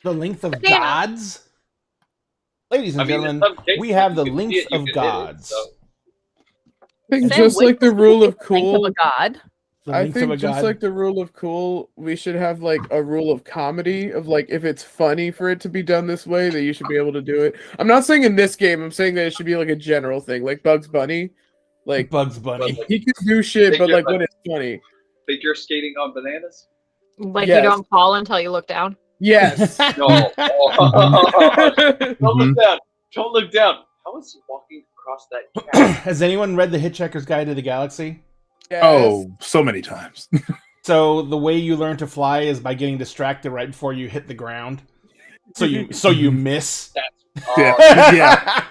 The length of Banana. gods? Ladies and I mean, in gentlemen, some cases, we have you the can see length it, you of can hit it, gods. so. I think Sam just like the Witwicky rule of is the length cool. of a god. The I length of a think just god. like the rule of cool, we should have like a rule of comedy of like if it's funny for it to be done this way, that you should be able to do it. I'm not saying in this game. I'm saying that it should be like a general thing, like Bugs Bunny. Like Bugs Bunny. he can do shit, Think but you're like when it's funny. Think you're skating on bananas? Like Yes. you don't fall until you look down. Yes. No. Oh. Don't Mhm. look down. Don't look down. How is he walking across that gap? Has anyone read The Hitchhiker's Guide to the Galaxy? Yes. Oh, so many times. So the way you learn to fly is by getting distracted right before you hit the ground. So you miss. That's Yeah,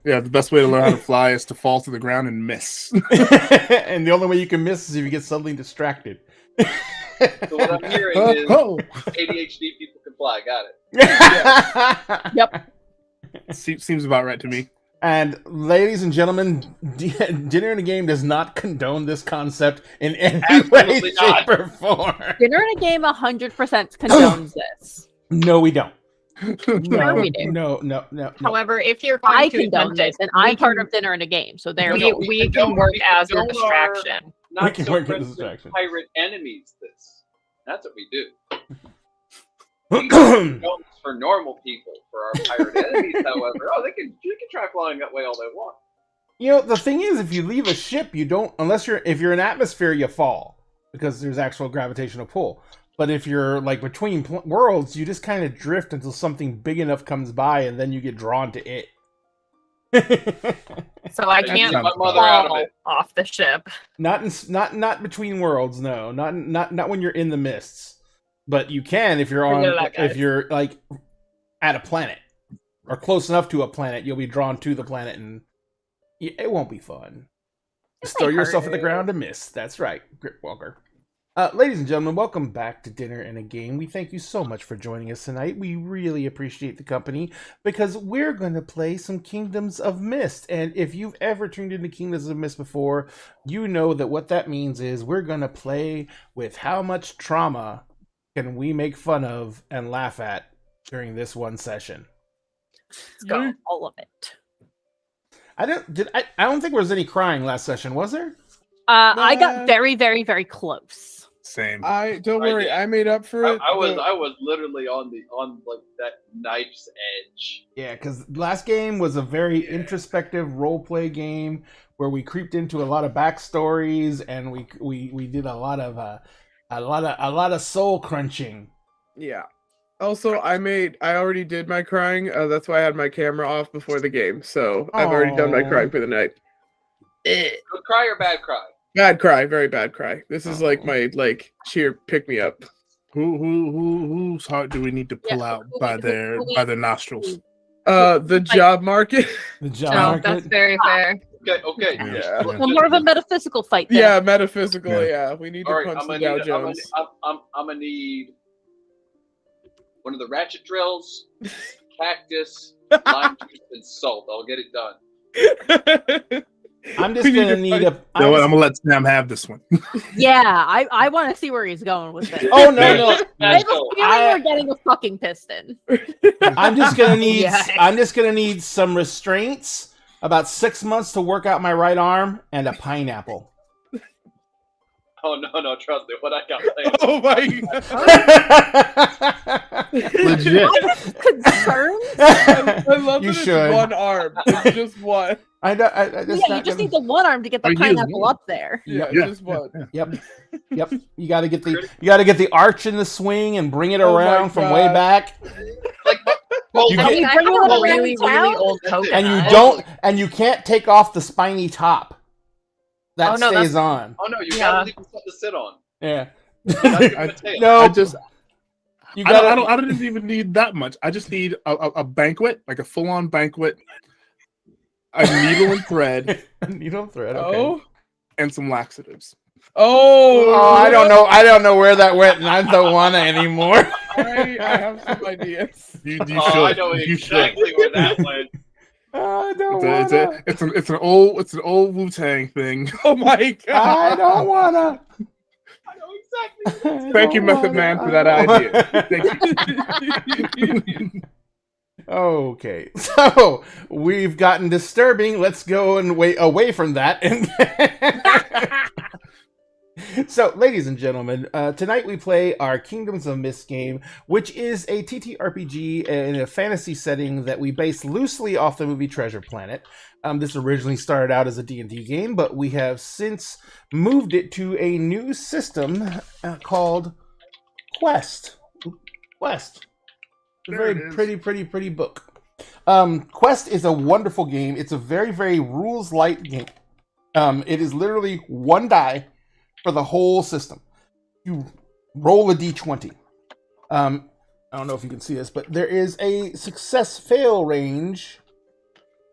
yeah. The best way to learn how to fly is to fall to the ground and miss. And the only way you can miss is if you get suddenly distracted. So what I'm hearing is Oh, ADHD people can fly. Got it. Yep. seems about right to me. And ladies and gentlemen, Dinner in a Game does not condone this concept in any way, Absolutely not. shape, or form. Dinner in a Game 100% condones this. No, we don't. No, we do. no. However, if you're going I to condone attempt it, this, and we I'm part can- of Dinner in a Game. So there we, we go. we can work we as your condone our- distraction. We Not can so work as a friendly distraction. pirate enemies. This. That's what we do. We don't for normal people. For our pirate enemies, however, they can try flying that way all they want. You know, the thing is, if you leave a ship, you don't, if you're in atmosphere, you fall because there's actual gravitational pull. But if you're like between worlds, you just kind of drift until something big enough comes by, and then you get drawn to it. So I That can't sounds my mother out of fall it. off the ship. not between worlds, no, not when you're in the mists. But you can if you're on Forget about if guys. you're like at a planet or close enough to a planet, you'll be drawn to the planet, and it won't be fun. Just throw might yourself hurt. at the ground and miss. That's right, Grip Walker. Ladies and gentlemen, welcome back to Dinner and a Game. We thank you so much for joining us tonight. We really appreciate the company because we're going to play some Kingdoms of Mist. And if you've ever tuned into Kingdoms of Mist before, you know that what that means is we're going to play with how much trauma can we make fun of and laugh at during this one session. Let's go. All of it. I don't think there was any crying last session, was there? I got very, very, very close. Same. I don't worry. I I made up for it. I was literally on like that knife's edge. Yeah, because last game was a very Yeah. introspective role play game where we creeped into a lot of backstories and we did a lot of soul crunching. Yeah. Also, I already did my crying. That's why I had my camera off before the game. So I've already done my Aw. crying for the night. Good cry or bad cry? Bad cry, very bad cry. This is like my cheer pick me up. Whose heart do we need to pull out by their nostrils? The job market. The job No, market. that's very fair. Okay. Yeah. Well, more of a metaphysical fight. Than Yeah, metaphysical. Yeah. Yeah, we need to All right, punch I'm the gonna Dow need. I'm gonna, Jones. I'm gonna need one of the ratchet drills, cactus, lime juice, and salt. I'll get it done. I'm just We need gonna to need find- a. You know what? I'm gonna let Sam have this one. Yeah, I want to see where he's going with this. Oh no! I have a So, feeling I- we're getting a fucking piston. I'm just gonna need. Yes. I'm just gonna need some restraints. About 6 months to work out my right arm and a pineapple. oh no, trust me. What I got planned. Oh my god! Legit. Concerned? I love You that should. it's one arm. It's just one. I Yeah, you just need the one arm to get the Or use pineapple one. up there. Yeah, Yeah, just one. Yep. You got to get the arch in the swing and bring it Oh my around from way God. back. Well, You I get- mean, I bring have it a around really, town? really old coconut. And you can't take off the spiny top. That Oh, no, stays on. Oh no, you Yeah. gotta leave them something to sit on. Yeah. Not give them a tail. No, I just you I gotta. don't even need that much. I just need a banquet, like a full-on banquet, a needle and thread, Needle thread. Okay. Oh. and some laxatives. Oh. Oh, I don't know. I don't know where that went, and I don't want it anymore. I have some ideas. You Oh, should. I know You should. exactly where that went. I don't It's wanna. an old Wu-Tang thing. Oh my god! I don't wanna. I know exactly. Thank you, Method Man, for that idea. Thank you. Okay, so we've gotten disturbing. Let's go and away from that. So, ladies and gentlemen, tonight we play our Kingdoms of Mist game, which is a TTRPG in a fantasy setting that we base loosely off the movie Treasure Planet. This originally started out as a D&D game, but we have since moved it to a new system called Quest. Quest. A There it very is. pretty book. Quest is a wonderful game. It's a very rules light game. It is literally one die for the whole system. You roll a d20. I don't know if you can see this, but there is a success fail range,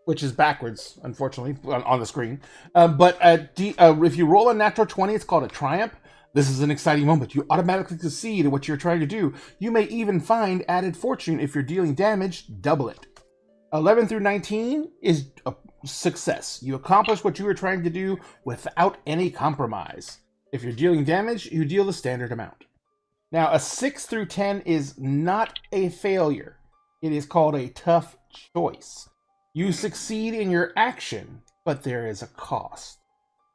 which is backwards, unfortunately, on the screen. But if you roll a natural 20, it's called a triumph. This is an exciting moment. You automatically succeed at what you're trying to do. You may even find added fortune if you're dealing damage, double it. 11 through 19 is a success. You accomplish what you were trying to do without any compromise. If you're dealing damage, you deal the standard amount. Now, a 6 through 10 is not a failure. It is called a tough choice. You succeed in your action, but there is a cost.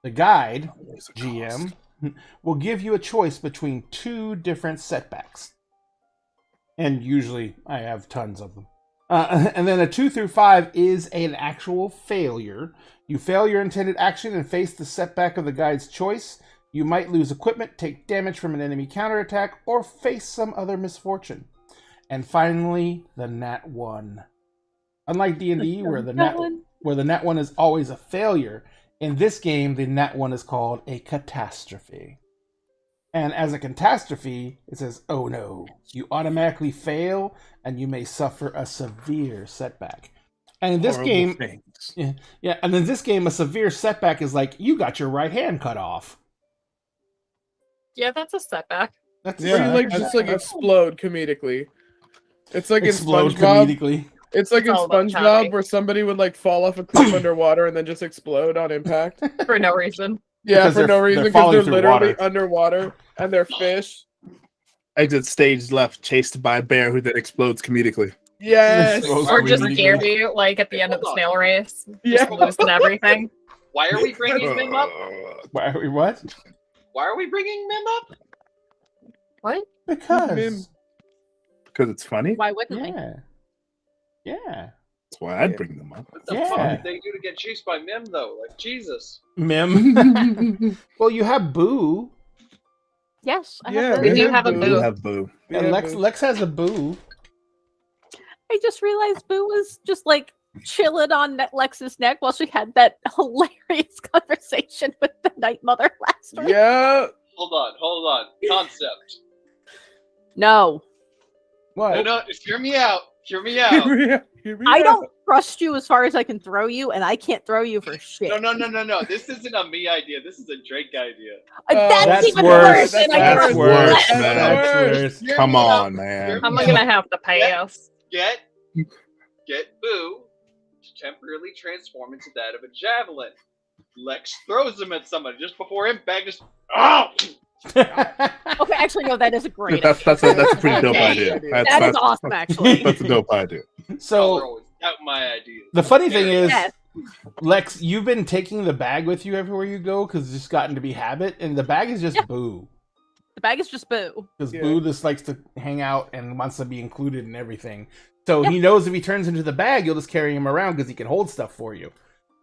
The guide, GM, will give you a choice between two different setbacks. And usually, I have tons of them. And then a 2 through 5 is an actual failure. You fail your intended action and face the setback of the guide's choice. You might lose equipment, take damage from an enemy counterattack, or face some other misfortune. And finally, the Nat 1. Unlike D&D, where the Nat 1 is always a failure, in this game, the Nat 1 is called a catastrophe. And as a catastrophe, it says, oh no, you automatically fail, and you may suffer a severe setback. And in this game, and in this game, a severe setback is like, you got your right hand cut off. Yeah, that's a setback. That's Where you like just like explode comedically. It's like explode in SpongeBob. comedically. It's like It's in all about SpongeBob comedy. where somebody would like fall off a cliff underwater and then just explode on impact. For no reason. Yeah, Because for no they're reason because falling they're through literally water. underwater and they're fish. Exit stage left, chased by a bear who then explodes comedically. Yes. Explodes Or just comedically. scare you, like at the end of the Hold on. snail race. Yeah. Just losing everything. Why are we bringing Mim up? What? Why are we bringing Mim up? What? Because. Mim. Because it's funny. Why wouldn't we? Yeah. Yeah. That's why I'd bring them up. What the Yeah. fuck did they do to get chased by Mim, though? Like, Jesus. Mim. Well, you have Boo. Yes, I Yeah, have We heard. do have a We boo. have Boo. And Yeah, Lex Boo. Lex has a Boo. I just realized Boo was just like chilling on Lex's neck while she had that hilarious conversation with the Night Mother last week. Yeah. Hold on. Concept. No, What? No, hear me out. Hear me out. I don't trust you as far as I can throw you, and I can't throw you for shit. No. This isn't a me idea. This is a Drake idea. That's That's even worse. worse. and I That's can worse, less. man. That's worse. Hear Come me out. on, man. How am I gonna have to pay Yeah. us? Get Boo to temporarily transform into that of a javelin. Lex throws him at somebody just before impact. Just Okay, actually, no, that is a great. That's a pretty dope Okay. idea. That is That's awesome, actually. That's a dope idea. Y'all are So always out my ideas. the funny thing is, Yes. Lex, you've been taking the bag with you everywhere you go because it's just gotten to be habit, and the bag is just Yeah. Boo. The bag is just Boo. Because Yeah. Boo just likes to hang out and wants to be included in everything. So he knows if he turns into the bag, you'll just carry him around because he can hold stuff for you.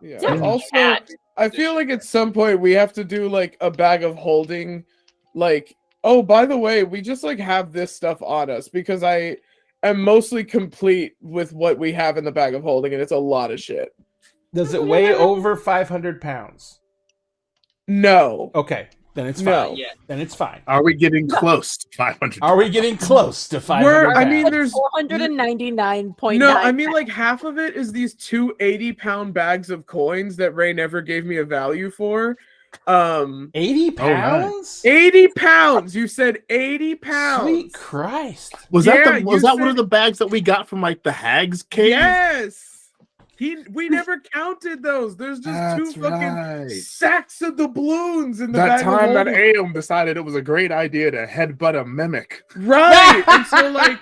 Yeah. Yeah. Also, Cat. I feel like at some point we have to do like a bag of holding, like, oh, by the way, we just like have this stuff on us because I am mostly complete with what we have in the bag of holding, and it's a lot of shit. Does it weigh over 500 pounds? No. Okay, then it's No. fine. Yeah. Then it's fine. Are we getting close to 500? Are we getting close to 500 We're- I pounds? mean, there's 499.9. no, I mean like half of it is these 2 80-pound bags of coins that Ray never gave me a value for. 80 Oh, nice. pounds? 80 pounds. You said 80 pounds. Sweet Christ. Was Yeah, that you one said- of the bags that we got from like the Hags cave? Yes. We never counted those. There's just That's two fucking right. sacks of doubloons in the That bag time of that holding. Aeon decided it was a great idea to headbutt a mimic. Right. And so like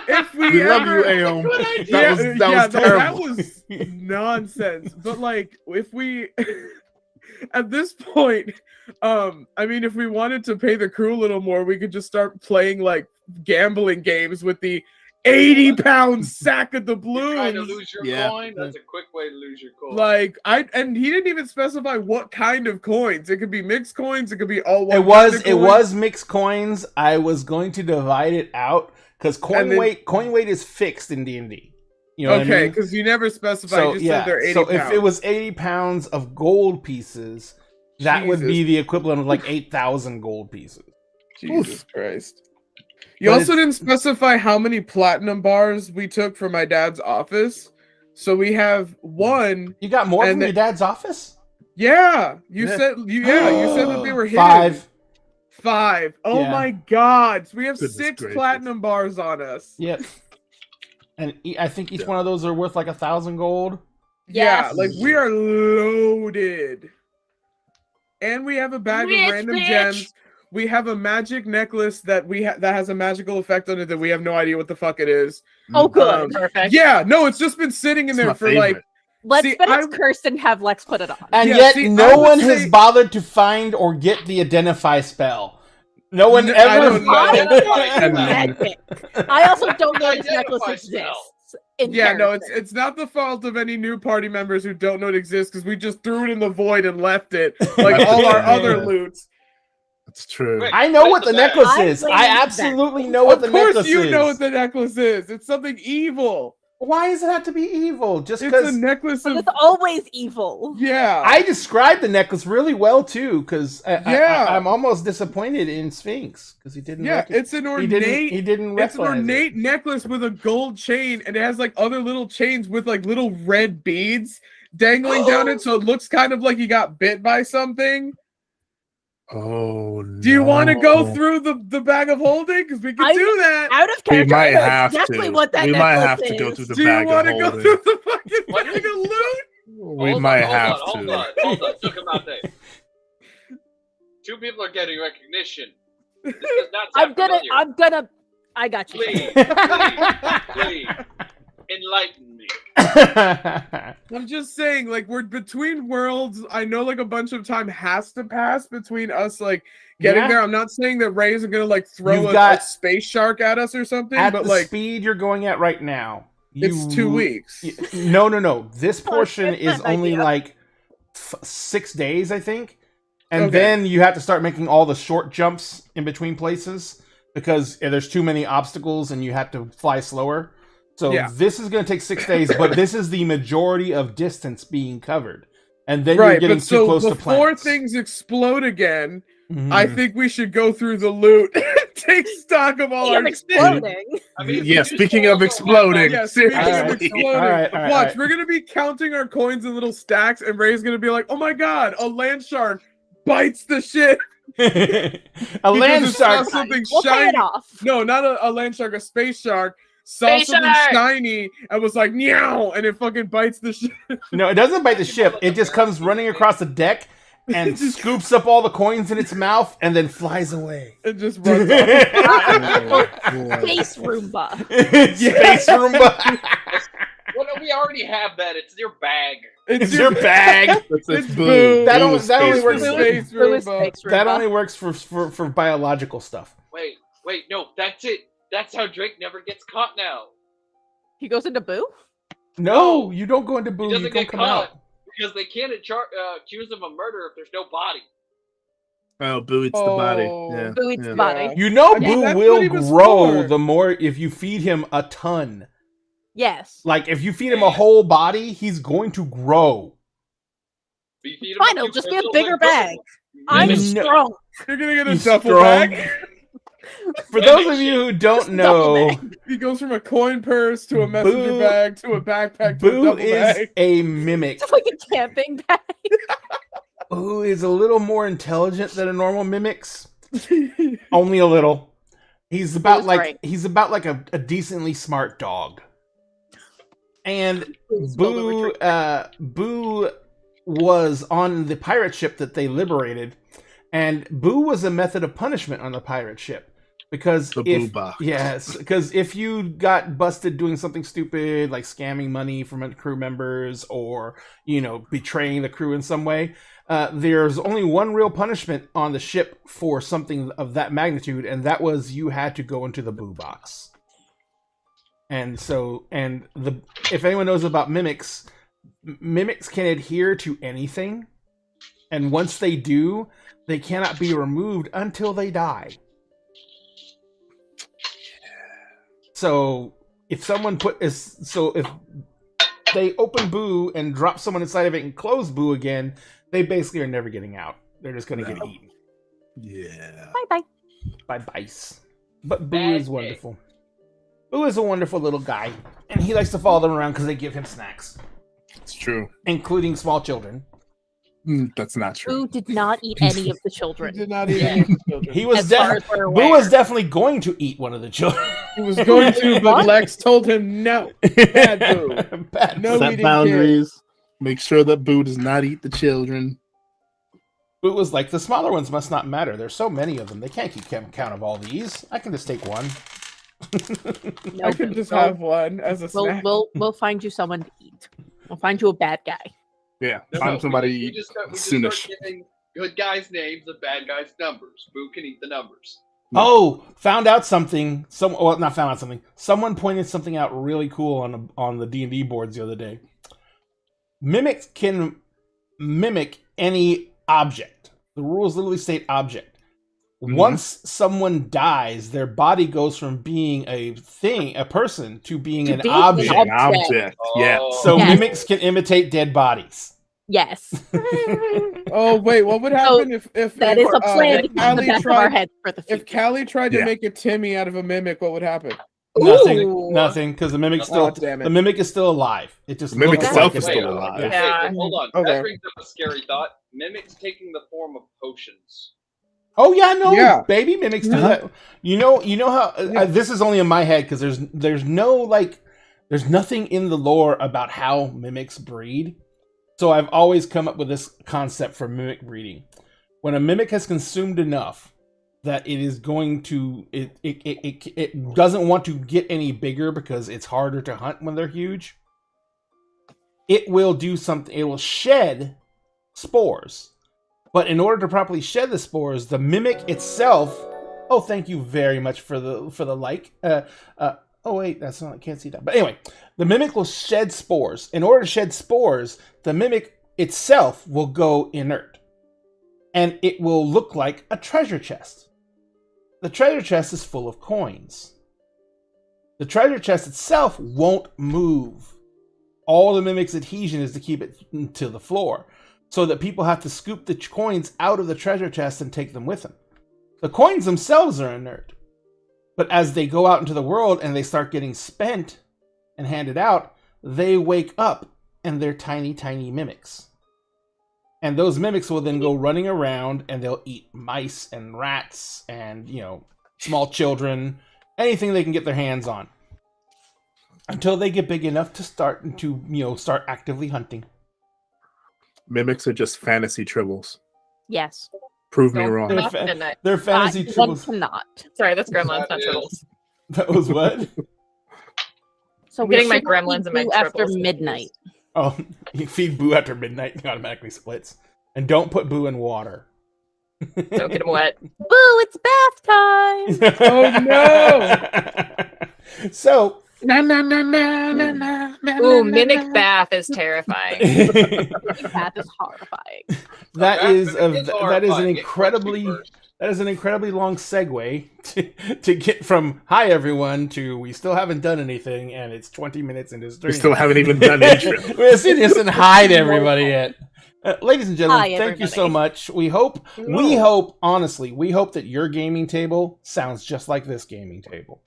if we We love ever, you, Aeon. yeah, That was terrible. that was nonsense. But like if we at this point, I mean if we wanted to pay the crew a little more, we could just start playing like gambling games with the 80-pound sack of the Trying to blues. lose your Yeah. coin? That's a quick way to lose your coin. Like and he didn't even specify what kind of coins. It could be mixed coins. It could be all one. It kind of coin. was mixed coins. I was going to divide it out because And then- coin weight is fixed in D&D. You know what I Okay, mean? because you never specified. So You just yeah, said they're 80 so pounds. if it was 80 pounds of gold pieces, that would be Jesus. the equivalent of like 8,000 gold pieces. Jesus Christ. You But also didn't specify how many platinum bars we took from my dad's office. So we have one. You got more And from the- your dad's office? Yeah, you Yeah. said you said that they were hidden. 5. 5. Oh Yeah. my god. So we have Goodness 6 gracious. platinum bars on us. Yep. And I think each Yeah. one of those are worth like 1,000 gold. Yeah, Yes. like we are loaded. And we have a bag Rich, of random bitch. gems. We have a magic necklace that that has a magical effect on it that we have no idea what the fuck it is. Oh, good. Perfect. Yeah, no, it's just been sitting in It's there my for like favorite. Let's See, finish I- cursed and have Lex put it on. And Yeah, yet see, I no would one has say- bothered to find or get the identify spell. No one I ever don't know. I also don't know this Identify necklace spell. exists. In Yeah, no, character. it's not the fault of any new party members who don't know it exists because we just threw it in the void and left it like all our other loots. It's true. Wait, I know what the Where's the bag? necklace I'm is. blaming I the absolutely know what Of the course, necklace you is. know what the necklace is. It's something evil. Why does it have to be evil? Just It's a because necklace But of it's always evil. yeah. I described the necklace really well too. Because Yeah. I'm almost disappointed in Sphinx because he didn't. Yeah, recognize- it's an he ornate. didn't It's an recognize it. ornate necklace with a gold chain, and it has like other little chains with like little red beads dangling down it, so it looks kind of like he got bit by something. Oh no. Do you want to go through the bag of holding? Because we can I- do that. Out of We character, might I know have exactly to. what that We might necklace have to go is. through the Do you bag want of to go holding. through the fucking What? bag of loot? We Hold might on, have hold on, to. Hold on, Look him out there. 2 people are getting recognition. This does not sound I'm gonna I got you. Please, please, enlighten me. I'm just saying, like, we're between worlds. I know, like, a bunch of time has to pass between us, like, getting Yeah. there. I'm not saying that Ray isn't gonna, like, throw You've a got- space shark at us or something, At but, the like, speed you're going at right now, it's 2 weeks. No. This portion that's is not an only idea. like 6 days, I think. And Okay. then you have to start making all the short jumps in between places because there's too many obstacles and you have to fly slower. So Yeah. this is going to take 6 days, but this is the majority of distance being covered. And then you're Right, getting but too so close to before planets. things explode again, Mhm. I think we should go through the loot, take stock of all Speaking our of shit. exploding. I mean, Yeah, you speaking also of have exploding. Yeah, speaking of Alright. exploding, Alright, watch, alright. we're gonna be counting our coins in little stacks, and Ray's gonna be like, "Oh my god, a land shark bites the shit." A land Because it saw shark. something We'll pay shiny. it off. No, not a land shark, a space shark. Saw Space something shark! shiny and was like, "Meow," and it fucking bites the shit. No, it doesn't bite the ship. It just comes running across the deck and Just- scoops up all the coins in its mouth and then flies away. It just runs off. Space Roomba. Space Roomba. Well, no, we already have that. It's your bag. It's your bag. It's It's boo. boo. That Boo only- is that only space works- boo. Space Blue is Roomba. Space Roomba. That only works for biological stuff. Wait, no, that's it. That's how Drake never gets caught now. He goes into Boo? No, you don't go into He Boo. You doesn't don't get come caught out. because they can't accuse him of murder if there's no body. Oh, boo eats the body. Oh. Yeah. Boo eats yeah. the body. You know I mean, Boo that's will what he was grow for. the more if you feed him a ton. Yes. Like if you feed him a whole body, he's going to grow. We feed him Fine, a it'll few just be a crystals bigger and cook bag. him. I'm No. strong. You're gonna get a He's duffel strong. bag. For those of you who don't Double know, He goes from a coin purse to a messenger Boo- bag to a backpack to a Boo duffel is bag. a mimic. It's like a camping bag. Boo is a little more intelligent than a normal mimics. Only a little. He's about Boo's like right. he's about like a decently smart dog. And Boo's golden Boo was on the pirate ship that they liberated, and Boo was a method of punishment on the pirate ship. Because The if Boo Box. yes, because if you got busted doing something stupid like scamming money from crew members or betraying the crew in some way, there's only one real punishment on the ship for something of that magnitude, and that was you had to go into the Boo Box. And so, if anyone knows about mimics can adhere to anything, and once they do, they cannot be removed until they die. So if they open Boo and drop someone inside of it and close Boo again, they basically are never getting out. They're just going to get eaten Yeah. Bye bye. by Bice. But Boo Bad is wonderful. Boo is a wonderful little guy, and he likes to follow them around because they give him snacks, It's true. including small children. That's not true. Boo did not eat any of the He children. did not even children. He was As far as we're Boo was aware. definitely going to eat one of the children. He was going to, but What? Lex told him no. Bad Boo. Bad No Boo. Set eating boundaries. Make sure that Boo does not eat the children. Boo was like, the smaller ones must not matter. There's so many of them. They can't keep count of all these. I can just take one. No, I could just Boo. have one as a We'll, snack. we'll find you someone to eat. We'll find you a bad guy. Yeah. No, Find somebody to we eat just start soonish. giving good guys names of bad guys numbers. Boo can eat the numbers. Oh, found out something. Not found out something. Someone pointed something out really cool on the D&D boards the other day. Mimics can mimic any object. The rules literally state object. Mhm. Once someone dies, their body goes from being a person to being To an being an object. An object. Yeah. So Yes. mimics can imitate dead bodies. Yes. Oh wait, what would happen if That is a plan if in the Callie back of our tried head for the future. if Callie tried to Yeah. make a Timmy out of a mimic? What would happen? Ooh. Nothing, because the mimic Oh damn it! the mimic is still alive. It just The mimic looks itself like is it's still alive. Yeah. Hold on. Okay. That brings up a scary thought. Mimics taking the form of potions. Oh yeah, no, Yeah. baby mimics do Uh-huh. that. You know how Yeah. this is only in my head because there's nothing in the lore about how mimics breed. So I've always come up with this concept for mimic breeding. When a mimic has consumed enough that it is going to it doesn't want to get any bigger because it's harder to hunt when they're huge. It will do something. It will shed spores. But in order to properly shed the spores, the mimic itself. Oh, thank you very much for the like. Oh wait, that's not. I can't see that. But anyway, the mimic will shed spores. In order to shed spores, the mimic itself will go inert, and it will look like a treasure chest. The treasure chest is full of coins. The treasure chest itself won't move. All the mimic's adhesion is to keep it to the floor, so that people have to scoop the coins out of the treasure chest and take them with them. The coins themselves are inert, but as they go out into the world and they start getting spent and handed out, they wake up and they're tiny, tiny mimics. And those mimics will then go running around and they'll eat mice and rats and, small children, anything they can get their hands on, until they get big enough to start actively hunting. Mimics are just fantasy tribbles. Yes. Prove me Don't wrong. They're not fa- deny it. They're fantasy One tribbles. cannot. Sorry, that's gremlins, not That is- turtles. That was what? So I'm we getting my should gremlins and my do after triples. midnight. Oh, you feed Boo after midnight, he automatically splits. And don't put Boo in water. Don't get them wet. Boo! It's bath time. Oh, no! So, Ooh, mimic bath is terrifying. Bath is horrifying. that is an horrifying. incredibly long segue to get from hi everyone to we still haven't done anything and it's 20 minutes into We stream. still haven't even done intro. We're sitting here saying hi to everybody yet. Ladies and gentlemen, Hi, thank you so everybody. much. We hope honestly, we hope that your gaming table sounds just like this gaming table.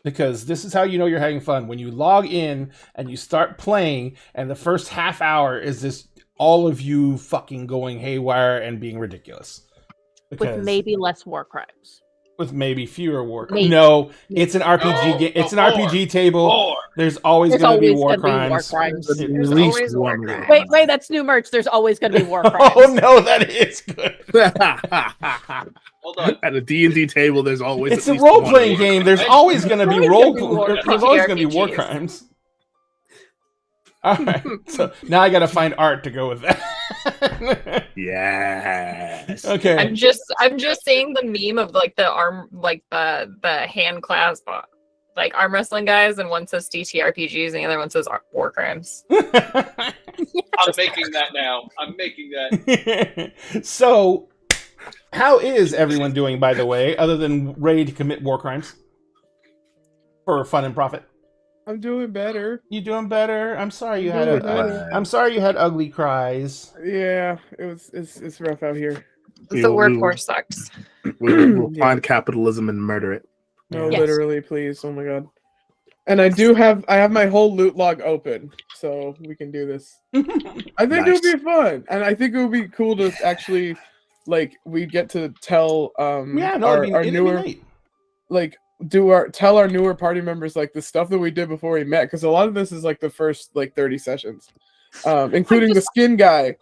Because this is how you know you're having fun. When you log in and you start playing and the first half hour is this all of you fucking going haywire and being ridiculous. With maybe less war crimes. with maybe fewer war. Maybe. No, it's an RPG No, game. It's an no, RPG table. More. There's always There's going to be always war gonna be war crimes. crimes. At There's least always war one. crimes. Wait, Ray, that's new merch. There's always going to be war crimes. Oh no, that is good. Hold on. At a D&D table, there's always It's at a least role one playing war game. There's Right? always going to be Always role. gonna be war There's always going to be war RPGs. crimes. All right. So now I got to find art to go with that. Yes. Okay. I'm just seeing the meme of like the arm, like the hand clasp, like arm wrestling guys, and one says DTRPGs and the other one says war crimes. I'm making that now. I'm making that. So, how is everyone doing, by the way, other than ready to commit war crimes for fun and profit? I'm doing better. You doing better? I'm sorry you I'm had doing a. better. I'm sorry you had ugly cries. Yeah, it's rough out here. The workforce sucks. We'll Yeah. find capitalism and murder it. No, Yes. literally, please. Oh my god. And I have my whole loot log open, so we can do this. I think Nice. it'll be fun, and I think it would be cool to actually, like, we get to tell Yeah, no, our it'd be newer neat. like tell our newer party members like the stuff that we did before we met, because a lot of this is like the first like 30 sessions, including the skin guy.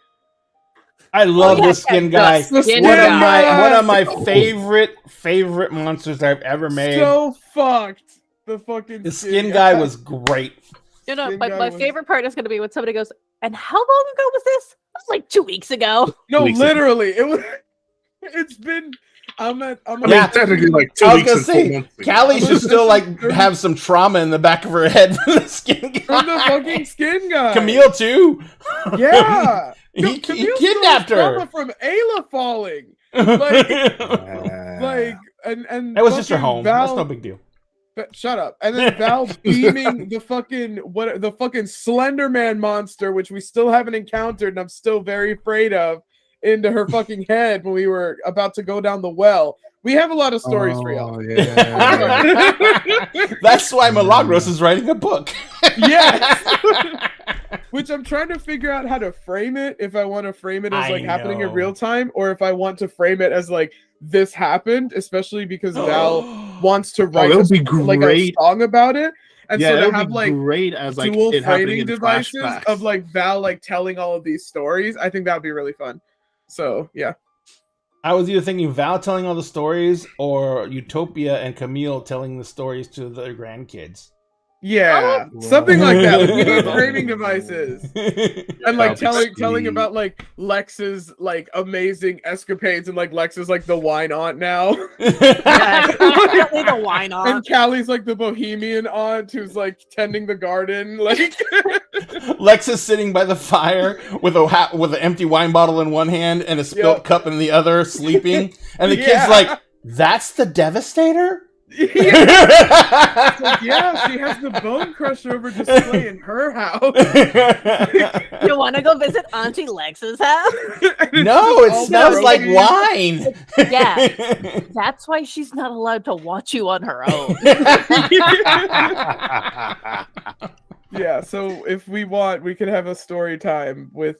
I love yeah, this skin the guy. skin One of guy. one of my favorite monsters I've ever made. So fucked. The fucking The skin guy was great. You know, Skin my guy was- favorite part is going to be when somebody goes, and how long ago was this? It was like 2 weeks ago. no, Weeks ago. literally, it was. It's been. I'm I at. mean, Yeah. technically, like 2 I was weeks gonna and 4 say, months ago. Callie should still like have some trauma in the back of her head from the skin guy. From the fucking skin guy. Camille too. Yeah. he Camille kidnapped still has her. trauma from Ayla falling. Like and That was just her fucking home. Val, That's no big deal. Shut up. And then Val beaming the fucking Slender Man monster, which we still haven't encountered, and I'm still very afraid of, into her fucking head when we were about to go down the well. We have a lot of stories for y'all. Oh, yeah. That's why Milagros is writing a book. Yes. Which I'm trying to figure out how to frame it. If I want to frame it as I like happening in know. real time, or if I want to frame it as like this happened, especially because Val wants to write that would be like a great. song about it. And Yeah, so that to would have be like great as like dual it happening framing in devices flashbacks. of like Val like telling all of these stories, I think that would be really fun. So yeah. I was either thinking Val telling all the stories or Utopia and Camille telling the stories to their grandkids. Yeah, Oh. something like that. We need framing devices. And like That'd be telling sweet. about like Lex's like amazing escapades, and like Lex is like the wine aunt now. Definitely the wine on. And Callie's like the bohemian aunt who's like tending the garden. Like Lex is sitting by the fire with with an empty wine bottle in one hand and a spilt Yep. cup in the other, sleeping. And the Yeah. kid's like, "That's the Devastator." yeah, like, yeah, she has the bone crusher over display in her house. You want to go visit Auntie Lex's house? And it's No, just it all smells like broken. wine. Yeah. That's why she's not allowed to watch you on her own. Yeah, so if we want, we could have a story time with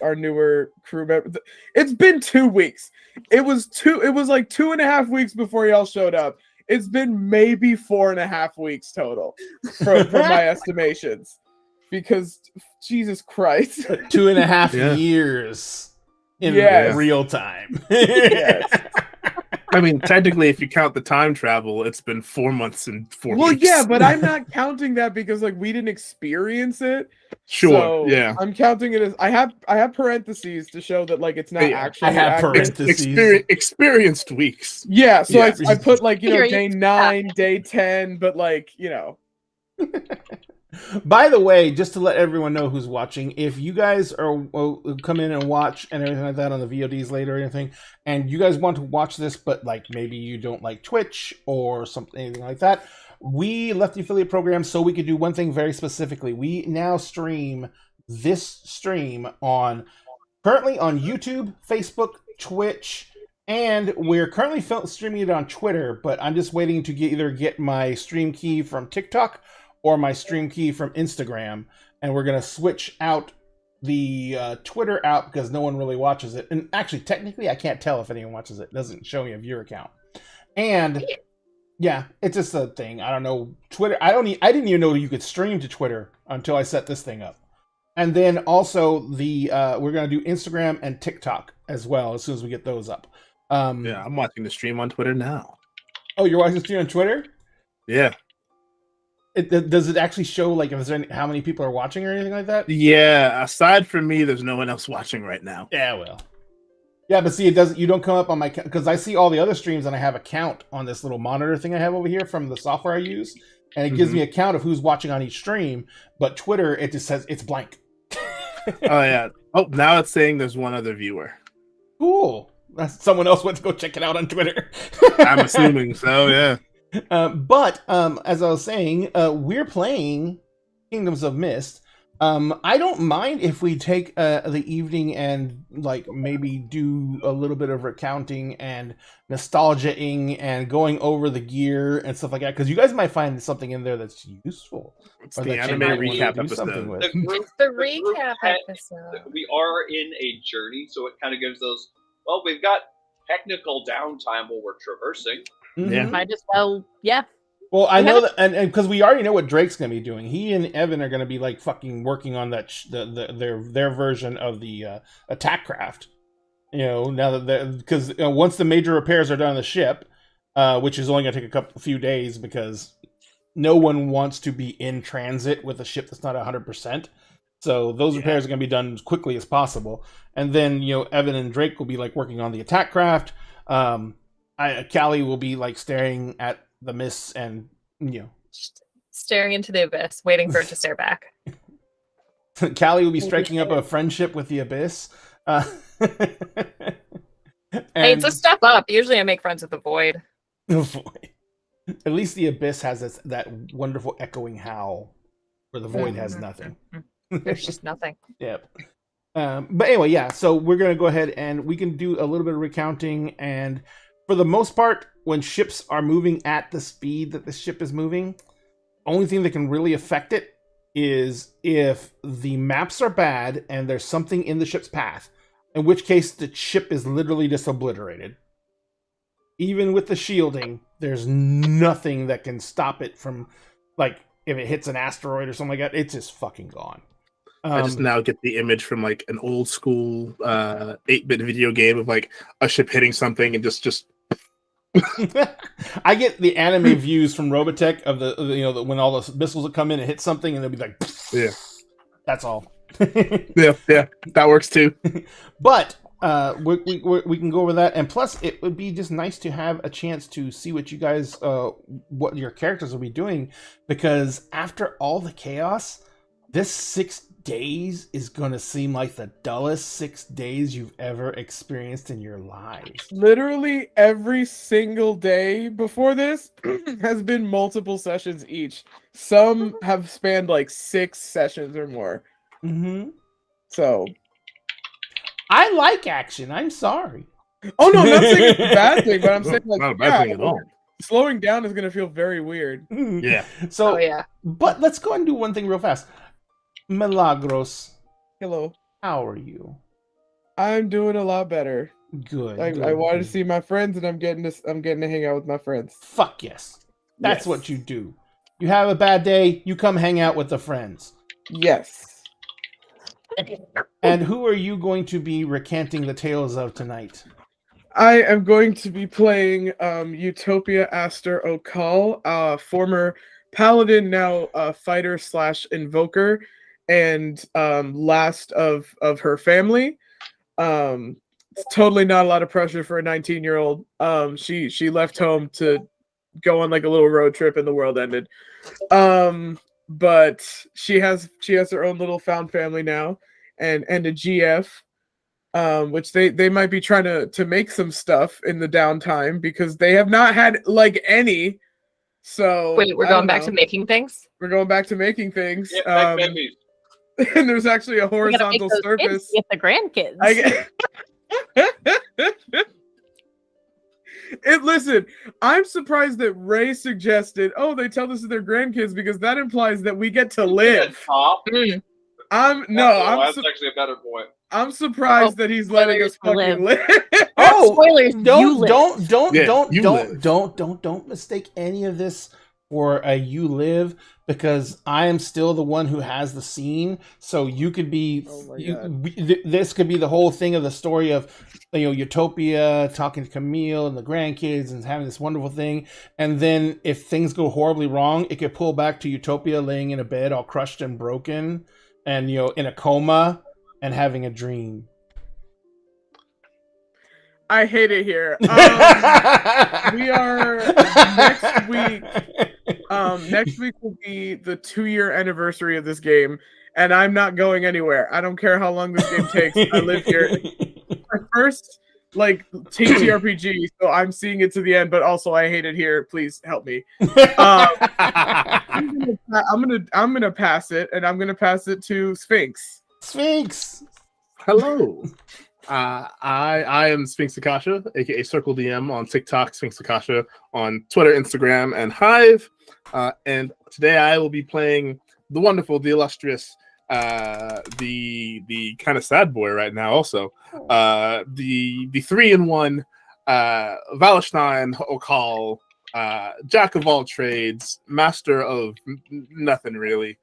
our newer crew member. It's been 2 weeks. It was like 2.5 weeks before y'all showed up. It's been maybe 4.5 weeks total from my estimations. Because Jesus Christ. 2.5 Yeah. years in Yes. real time. Yes. I mean, technically, if you count the time travel, it's been 4 months and 4 Well, weeks. yeah, but I'm not counting that because like we didn't experience it. Sure, So yeah. I'm counting it as I have parentheses to show that like it's not Yeah, actually I have accurate. parentheses. Experienced weeks. Yeah, so Yeah. I put like, you know, day Experience. 9, day 10, but like, you know. By the way, just to let everyone know who's watching, if you guys come in and watch and everything like that on the VODs later or anything, and you guys want to watch this, but like maybe you don't like Twitch or something anything like that, we left the affiliate program so we could do one thing very specifically. We now stream this stream currently on YouTube, Facebook, Twitch, and we're currently streaming it on Twitter, but I'm just waiting to either get my stream key from TikTok or my stream key from Instagram, and we're going to switch out the Twitter out because no one really watches it. And actually, technically, I can't tell if anyone watches it. It doesn't show me a viewer count. And Yeah, it's just a thing. I don't know. Twitter. I didn't even know you could stream to Twitter until I set this thing up. And then also we're gonna do Instagram and TikTok as well as soon as we get those up. Yeah, I'm watching the stream on Twitter now. Oh, you're watching the stream on Twitter? Yeah. Does it actually show like if there's how many people are watching or anything like that? Yeah, aside from me, there's no one else watching right now. Yeah, well. Yeah, but see, it doesn't. You don't come up on my because I see all the other streams and I have a count on this little monitor thing I have over here from the software I use, and it gives me a count of who's watching on each stream. But Twitter, it just says it's blank. Oh yeah. Oh, now it's saying there's one other viewer. Cool. Someone else went to go check it out on Twitter. I'm assuming so. Yeah. But as I was saying, we're playing Kingdoms of Mist. I don't mind if we take the evening and like maybe do a little bit of recounting and nostalgia-ing and going over the gear and stuff like that, because you guys might find something in there that's useful. It's Or the that you anime might wanna recap do something episode. with. The group, The the group recap had- episode. we are in a journey, so it kind of gives those. Well, we've got technical downtime while we're traversing. Yeah. Mhm. Might as well, yeah. Well, I We know haven't- that, and because we already know what Drake's gonna be doing. He and Evan are gonna be like fucking working on that their version of the attack craft. You know, now that because once the major repairs are done on the ship, which is only gonna take a few days because no one wants to be in transit with a ship that's not 100%. So those repairs are gonna be done as quickly as possible, and then Evan and Drake will be like working on the attack craft. Callie will be like staring at the mists and Staring into the abyss, waiting for it to stare back. Callie will be striking up a friendship with the abyss. Hey, it's a step up. Usually I make friends with the void. At least the abyss has that wonderful echoing howl, where the void has nothing. There's just nothing. Yep. But anyway, yeah. So we're gonna go ahead and we can do a little bit of recounting, and for the most part, when ships are moving at the speed that the ship is moving, only thing that can really affect it is if the maps are bad and there's something in the ship's path, in which case the ship is literally just obliterated. Even with the shielding, there's nothing that can stop it from, like, if it hits an asteroid or something like that, it's just fucking gone. I just now get the image from like an old school 8-bit video game of like a ship hitting something and just I get the anime views from Robotech of the when all the missiles will come in and hit something and they'll be like, yeah. That's all. yeah, that works too. But we can go over that, and plus it would be just nice to have a chance to see what you guys what your characters will be doing, because after all the chaos, this 6 days is going to seem like the dullest 6 days you've ever experienced in your lives. Literally every single day before this has been multiple sessions each. Some have spanned like 6 sessions or more. Mm-hmm. So, I like action. I'm sorry. oh no, I'm not saying it's a bad thing, but I'm saying like Not a bad thing at all. slowing down is gonna feel very weird. Yeah. So, Oh yeah. but let's go and do one thing real fast. Milagros, Hello, how are you? I'm doing a lot better. Good. I good, wanted to good. see my friends, and I'm getting to hang out with my friends. Fuck yes. That's Yes. what you do. You have a bad day, you come hang out with the friends. Yes. And who are you going to be recanting the tales of tonight? I am going to be playing Utopia Aster Okal, former paladin, now fighter / invoker, and last of her family. It's totally not a lot of pressure for a 19-year-old. She left home to go on like a little road trip and the world ended. But she has her own little found family now, and a GF. Which they might be trying to make some stuff in the downtime because they have not had like any. So Wait, we're I going don't back know. to making things? We're going back to making things. Yeah, make babies. And there's actually a We gotta make horizontal those kids surface. get the grandkids. Listen, I'm surprised that Ray suggested, oh, they tell this to their grandkids because that implies that we get to live. Top. Mm. I'm That's actually a better point. I'm surprised that he's letting us spoilers, fucking you live. Oh, Spoilers, you live. don't mistake any of this for a you live, because I am still the one who has the scene. So you could be, Oh my God. this could be the whole thing of the story of, Utopia talking to Camille and the grandkids and having this wonderful thing. And then if things go horribly wrong, it could pull back to Utopia laying in a bed all crushed and broken and, in a coma and having a dream. I hate it here. We are next week. Next week will be the 2-year anniversary of this game, and I'm not going anywhere. I don't care how long this game takes. I live here. It's my first TTRPG, so I'm seeing it to the end. But also, I hate it here. Please help me. I'm gonna pass it, and I'm gonna pass it to Sphinx. Sphinx. Hello. I am Sphinx Akasha, aka Circle DM on TikTok, Sphinx Akasha on Twitter, Instagram, and Hive. And today I will be playing the wonderful, the illustrious, the kind of sad boy right now. Also, the 3-in-1 Wallenstein Okal, jack of all trades, master of nothing really,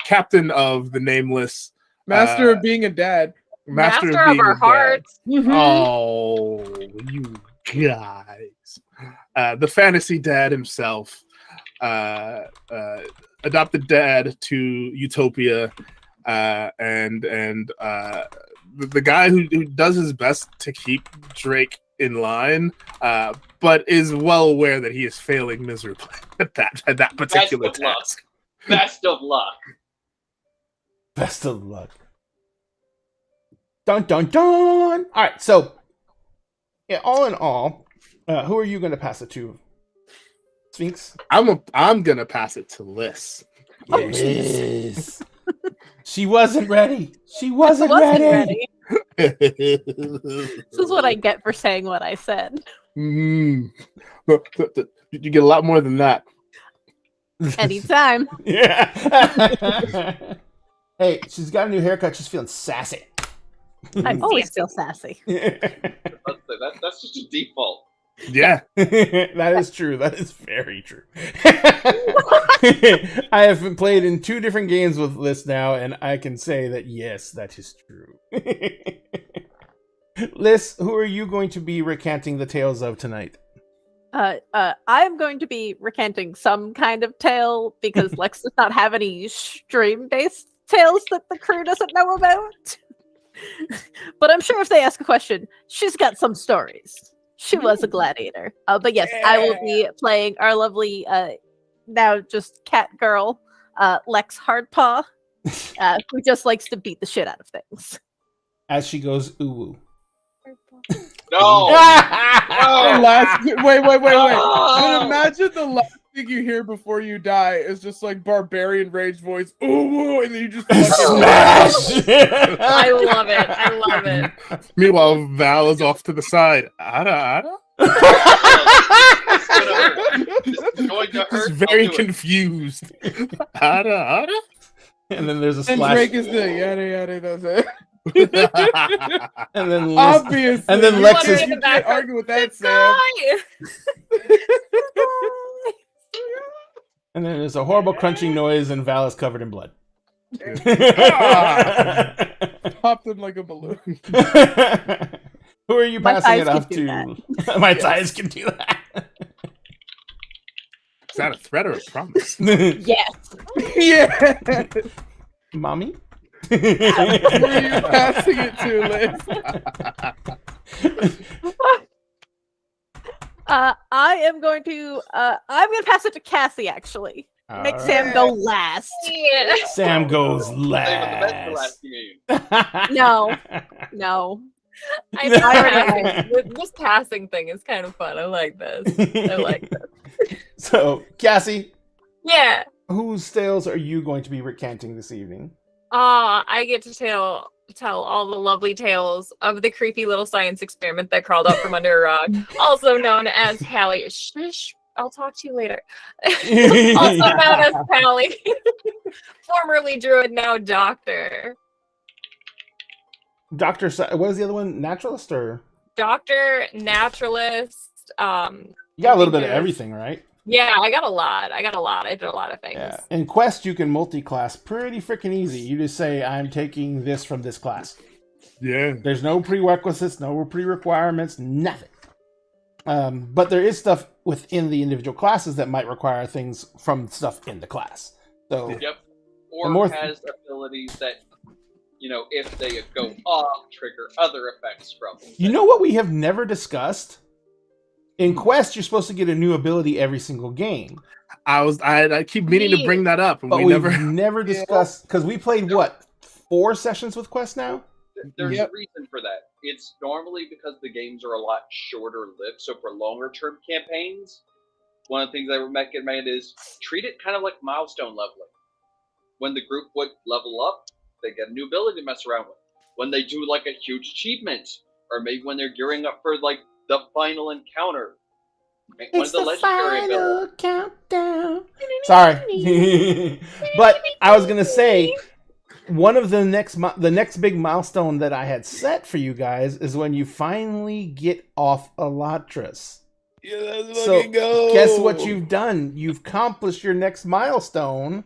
captain of the nameless, Master of being a dad. Master of being our a dad. hearts. Oh, you guys. The fantasy dad himself. Adopted dad to Utopia. And the guy who does his best to keep Drake in line, but is well aware that he is failing miserably at that particular Best of luck. task. Best of luck. Best of luck. Dun dun dun. All right, so all in all, who are you going to pass it to? Sphinx. I'm gonna pass it to Liz. Yes. She wasn't ready. She wasn't Wasn't ready. ready. This is what I get for saying what I said. You get a lot more than that. Anytime. Yeah. Hey, she's got a new haircut. She's feeling sassy. I always feel sassy. That's just a default. Yeah. That is true. That is very true. I have been played in 2 different games with Liz now, and I can say that yes, that is true. Liz, who are you going to be recanting the tales of tonight? I'm going to be recanting some kind of tale because Lex does not have any stream-based tales that the crew doesn't know about. But I'm sure if they ask a question, she's got some stories. She was a gladiator. But yes, I will be playing our lovely, now just cat girl, Lex Hardpaw, who just likes to beat the shit out of things. As she goes, ooh. No. The last, wait. Oh. But imagine the last thing you hear before you die is just like barbarian rage voice, ooh, and then you just fucking Smash! I love it. I love it. Meanwhile, Val is off to the side. Ada? It's going to hurt. Just very I'll do it. confused. Ada? And then there's a And splash. Drake is the yada yada, that's it. And then Liz, Obviously. and then You Lex can't- is- you can't argue with that, Sam. Guy! and then there's a horrible crunching noise, and Val is covered in blood. Popped him like a balloon. Who are you My passing it thighs off can do to? My thighs can do that. Is that a threat or a promise? Yes. Yeah. Mommy? Who are you passing it to, Liz? I am going to pass it to Cassie actually. Make Sam go last. Yeah. Sam goes Save the best for last. last, you mean. No. No. I know. This passing thing is kind of fun. I like this. I like this. So, Cassie, Yeah. whose tales are you going to be recanting this evening? I get to tell all the lovely tales of the creepy little science experiment that crawled up from under a rock, also known as Pally. Shh, I'll talk to you later. Also known as Pally, formerly druid, now doctor. Doctor. What is the other one? Naturalist or? Doctor, naturalist. You got a I little think bit of there's- everything, right? Yeah, I got a lot. I did a lot of things. Yeah. In Quest, you can multi-class pretty freaking easy. You just say, "I'm taking this from this class." Yeah. There's no prerequisites, no pre-requirements, nothing. But there is stuff within the individual classes that might require things from stuff in the class. So Yep. The Or more has abilities that, if they go off, trigger other effects from them. you know what we have never discussed? In Quest, you're supposed to get a new ability every single game. I keep meaning to bring that up, and But we we've never. never discussed, because we played, 4 sessions with Quest now? There's Yep. a reason for that. It's normally because the games are a lot shorter lived. So for longer term campaigns, one of the things I would recommend is treat it kind of like milestone leveling. When the group would level up, they get a new ability to mess around with. When they do like a huge achievement, or maybe when they're gearing up for like the final encounter, one of the legendary abilities. Countdown. Sorry. But I was gonna say, one of the next big milestone that I had set for you guys is when you finally get off Elatris. Yeah, let's So fucking go. guess what you've done? You've accomplished your next milestone.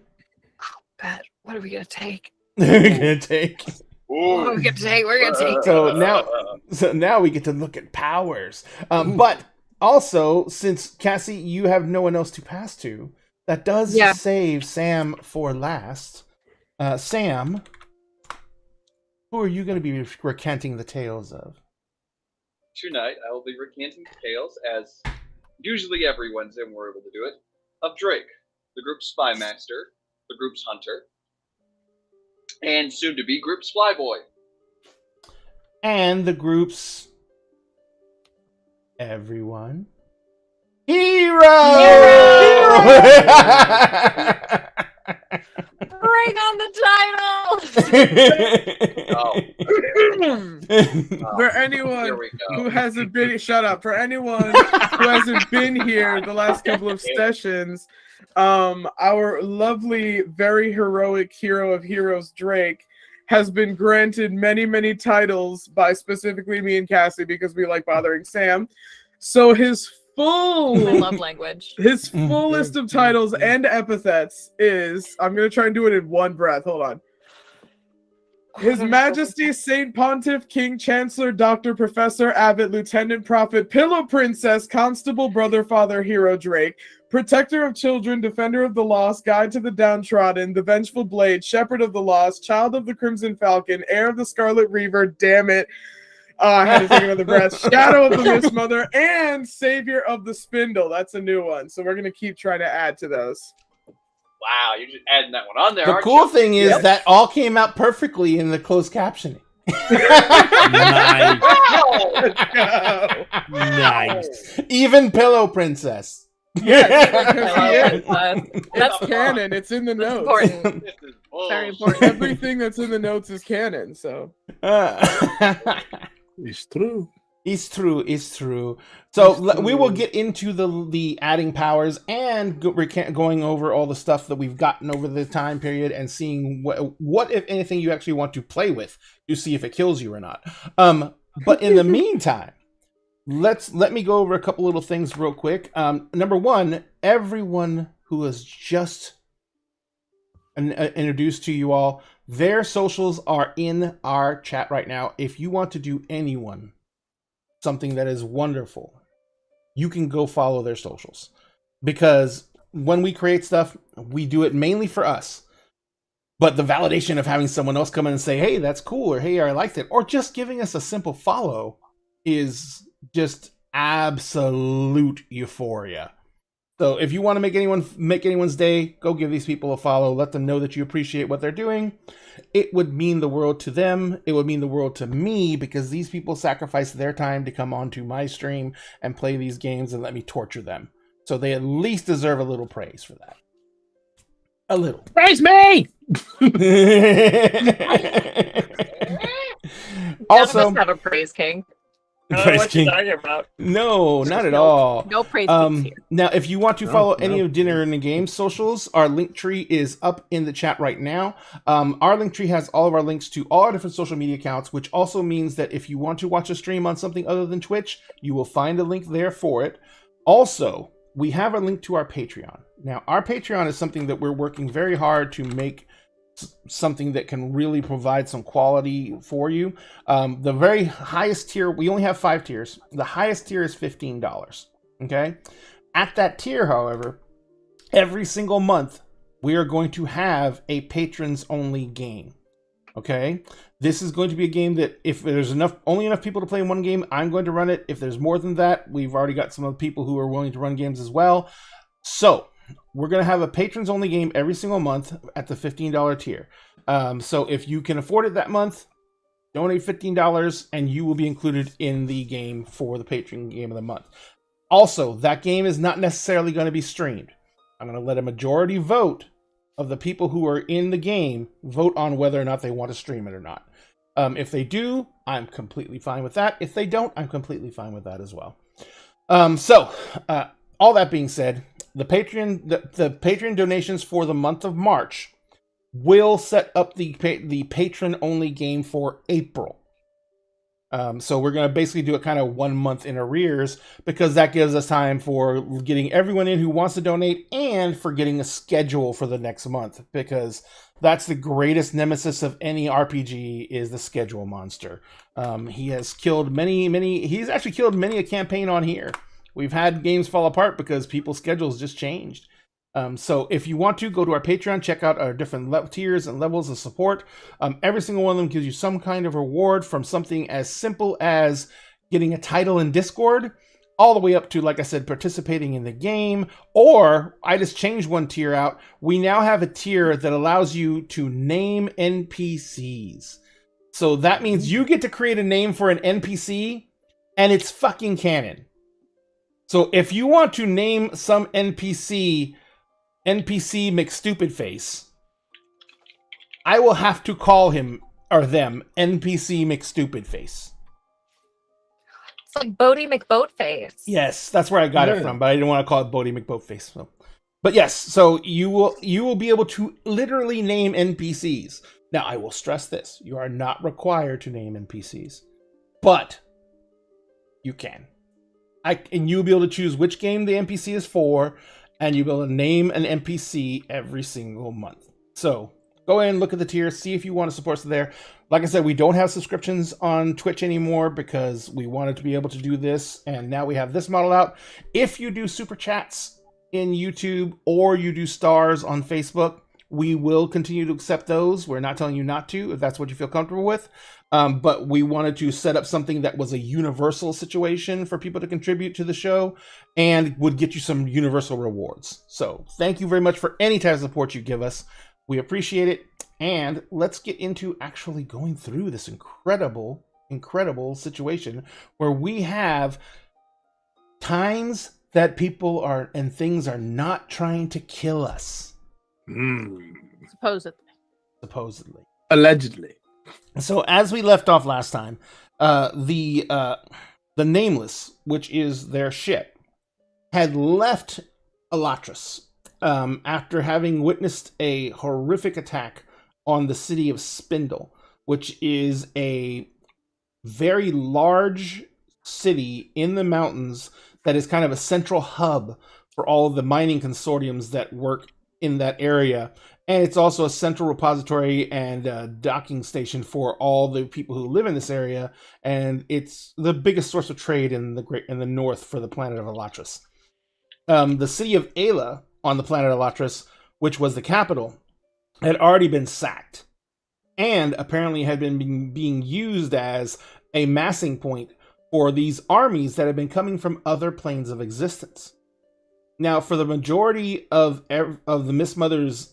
Pat, what are we gonna take? You're gonna take. What are we gonna take? We're gonna take. So now we get to look at powers. But also, since Cassie, you have no one else to pass to, that does Yeah. save Sam for last. Sam, who are you going to be recanting the tales of? Tonight, I will be recanting tales, as usually every Wednesday when we're able to do it, of Drake, the group's spy master, the group's hunter, and soon to be group's flyboy. And the group's everyone. Hero! Bring on the title. For Here anyone we who go. hasn't been, shut up. For anyone who hasn't been here the last couple of sessions, our lovely, very heroic hero of heroes, Drake, has been granted many, many titles by specifically me and Cassie because we like bothering Sam. So his full I love language. his full list of titles and epithets is, I'm going to try and do it in one breath. Hold on. His Majesty Saint Pontiff King Chancellor Dr. Professor Abbot Lieutenant Prophet Pillow Princess Constable Brother Father Hero Drake, Protector of Children, Defender of the Lost, Guide to the Downtrodden, The Vengeful Blade, Shepherd of the Lost, Child of the Crimson Falcon, Heir of the Scarlet Reaver, damn it, I had to take another breath, Shadow of the Mist Mother, and Savior of the Spindle. That's a new one, so we're going to keep trying to add to those. Wow, you're just adding that one on there, The aren't cool you? thing is Yep. that all came out perfectly in the closed captioning. Nice. Let's go. Nice. Even Pillow Princess. It's canon. It's in the That's notes. important. This is Very bullshit. important. Everything that's in the notes is canon. So It's true. It's true. It's true. So It's we will true. get into the adding powers and going over all the stuff that we've gotten over the time period and seeing what if anything you actually want to play with to see if it kills you or not. But in the meantime, let me go over a couple little things real quick. Number one, everyone who is just introduced to you all, their socials are in our chat right now. If you want to do anyone something that is wonderful, you can go follow their socials, because when we create stuff, we do it mainly for us, but the validation of having someone else come in and say, hey, that's cool, or hey, I liked it, or just giving us a simple follow is just absolute euphoria. So if you want to make anyone's day, go give these people a follow. Let them know that you appreciate what they're doing. It would mean the world to them. It would mean the world to me, because these people sacrifice their time to come onto my stream and play these games and let me torture them. So they at least deserve a little praise for that. A little. Praise me! None of Also, us have a praise king. I don't know Praise what you're King. talking about. No, not at Nope. all. No praise kings here. Now, if you want to No, follow any no. of Dinner in the Game socials, our link tree is up in the chat right now. Our link tree has all of our links to all our different social media accounts, which also means that if you want to watch a stream on something other than Twitch, you will find a link there for it. Also, we have a link to our Patreon. Now, our Patreon is something that we're working very hard to make something that can really provide some quality for you. The very highest tier, we only have 5 tiers. The highest tier is $15. Okay? At that tier, however, every single month, we are going to have a patrons only game. Okay? This is going to be a game that if there's only enough people to play in one game, I'm going to run it. If there's more than that, we've already got some other people who are willing to run games as well. So, we're going to have a patrons only game every single month at the $15 tier. So if you can afford it that month, donate $15 and you will be included in the game for the patron game of the month. Also, that game is not necessarily going to be streamed. I'm going to let a majority vote of the people who are in the game vote on whether or not they want to stream it or not. If they do, I'm completely fine with that. If they don't, I'm completely fine with that as well. All that being said, the Patreon donations for the month of March will set up the patron only game for April. So we're going to basically do it kind of 1 month in arrears because that gives us time for getting everyone in who wants to donate and for getting a schedule for the next month, because that's the greatest nemesis of any RPG is the schedule monster. He has killed he's actually killed many a campaign on here. We've had games fall apart because people's schedules just changed. So if you want to, go to our Patreon, check out our different tiers and levels of support. Every single one of them gives you some kind of reward, from something as simple as getting a title in Discord, all the way up to, like I said, participating in the game. Or, I just changed one tier out. We now have a tier that allows you to name NPCs. So that means you get to create a name for an NPC, and it's fucking canon. So if you want to name some NPC McStupidface, I will have to call him or them NPC McStupidface. It's like Bodie McBoatface. Yes, that's where I got it from, but I didn't want to call it Bodie McBoatface. So. But yes, so you will be able to literally name NPCs. Now, I will stress this. You are not required to name NPCs, but you can. And you'll be able to choose which game the NPC is for, and you'll be able to name an NPC every single month. So go in, look at the tier, see if you want to support us there. Like I said, we don't have subscriptions on Twitch anymore because we wanted to be able to do this, and now we have this model out. If you do super chats in YouTube or you do stars on Facebook, we will continue to accept those. We're not telling you not to, if that's what you feel comfortable with. But we wanted to set up something that was a universal situation for people to contribute to the show and would get you some universal rewards. So thank you very much for any type of support you give us. We appreciate it. And let's get into actually going through this incredible situation where we have times that people are and things are not trying to kill us. Supposedly. Allegedly. So as we left off last time, the Nameless, which is their ship, had left Elatris after having witnessed a horrific attack on the city of Spindle, which is a very large city in the mountains that is kind of a central hub for all of the mining consortiums that work in that area. And it's also a central repository and docking station for all the people who live in this area. And it's the biggest source of trade in the north for the planet of Elatris. The city of Ayla on the planet Elatris, which was the capital, had already been sacked. And apparently had been being used as a massing point for these armies that had been coming from other planes of existence. Now, for the majority of the Mist Mother's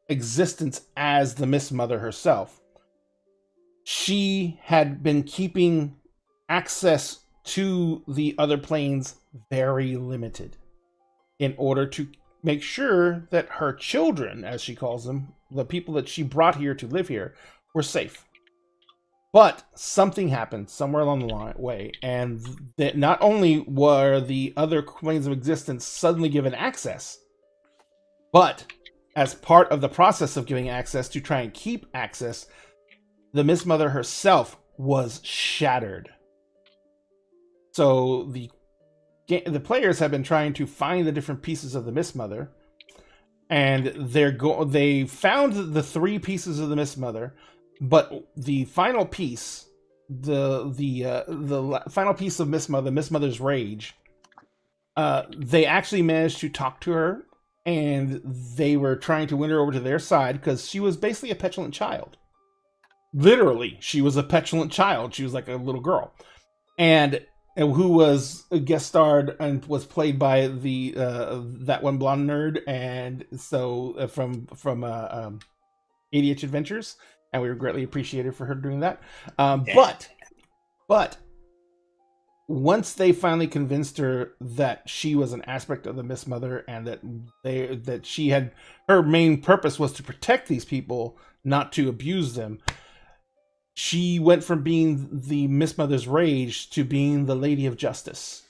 existence as the Mist Mother herself, she had been keeping access to the other planes very limited in order to make sure that her children, as she calls them, the people that she brought here to live here, were safe. But something happened somewhere along the way, and that not only were the other planes of existence suddenly given access, but as part of the process of giving access to try and keep access, the Miss Mother herself was shattered. So the players have been trying to find the different pieces of the Miss Mother, and they found the 3 pieces of the Miss Mother, but the final piece, the final piece of Miss Mother's rage, they actually managed to talk to her, and they were trying to win her over to their side because she was basically a petulant child. Literally, she was a petulant child. She was like a little girl, and who was guest starred and was played by the that one blonde nerd, and so from ADH Adventures, and we were greatly appreciated for her doing that. But once they finally convinced her that she was an aspect of the Miss Mother, and that she had, her main purpose was to protect these people, not to abuse them, she went from being the Miss Mother's rage to being the Lady of Justice.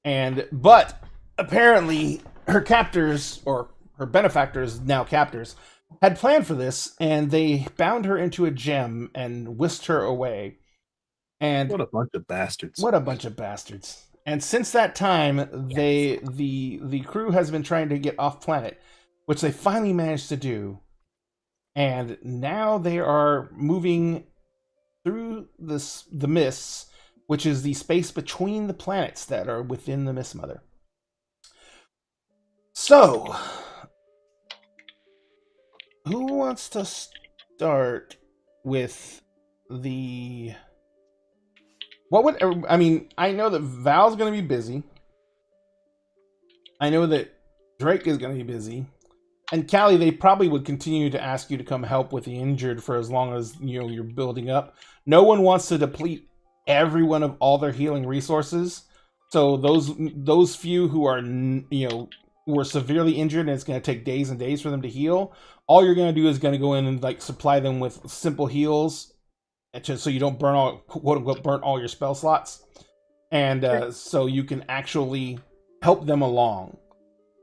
But apparently her captors, or her benefactors, now captors, had planned for this, and they bound her into a gem and whisked her away. And What a bunch of bastards. what a bunch of bastards. And since that time, the crew has been trying to get off planet, which they finally managed to do. And now they are moving through the mists, which is the space between the planets that are within the Miss Mother. So, who wants to start with the... I know that Val's going to be busy. I know that Drake is going to be busy. And Callie, they probably would continue to ask you to come help with the injured for as long as you're building up. No one wants to deplete everyone of all their healing resources. So those few who are who are severely injured and it's going to take days and days for them to heal, all you're going to do is going to go in and like supply them with simple heals, so you don't burn all your spell slots, and so you can actually help them along.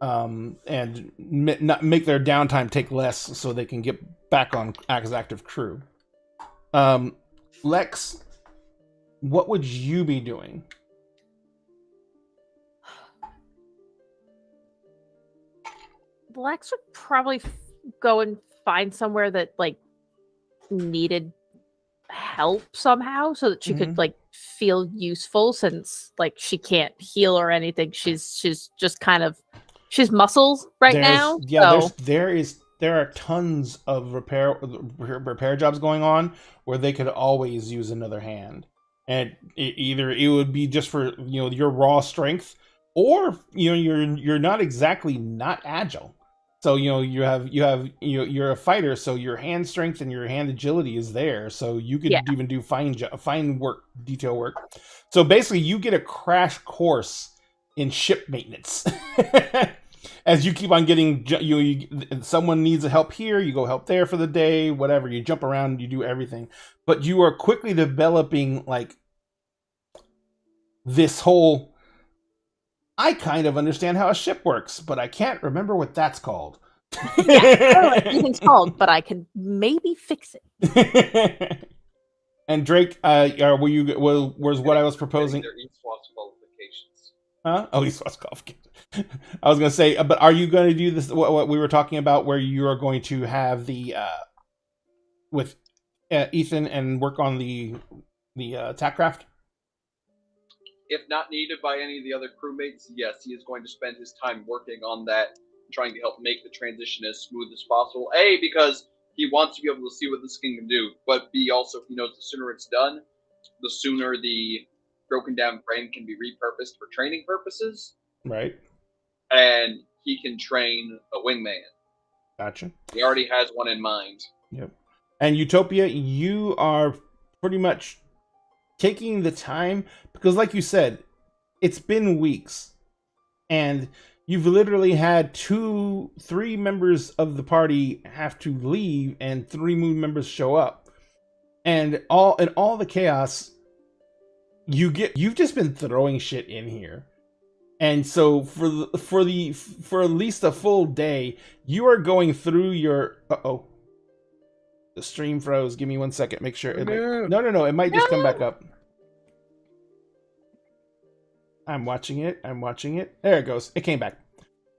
And not make their downtime take less, so they can get back on as active crew. Lex, what would you be doing? Lex would probably go and find somewhere that like needed help somehow, so that she could like feel useful, since like she can't heal or anything. She's just kind of, she's muscles now. Yeah, so there are tons of repair jobs going on where they could always use another hand, and it would be just for your raw strength, or you're not exactly not agile. So you're a fighter, so your hand strength and your hand agility is there, so you could even do fine work, detail work. So basically, you get a crash course in ship maintenance. As you keep on getting, someone needs help here, you go help there for the day, whatever. You jump around, you do everything, but you are quickly developing like this whole. I kind of understand how a ship works, but I can't remember what that's called. I don't know what anything's called, but I can maybe fix it. And Drake, was what I was proposing? Their Eastwas qualifications. Huh? Oh, Eastwas qualifications. I was going to say, but are you going to do this? What we were talking about, where you are going to have the with Ethan and work on the attack craft? If not needed by any of the other crewmates, yes, he is going to spend his time working on that, trying to help make the transition as smooth as possible. A, because he wants to be able to see what this thing can do, but B, also, he knows the sooner it's done, the sooner the broken down frame can be repurposed for training purposes. Right. And he can train a wingman. Gotcha. He already has one in mind. Yep. And Utopia, you are pretty much taking the time, because like you said, it's been weeks, and you've literally had 3 members of the party have to leave and 3 new members show up. and all the chaos, you've just been throwing shit in here. And so for at least a full day, you are going through your the stream froze. Give me 1 second. Make sure. No. It might just come back up. I'm watching it. There it goes. It came back.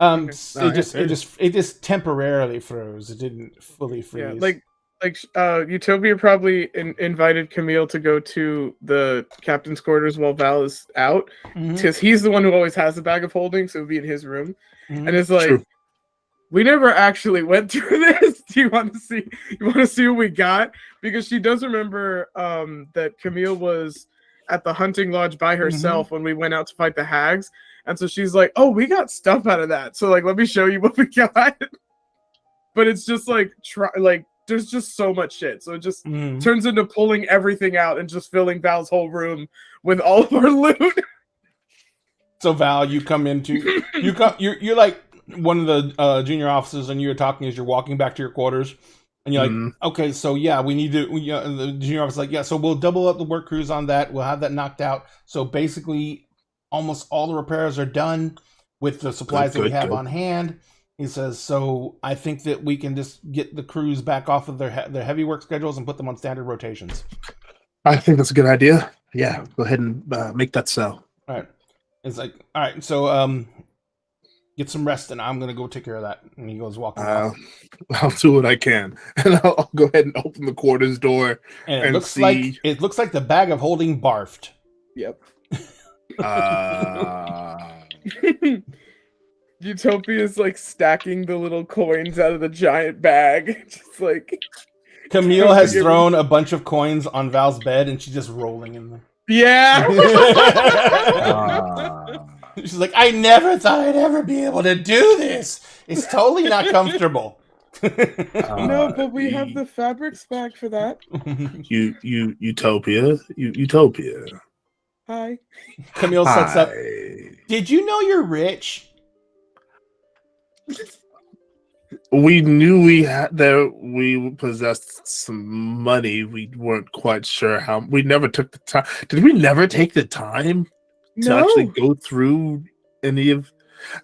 It just temporarily froze. It didn't fully freeze. Yeah, Utopia probably invited Camille to go to the captain's quarters while Val is out, because he's the one who always has the bag of holding, so it would be in his room. And it's like, True. we never actually went through this. Do you want to see? You want to see what we got? Because she does remember that Camille was at the hunting lodge by herself when we went out to fight the hags, and so she's like, "Oh, we got stuff out of that. So like, let me show you what we got." But it's just like there's just so much shit. So it just turns into pulling everything out and just filling Val's whole room with all of our loot. So Val, you come into you're like one of the junior officers, and you're talking as you're walking back to your quarters, and you're like, okay, so yeah, we need to. The junior officer's like, yeah, so we'll double up the work crews on that. We'll have that knocked out. So basically, almost all the repairs are done with the supplies that we have on hand. He says, so I think that we can just get the crews back off of their heavy work schedules and put them on standard rotations. I think that's a good idea. Yeah, go ahead and make that so. All right. It's like, all right, so get some rest, and I'm going to go take care of that. And he goes walking off. I'll do what I can. And I'll go ahead and open the quarters door. And it looks like the bag of holding barfed. Yep. Utopia's like stacking the little coins out of the giant bag. Just like Camille has thrown a bunch of coins on Val's bed, and she's just rolling in them. Yeah. She's like, I never thought I'd ever be able to do this. It's totally not comfortable. No, but we have the fabrics bag for that. Utopia. Hi. Camille sets up. Did you know you're rich? We knew we possessed some money. We weren't quite sure how. We never took the time. Did we never take the time to actually go through any of?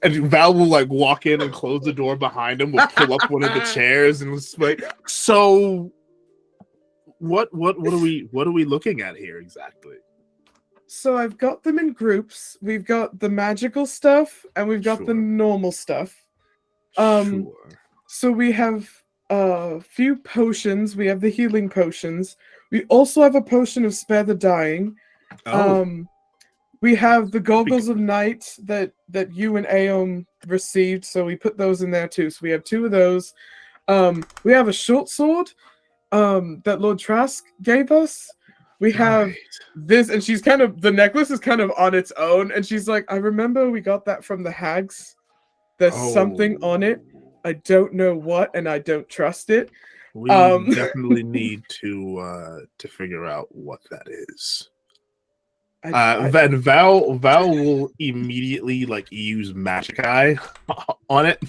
And Val will like walk in and close the door behind him. We'll pull up one of the chairs and was like, "So, what are we looking at here exactly?" So I've got them in groups. We've got the magical stuff and we've got the normal stuff. Sure. So we have a few potions. We have the healing potions. We also have a potion of spare the dying. We have the goggles of night that you and Aeon received, so we put those in there too. So we have 2 of those. We have a short sword that Lord Trask gave us. We have this, and she's the necklace is kind of on its own, and she's like, I remember we got that from the hags. There's something on it. I don't know what, and I don't trust it. We definitely need to figure out what that is. Then Val will immediately like use Magic Eye on it.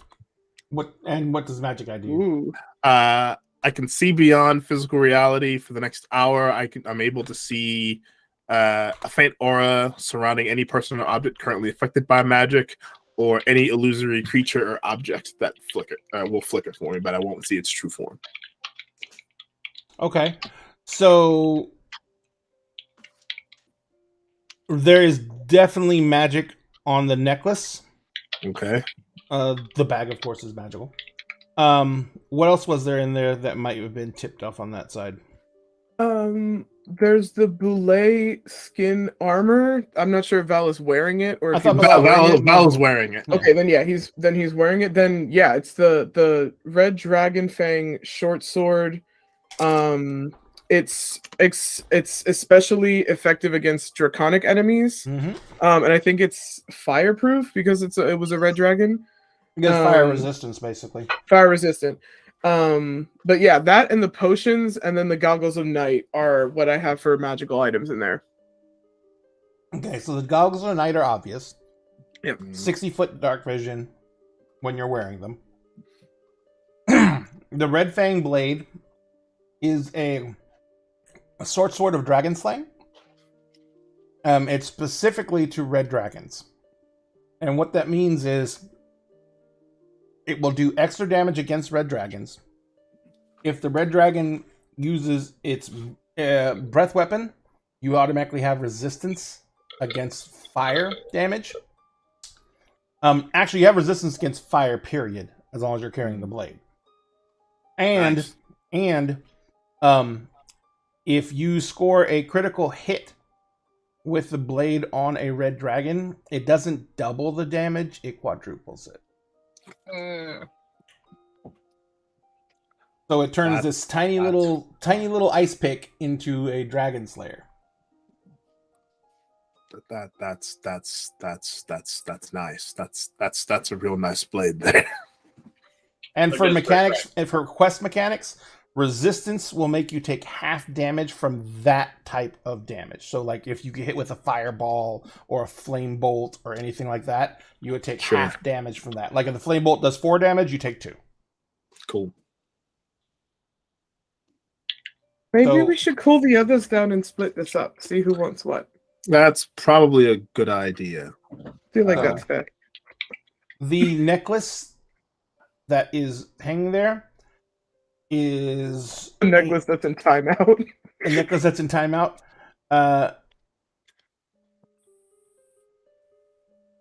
What does Magic Eye do? Ooh. I can see beyond physical reality for the next hour. I'm able to see a faint aura surrounding any person or object currently affected by magic, or any illusory creature or object that will flicker for me, but I won't see its true form. Okay, so there is definitely magic on the necklace. Okay. The bag, of course, is magical. What else was there in there that might have been tipped off on that side? There's the Boule skin armor. I'm not sure if Val is wearing it or if Val is wearing it. Okay, then yeah, he's wearing it. Then yeah, it's the red dragon fang short sword. It's especially effective against draconic enemies. Mm-hmm. And I think it's fireproof because it was a red dragon. Against fire resistance, basically. Fire resistant. But yeah, that and the potions and then the goggles of night are what I have for magical items in there. Okay, so the goggles of night are obvious. Yep. 60-foot dark vision when you're wearing them. The red fang blade is a a short sword of dragon slaying. It's specifically to red dragons. And what that means is it will do extra damage against red dragons. If the red dragon uses its breath weapon, you automatically have resistance against fire damage. Actually, you have resistance against fire, period, as long as you're carrying the blade. And if you score a critical hit with the blade on a red dragon, it doesn't double the damage, it quadruples it. So it turns this tiny little ice pick into a dragon slayer. That's nice. That's a real nice blade there. And So for just mechanics, and for quest mechanics, resistance will make you take half damage from that type of damage. So, like, if you get hit with a fireball or a flame bolt or anything like that, you would take Sure. half damage from that. Like, if the flame bolt does 4 damage, you take 2. Cool. Maybe So- we should call the others down and split this up. See who wants what. That's probably a good idea. I feel like Uh, that's fair. The necklace that is hanging there is A necklace that's in timeout. a necklace that's in timeout.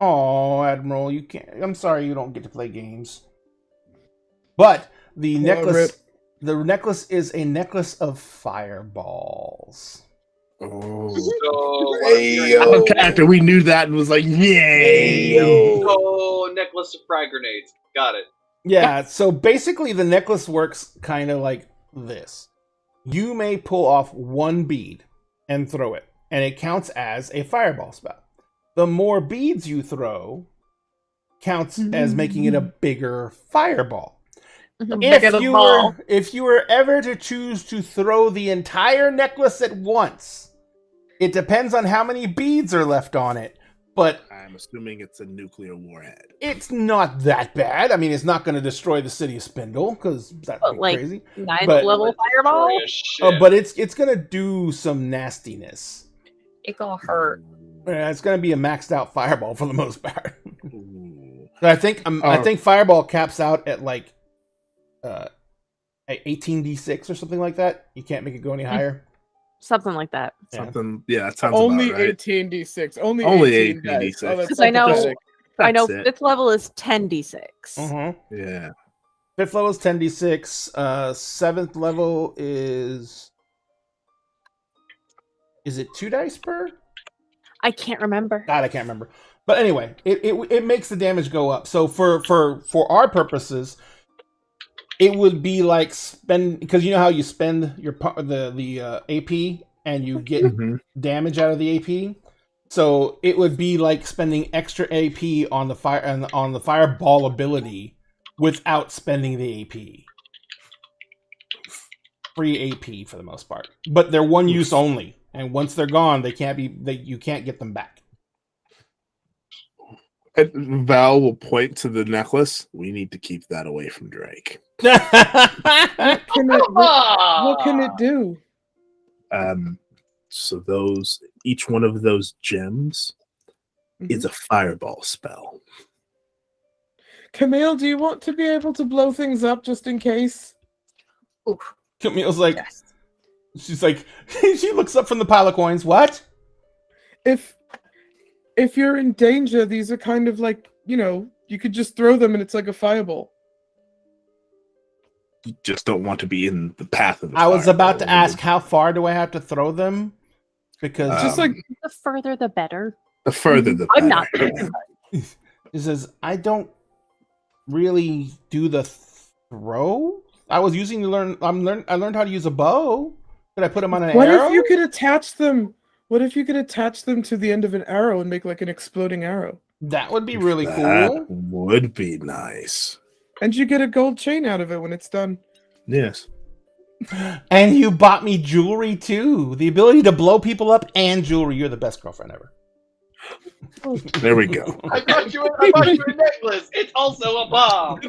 Oh, Admiral, you can't. I'm sorry, you don't get to play games. But the Yeah, necklace, the necklace is a necklace of fireballs. Oh. So, Character, we knew that and was like, yay! so necklace of frag grenades. Got it. Yeah, so basically the necklace works kind of like this. You may pull off 1 bead and throw it, and it counts as a fireball spell. The more beads you throw counts as making it a bigger fireball. Bigger than ball. If you were ever to choose to throw the entire necklace at once, it depends on how many beads are left on it, but I'm assuming it's a nuclear warhead. it's not that bad. I mean, it's not going to destroy the city of Spindle, because that's But, like, crazy. 9th But- level fireball? Glorious shit. But it's going to do some nastiness. It gonna hurt. It's going to be a maxed out fireball for the most part. Ooh. So I think fireball caps out at like 18d6 or something like that. You can't make it go any higher. Something like that. Yeah. Something, yeah, that sounds Only about right. 18d6. Only 18d6. dice. Oh, that's 'Cause I know- pathetic. I know That's it. 5th level is 10d6. Mm-hmm. Yeah. 5th level is 10d6. 7th level is it 2 dice per? I can't remember. God, I can't remember. But anyway, it makes the damage go up. So for our purposes, it would be like spend, because you know how you spend your the AP and you get Mhm. damage out of the AP. So it would be like spending extra AP on the fireball ability without spending the AP. Free AP for the most part, but they're one use only, and once they're gone, you can't get them back. And Val will point to the necklace. We need to keep that away from Drake. What can it do? So each one of those gems is a fireball spell. Camille, do you want to be able to blow things up just in case? Oof. Camille's like, Yes. she's like, she looks up from the pile of coins. What? If you're in danger, these are kind of like, you could just throw them and it's like a fireball. You just don't want to be in the path of the I was about to fireball. ask, how far do I have to throw them? Because Just like The further, the better. The further the I'm better. not. he says, I don't really do the throw. I was using to learn. I learned how to use a bow. Could I put them on an what arrow? if you could attach them? What if you could attach them to the end of an arrow and make like an exploding arrow? That would be really That cool. would be nice. And you get a gold chain out of it when it's done. Yes. And you bought me jewelry too. The ability to blow people up and jewelry. You're the best girlfriend ever. There we go. I bought you a necklace. It's also a bomb.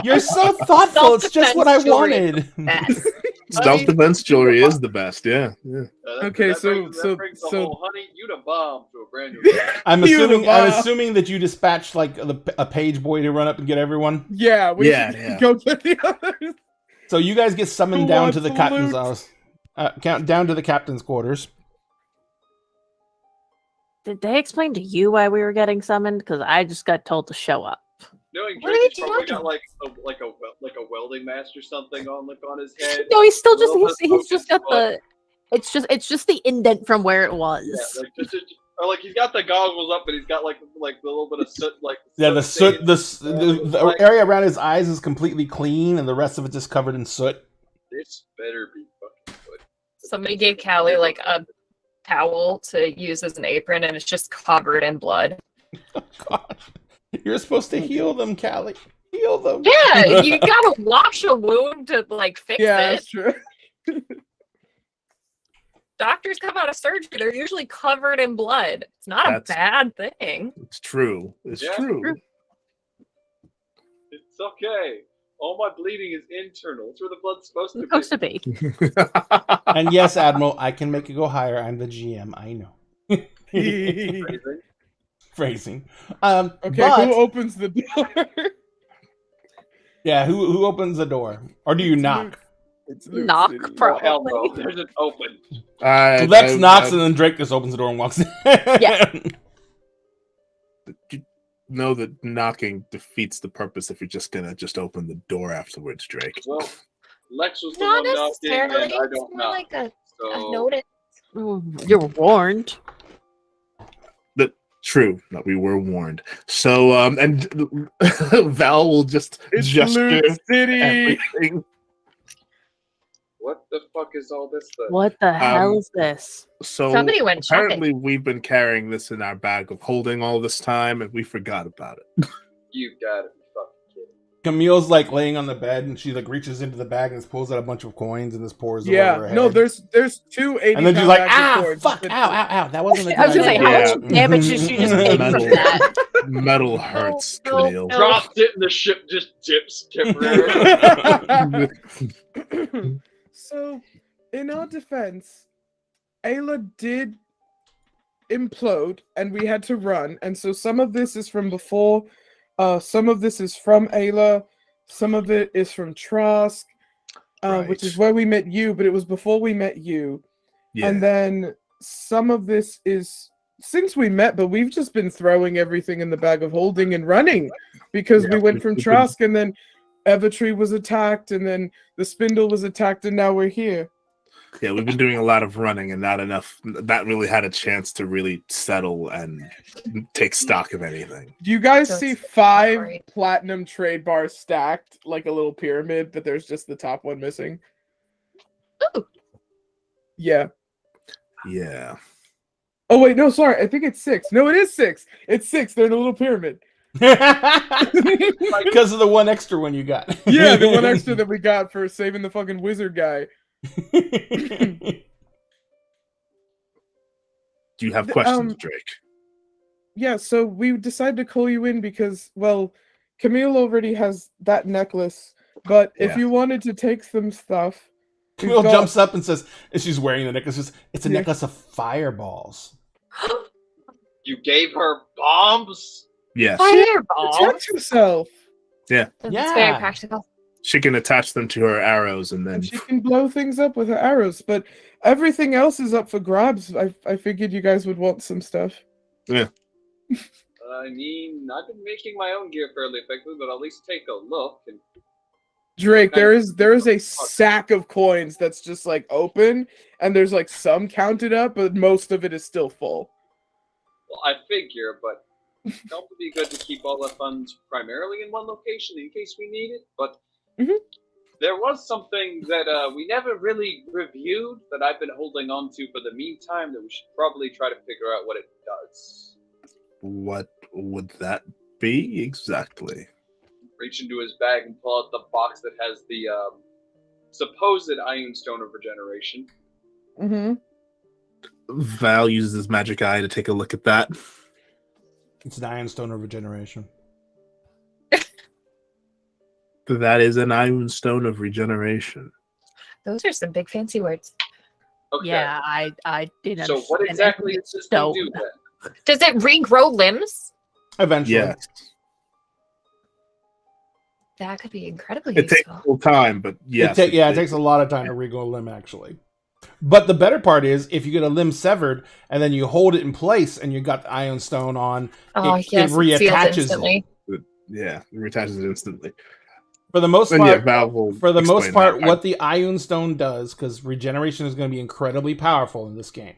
You're so thoughtful. It's just what I Self-defense jewelry. wanted. Yes. Stealth defense jewelry is the best. Yeah. Okay, that so- brings, so- that brings the so- whole honey you the bomb to a brand new. I'm You assuming. the I'm boss. assuming that you dispatched like a page boy to run up and get everyone. Yeah, we Yeah, should yeah. go get the others. So you guys get summoned Who down wants to the the captain's loot? house. Down to the captain's quarters. Did they explain to you why we were getting summoned? Because I just got told to show up. Knowing What Drake are has you probably doing? got like a welding mask or something on his head. No, he's still just Little bit he's just got focused, the. It's just the indent from where it was. Yeah, like or like he's got the goggles up, but he's got like the little bit of soot, like Yeah, the soot. stain. The area around his eyes is completely clean, and the rest of it just covered in soot. This better be fucking good. Somebody gave Callie like a towel to use as an apron, and it's just covered in blood. God, you're supposed to heal them, Callie. Heal them. Yeah, you gotta wash a wound to like fix Yeah, it. that's true. Doctors come out of surgery; they're usually covered in blood. It's not That's- a bad thing. It's true. It's Yeah. true. It's okay. All my bleeding is internal. It's where the blood's supposed to Supposed be. to be. And yes, Admiral, I can make it go higher. I'm the GM. I know. Crazy. Phrasing. Okay, but, who opens the door? yeah, who opens the door, or do you knock? It's Luke Knock City. for- Oh hell no! There's an open. Lex knocks, and then Drake just opens the door and walks in. Yeah. You know that knocking defeats the purpose if you're just gonna open the door afterwards, Drake. Well, Lex was the Not one knocking, and necessarily. I It's don't more knock. like a So notice. You're warned. True. No, we were warned. So and Val will just It's gesture Luke City. everything. what the fuck is all this then? What the hell is this? So Somebody went shopping. apparently we've been carrying this in our bag of holding all this time and we forgot about it. You gotta be fucking kidding. Camille's like laying on the bed, and she like reaches into the bag and pulls out a bunch of coins and just pours them over her Yeah, no, head. there's two 80 And then she's like, bags of "Ah, cords. fuck! But- Ow, ow, ow! That wasn't a good I was gonna say, idea." how much damage did she just take from Metal. that? Metal hurts, No, Camille. no. Dropped it, and the ship just dips temporarily. So, in our defense, Ayla did implode and we had to run. And so some of this is from before, some of this is from Ayla, some of it is from Trask, which is Right. where we met you, but it was before we met you. Yeah. And then some of this is since we met, but we've just been throwing everything in the bag of holding and running because we Yeah, went from we've been- Trask and then Evertree was attacked and then the Spindle was attacked and now we're here. Yeah, we've been doing a lot of running and not enough. Not really had a chance to really settle and take stock of anything. Do you guys That's see 5 great. platinum trade bars stacked like a little pyramid, but there's just the top one missing? Ooh. Yeah. Yeah. Oh wait, no, sorry. I think it's 6. No, it is 6. It's 6. They're in a little pyramid. Because of the one extra one you got. Yeah, the one extra that we got for saving the fucking wizard guy. Do you have The- questions, Drake? Yeah, so we decided to call you in because, well, Camille already has that necklace, but if Yeah. you wanted to take some stuff, we've Camille got- jumps up and says, and she's wearing the necklace. Says, it's a Yeah. necklace of fireballs. You gave her bombs? Yes. Fireball. protect yourself, That's Yeah. very practical. She can attach them to her arrows and then and she can blow things up with her arrows. But everything else is up for grabs. I figured you guys would want some stuff. I mean, I've been making my own gear fairly effectively, but I'll at least take a look. And Drake, there is a sack of coins that's just like open, and there's like some counted up, but most of it is still full. well, I figure, but it would be good to keep all the funds primarily in one location in case we need it. But Mhm. there was something that we never really reviewed that I've been holding on to for the meantime that we should probably try to figure out what it does. what would that be exactly? Reach into his bag and pull out the box that has the supposed Iron Stone of Regeneration. Mm-hmm. Val uses his magic eye to take a look at that. It's an Iron Stone of Regeneration. That is an iron stone of regeneration. Those are some big fancy words. Okay. Yeah, I didn't. So what understand exactly anything does this thing stone. do then? Does it regrow limbs? Eventually. Yes. That could be incredibly It takes useful. a little time, but yes. it takes a lot of time to regrow a limb, actually. But the better part is, if you get a limb severed and then you hold it in place and you got the ion stone on, Oh, it yes, it seals reattaches instantly. Yeah, it reattaches it instantly. For the most And yeah, part, Valve will for the most explain part, that. what the Ion Stone does, because regeneration is going to be incredibly powerful in this game.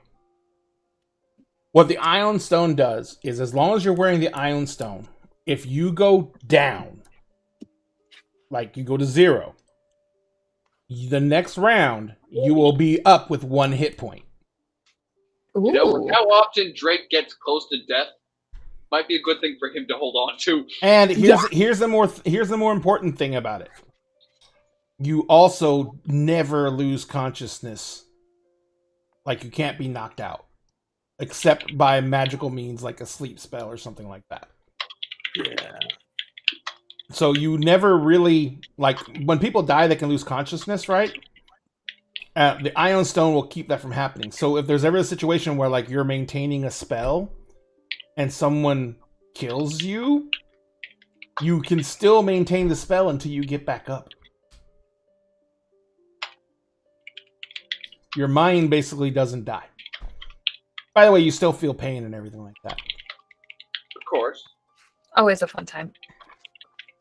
What the Ion Stone does is, as long as you're wearing the Ion Stone, if you go down, like you go to 0, the next round you will be up with 1 hit point. You know, Ooh. with how often Drake gets close to death, might be a good thing for him to hold on to. And here's the more important thing about it. You also never lose consciousness. Like, you can't be knocked out, except by magical means like a sleep spell or something like that. Yeah. So you never really, like, when people die, they can lose consciousness, right? The Ion Stone will keep that from happening. So if there's ever a situation where, like, you're maintaining a spell and someone kills you, you can still maintain the spell until you get back up. Your mind basically doesn't die. By the way, you still feel pain and everything like that. Of course. Always a fun time.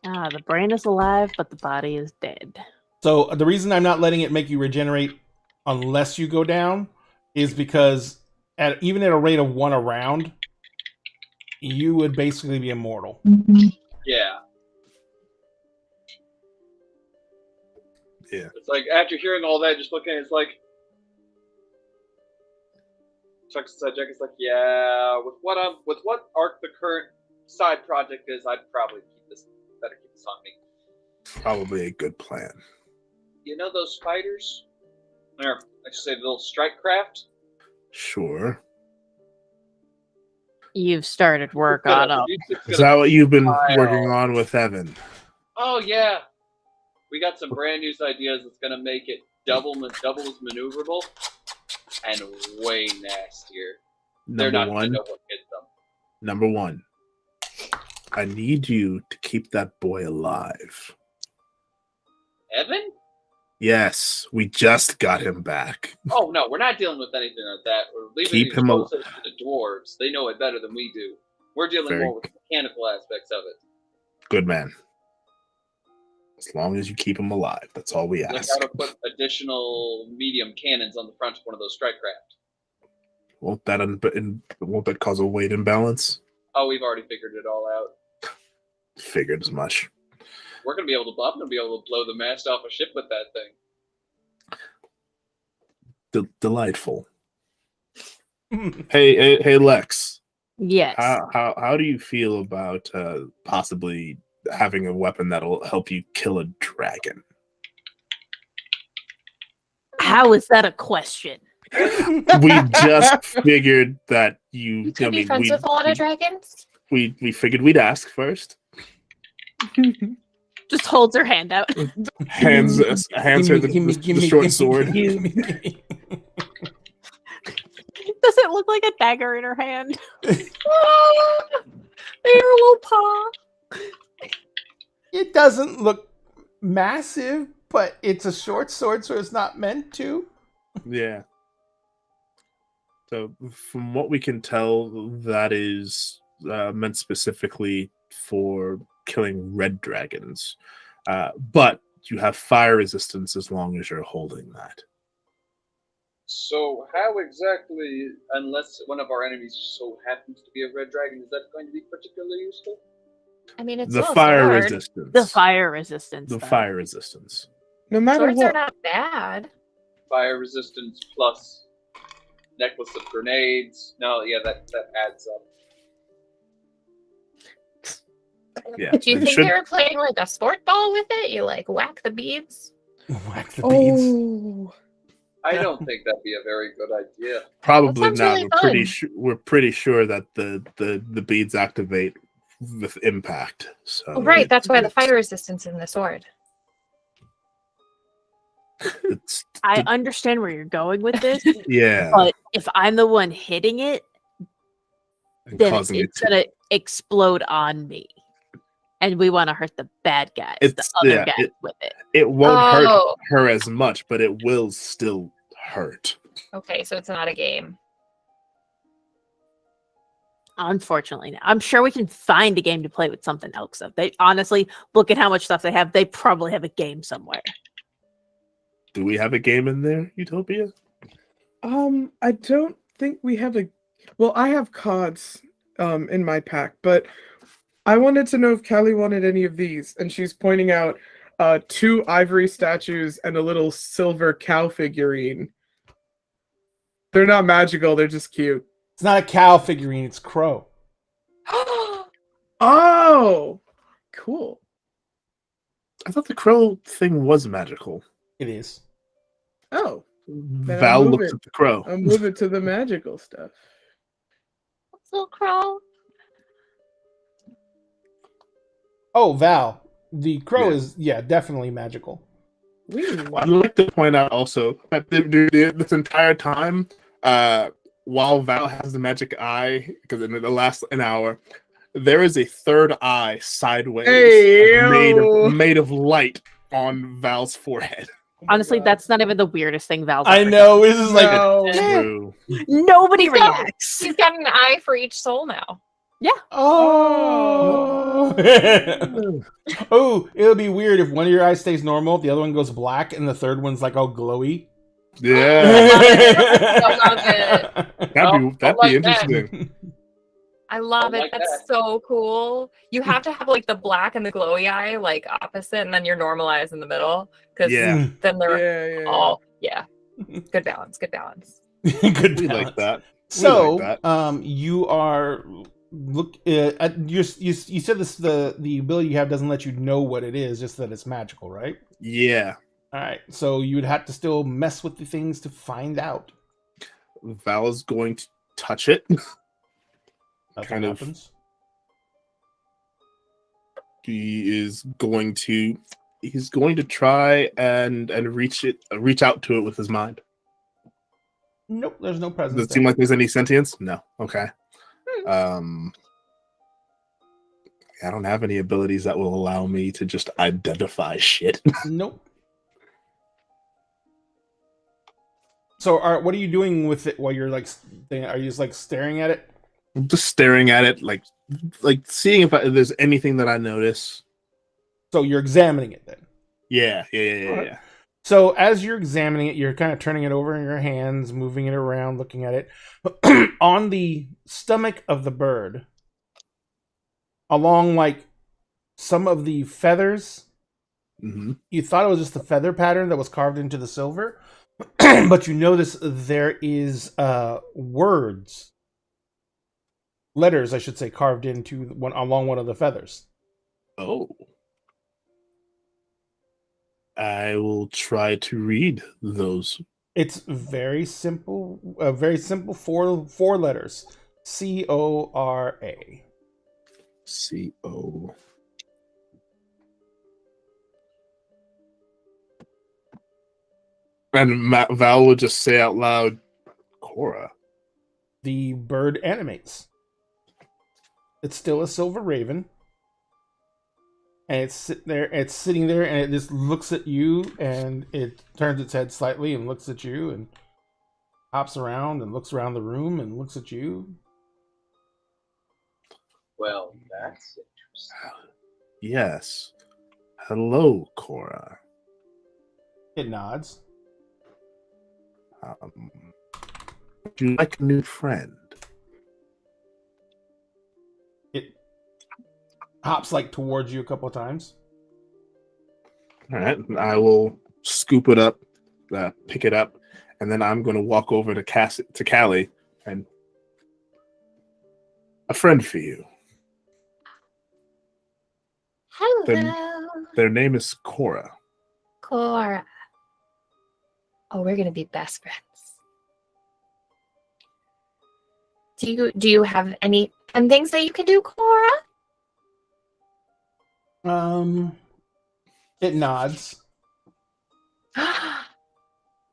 The brain is alive, but the body is dead. So the reason I'm not letting it make you regenerate unless you go down is because even at a rate of 1 a round, you would basically be immortal. Yeah. Yeah. It's like, after hearing all that, just looking at it, it's like, Jack's like, yeah, with what arc the current side project is, I'd probably better keep this on me. Probably a good plan. You know those spiders? Or, I should say, the little strike craft? Sure. You've started work on them. Is that what you've been working on with Evan? Oh, yeah. We got some brand new ideas that's going to make it double as maneuverable and way nastier. They're not going to know what hit them. Number 1. I need you to keep that boy alive. Evan? Yes, we just got him back. Oh, no, we're not dealing with anything like that. We're leaving Keep it him closer to the dwarves. They know it better than we do. We're dealing Very more with the mechanical aspects of it. Good man. As long as you keep him alive, that's all we Like ask. how to put additional medium cannons on the front of one of those strike craft. Won't that cause a weight imbalance? Oh, we've already figured it all out. Figured as much. I'm gonna be able to blow the mast off a ship with that thing. Delightful. Hey, Lex. Yes. How do you feel about possibly having a weapon that'll help you kill a dragon? How is that a question? We just figured that You could be friends with a lot of dragons. We figured we'd ask first. Just holds her hand out. Hands her the short sword. Does it look like a dagger in her hand? Ah, their little paw. It doesn't look massive, but it's a short sword, so it's not meant to. Yeah. So from what we can tell, that is meant specifically for killing red dragons. But you have fire resistance as long as you're holding that. So how exactly, unless one of our enemies so happens to be a red dragon, is that going to be particularly useful? I mean, it's The still a fire sword. resistance. The fire resistance. The then. fire resistance. No matter Swords are what. not bad. Fire resistance plus necklace of grenades. No, yeah, that adds up. Yeah. Do you it think should- they were playing like a sport ball with it? You like whack the beads? Whack the beads. Oh, I don't think that'd be a very good idea. Probably That sounds not. really We're pretty sure that the beads activate with impact. So Oh, right, that's why the fire resistance in the sword. It's I understand where you're going with this, Yeah, but if I'm the one hitting it, and then causing it it's to. gonna explode on me. And we want to hurt the bad guys, the It's other yeah. guys with it. It won't hurt Oh. her as much, but it will still hurt. Okay, so it's not a game. Unfortunately, I'm sure we can find a game to play with something else. Though. They honestly look at how much stuff they have. They probably have a game somewhere. Do we have a game in there, Utopia? I don't think we have a. Well, I have cards in my pack, but I wanted to know if Callie wanted any of these, and she's pointing out 2 ivory statues and a little silver cow figurine. They're not magical; they're just cute. It's not a cow figurine, it's Crow. Oh, cool. I thought the crow thing was magical. It is. Oh, Val move looks it. at the crow. I'll move it to the magical stuff. Little crow. Oh, Val. The crow Yeah. is, definitely magical. I'd like to point out also that this entire time, while Val has the magic eye, because in the last an hour, there is a third eye sideways Hey, made of light on Val's forehead. Honestly, God. that's not even the weirdest thing Val's I ever know. This is like, No. True. done. Nobody He's got- reacts. He's got an eye for each soul now. oh. Oh, it'll be weird if one of your eyes stays normal, the other one goes black, and the third one's like all glowy. Yeah, that'd be like interesting. I love I it. like That's that. so cool. You have to have like the black and the glowy eye like opposite, and then you're normalized in the middle. Because Yeah. then they're Yeah. all good balance. Good balance. Good We balance. like that. So, like that. you are you said this the ability you have doesn't let you know what it is, just that it's magical, right? Yeah, All right. So you would have to still mess with the things to find out. Val is going to touch it. Nothing Kind of. happens. He's going to try and reach out to it with his mind. Nope. There's no presence. Does it seem like there's any sentience? No. Okay. I don't have any abilities that will allow me to just identify shit. Nope. So, what are you doing with it while you're like? Are you just like staring at it? I'm just staring at it, like seeing if there's anything that I notice. So you're examining it then. Yeah. Alright. So as you're examining it, you're kind of turning it over in your hands, moving it around, looking at it. On the stomach of the bird, along like some of the feathers, Mm-hmm. you thought it was just the feather pattern that was carved into the silver, but you notice there is letters, I should say, carved into along one of the feathers. Oh. I will try to read those. It's very simple, four letters. Cora. C-O. And Val will just say out loud, Cora. The bird animates. It's still a silver raven. And it's sitting there, and it just looks at you, and it turns its head slightly and looks at you, and hops around and looks around the room and looks at you. Well, that's interesting. Yes. Hello, Cora. It nods. Would you like a new friend? It hops like towards you a couple of times. All right. I will scoop it up, pick it up, and then I'm going to walk over to Callie and a friend for you. Hello, Their name is Cora. Cora. Oh, we're gonna be best friends. Do you have any fun things that you can do, Cora? It nods.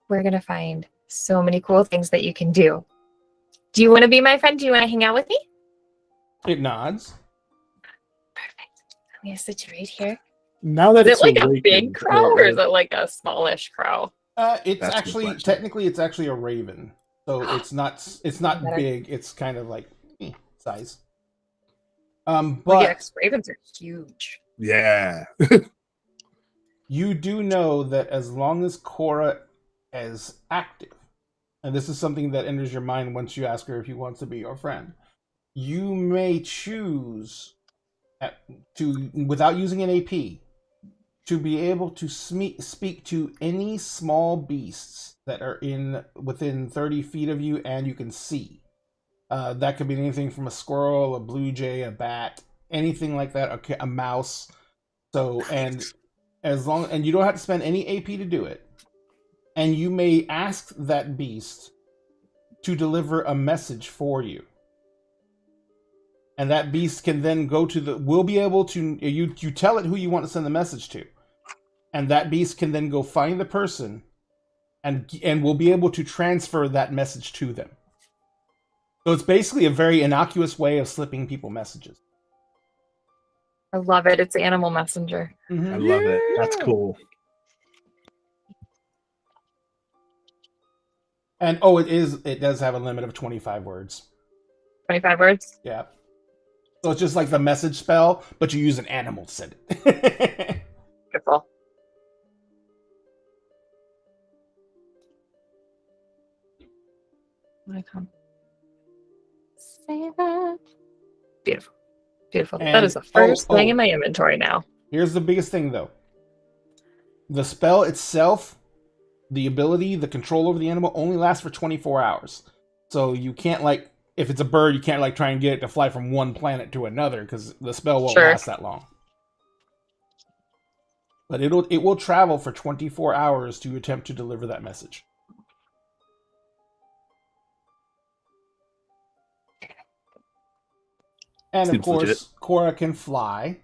we're gonna find so many cool things that you can do. Do you want to be my friend? Do you want to hang out with me? It nods. Perfect. I'm gonna sit right here. Now that Is it's it like a awakened, big crow or is it like a smallish crow? It's That's a good actually question. technically it's actually a raven, so it's not Better. big. It's kind of like size. But But yes, ravens are huge. Yeah. you do know that as long as Cora is active, and this is something that enters your mind once you ask her if she wants to be your friend, you may choose to, without using an AP, to be able to speak to any small beasts that are within 30 feet of you and you can see. That could be anything from a squirrel, a blue jay, a bat, anything like that, okay, a mouse. So, and you don't have to spend any AP to do it. And you may ask that beast to deliver a message for you. And that beast can then will be able to, you tell it who you want to send the message to. And that beast can then go find the person and will be able to transfer that message to them. So it's basically a very innocuous way of slipping people messages. I love it. It's Animal Messenger. I love it. That's cool. And it does have a limit of 25 words. 25 words. Yeah. So it's just like the message spell, but you use an animal to send it. Beautiful. I come. Say that. Beautiful. Beautiful. That And- is the first thing oh. in my inventory now. Here's the biggest thing, though. The spell itself, the ability, the control over the animal only lasts for 24 hours. So you can't, like, if it's a bird, you can't, like, try and get it to fly from one planet to another because the spell won't Sure. last that long. But it will travel for 24 hours to attempt to deliver that message. And of Seems course, legit. Cora can fly.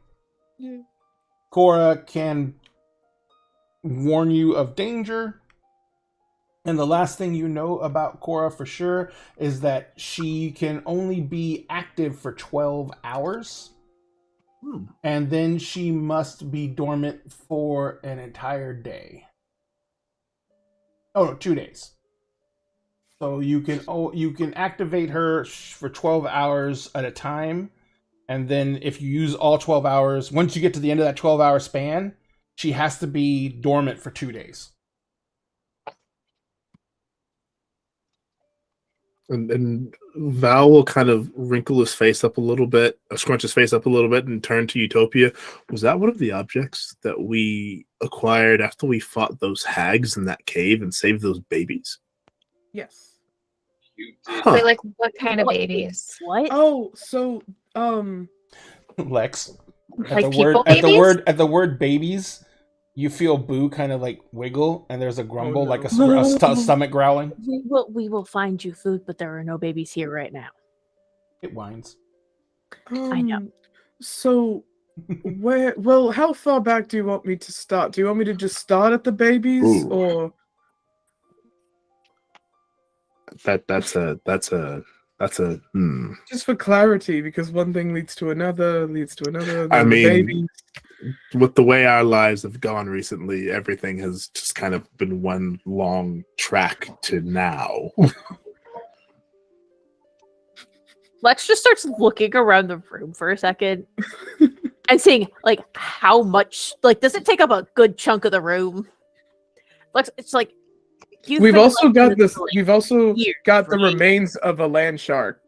Cora can warn you of danger. And the last thing you know about Cora for sure is that she can only be active for 12 hours. And then she must be dormant for an entire day. Oh, no, 2 days. So you can activate her for 12 hours at a time. And then if you use all 12 hours, once you get to the end of that 12-hour span, she has to be dormant for 2 days. And Val will kind of wrinkle his face up a little bit, scrunch his face up a little bit, and turn to Utopia. Was that one of the objects that we acquired after we fought those hags in that cave and saved those babies? Yes. You did. Huh. Wait, like what kind of What? babies? What? Oh, so Lex, Like people babies? at the word babies, you feel Boo kind of like wiggle, and there's a grumble, no. like a stomach growling. We will find you food, but there are no babies here right now. It whines. I know. So where? Well, how far back do you want me to start? Do you want me to just start at the babies, Ooh. or That's a just for clarity? Because one thing leads to another, leads to another. I then the mean- babies. With the way our lives have gone recently, everything has just kind of been one long track to now. Lex just starts looking around the room for a second and seeing like how much, like, does it take up a good chunk of the room? Lex, it's like you We've think, also like, got this this. is, like, We've also years, got the right? remains of a land shark.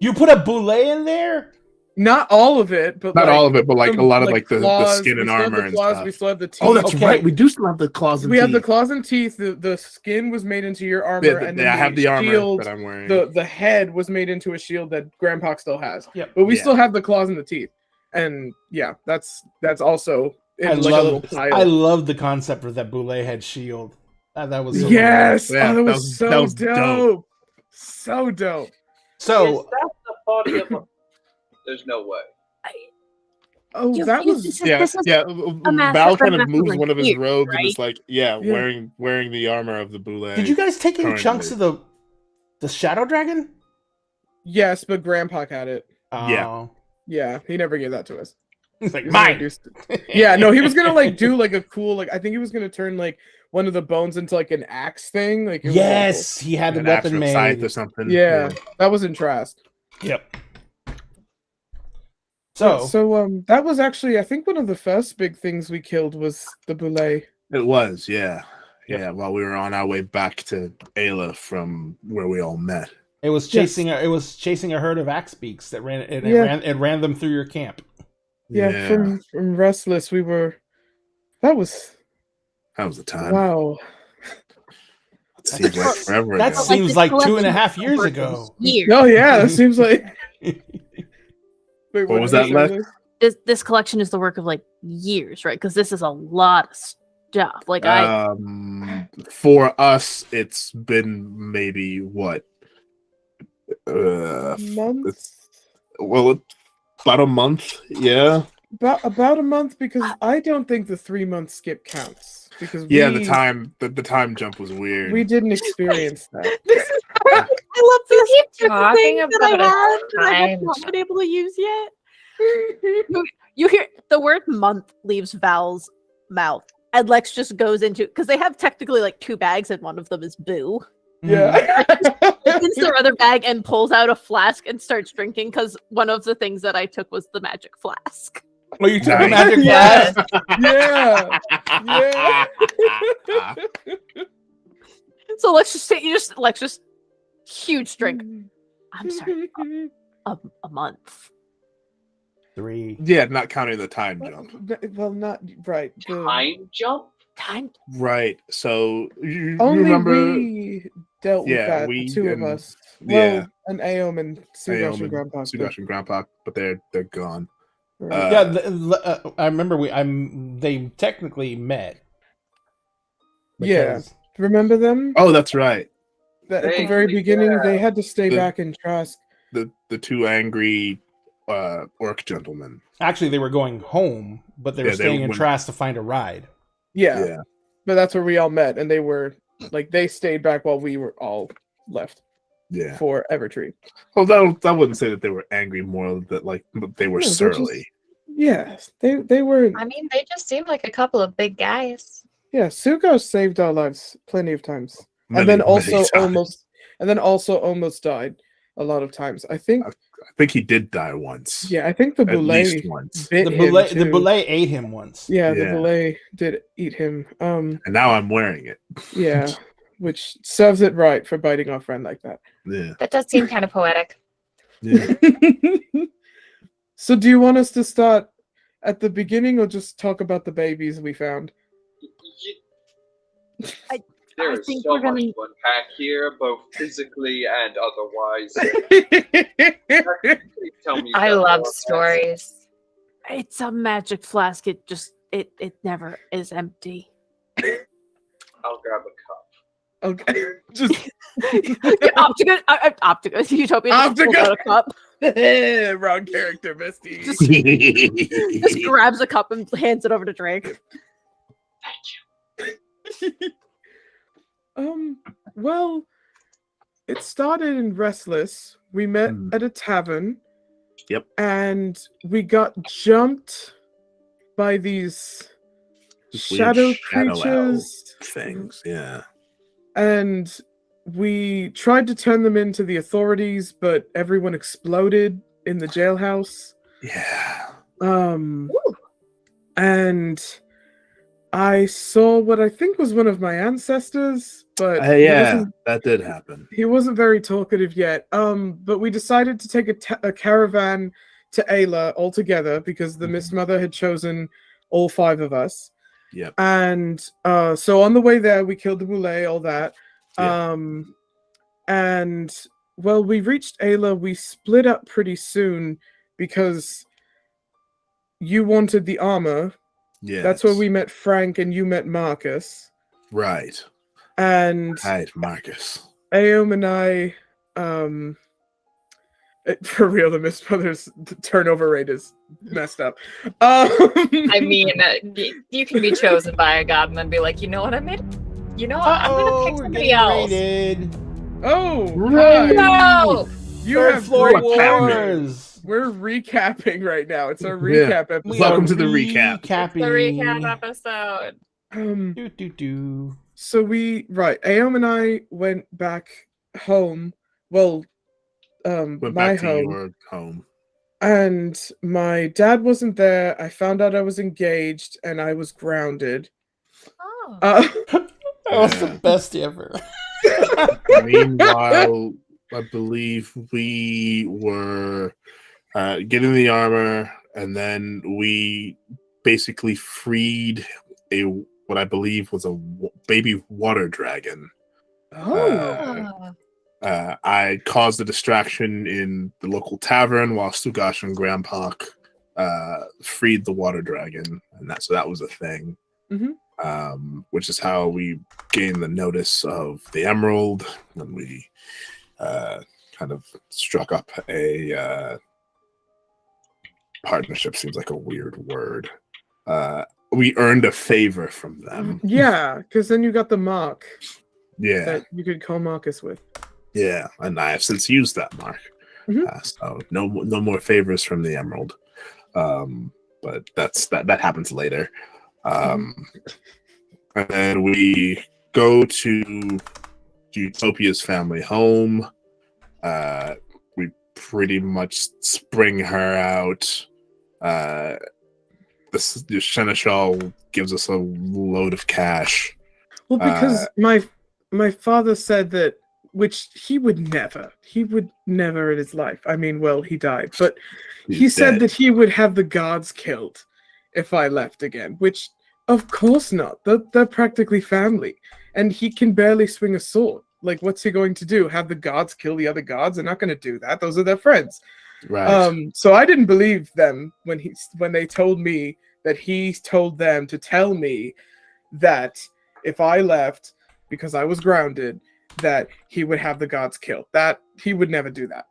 You put a boulet in there? Not all of it, but Not like, all of it, but like a some, lot of like the claws. skin We and still have the armor and claws, stuff. We still have the teeth. Oh, that's Okay. right. We do still have the claws and We have the teeth. claws and teeth. The skin was made into your armor, Yeah, and I then have the armor shield, that I'm wearing. the head was made into a shield that Grandpa still has. Yep. But we Yeah. still have the claws and the teeth, and yeah, that's also in I like a little pile. love the concept of that boulet head shield. That was so Yes, Yeah, oh, that that was was- so that was dope. dope. So dope. So Is that the body of a... There's no way. Oh, You- that you- was this Yeah, is yeah. master Val from kind of moves Master one of his Chief, robes and right? is like, Yeah. wearing the armor of the Boule. Did you guys take any chunks currently. of the Shadow Dragon? yes, but Grandpa had it. Yeah. Oh. Yeah, he never gave that to us. He's like, He was gonna mine! do yeah, no, he was gonna like do like a cool like I think he was gonna turn like one of the bones into like an axe thing. Like it was Yes, he had the An weapon actual scythe made. or something. yeah, that was in Trask. Yep. Yeah, So, so that was actually I think one of the first big things we killed was the Boule. It was, yeah. Yeah, while we were on our way back to Ayla from where we all met. it was Yes. chasing a herd of axe beaks that Yeah. it ran them through your camp. Yeah, from Restless we were that was that was the time. wow. It seems like forever That ago. seems this like collection 2.5 is years over ago. Years. Oh yeah, that seems like Wait, What was did you that, say, Les? Liz? This collection is the work of like years, right? Because this is a lot of stuff. Like For us, it's been maybe what? Months? Well, about a month, yeah. About a month because I don't think the 3-month skip counts because Yeah, we, the time jump was weird. we didn't experience that. this is I love this keep talking thing that I about a have that I have time not been able to use yet. You hear the word month leaves Val's mouth, and Lex just goes into because they have technically like 2 bags, and one of them is Boo. Yeah. Opens their other bag and pulls out a flask and starts drinking because one of the things that I took was the magic flask. Oh, you took the Nice. magic Yeah. flask? Yeah. So let's just say Lex just huge drink. I'm sorry, a month. 3. Yeah, not counting the time jump. Well, not right. The, Time jump? Time. Right. So you only remember? we dealt with Yeah, that. we The 2 of and- us. yeah. Well, and Aom and Sugash and Grandpa. Sugash and Grandpa, but they're gone. Right. Yeah, I remember they technically met. Yeah. because- Remember them? Oh, that's right. That at the They- very beginning, yeah. they had to stay The- back in Trask. The 2 angry orc gentlemen. Actually, they were going home, but they were Yeah, they staying in went- Trask to find a ride. Yeah. But that's where we all met, and they were like they stayed back while we were all left Yeah. for Evertree. Well, that wouldn't say that they were angry. More that like they were No, they're just- surly. Yes, they were. I mean, they just seem like a couple of big guys. Yeah, Sugash saved our lives plenty of times, Many, and then many also times. almost died a lot of times. I think. I think he did die once. Yeah, I think the At Boule least once. bit The him too. Boule ate him once. Yeah, the Yeah. Boule did eat him. And now I'm wearing it. Yeah, which serves it right for biting our friend like that. Yeah. That does seem kind of poetic. Yeah. So, do you want us to start at the beginning or just talk about the babies we found? There I is think so we're gonna- much to unpack here, both physically and otherwise. Please tell me I about love more. stories. It's a magic flask. It just it never is empty. I'll grab a cup. Okay, just Optica, Optica, Utopia just pulls Optica. out a cup, wrong character, Misty. just grabs a cup and hands it over to Drake. Well, it started in Restless. We met Hmm. at a tavern. Yep. And we got jumped by these Just weird shadow shadow owl creatures. things. Yeah. And we tried to turn them into the authorities, but everyone exploded in the jailhouse. Yeah. And I saw what I think was one of my ancestors, but Yeah, that did happen. he wasn't very talkative yet. But we decided to take a caravan to Ayla all together because the Mist Mother had chosen all 5 of us. Yep. And so on the way there, we killed the Boule, all that. Yeah. And well, we reached Ayla. We split up pretty soon because you wanted the armor. Yeah. That's where we met Frank, and you met Marcus. Right. And Right, Marcus. Aom and For real, the Mist Brothers turnover rate is messed up. I mean, you can be chosen by a god and then be like, you know what I made? You know what? I'm gonna pick we're somebody getting else. raided. Oh, Right. hi. No! You Third have floor great wars. We're recapping right now. It's our Yeah. recap episode. We Welcome are to the recap. It's the recap episode. Do. So Aom and I went back home. Well, Went my back to home. your home. And my dad wasn't there. I found out I was engaged and I was grounded. Oh. That was the Yeah. best ever. Meanwhile, I believe we were getting the armor, and then we basically freed what I believe was a baby water dragon. Oh. I caused a distraction in the local tavern while Stugash and Grandpak freed the water dragon, and that was a thing. Which is how we gained the notice of the emerald when we kind of struck up a partnership. Seems like a weird word. We earned a favor from them. Yeah, because then you got the mark Yeah, that you could call Marcus with. yeah, and I have since used that mark. So no more favors from the emerald. But that happens later. And then we go to Utopia's family home. We pretty much spring her out. The Seneschal gives us a load of cash. Well, because my father said that, which he would never in his life. I mean, well, he died, but he said dead. that he would have the guards killed if I left again, which of course not. They're practically family, and he can barely swing a sword. Like, what's he going to do? Have the guards kill the other guards? They're not going to do that. Those are their friends. Right. So I didn't believe them when they told me that he told them to tell me that if I left because I was grounded, that he would have the gods killed. That he would never do that.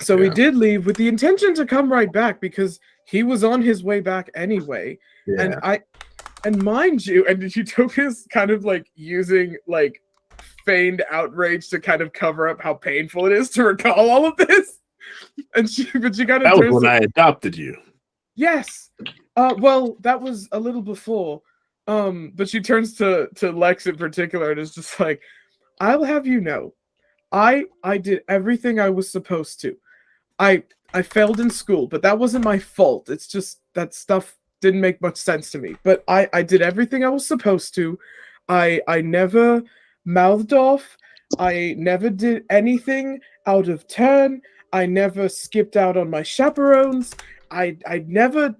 So we Yeah. did leave with the intention to come right back because he was on his way back anyway. Yeah. And mind you, and Utopia's kind of like using like feigned outrage to kind of cover up how painful it is to recall all of this. But she kind of That was turns when to- I adopted you. Yes. Well, that was a little before. But she turns to Lex in particular and is just like, I'll have you know, I did everything I was supposed to. I failed in school, but that wasn't my fault. It's just that stuff didn't make much sense to me. But I did everything I was supposed to. I never mouthed off. I never did anything out of turn. I never skipped out on my chaperones. I never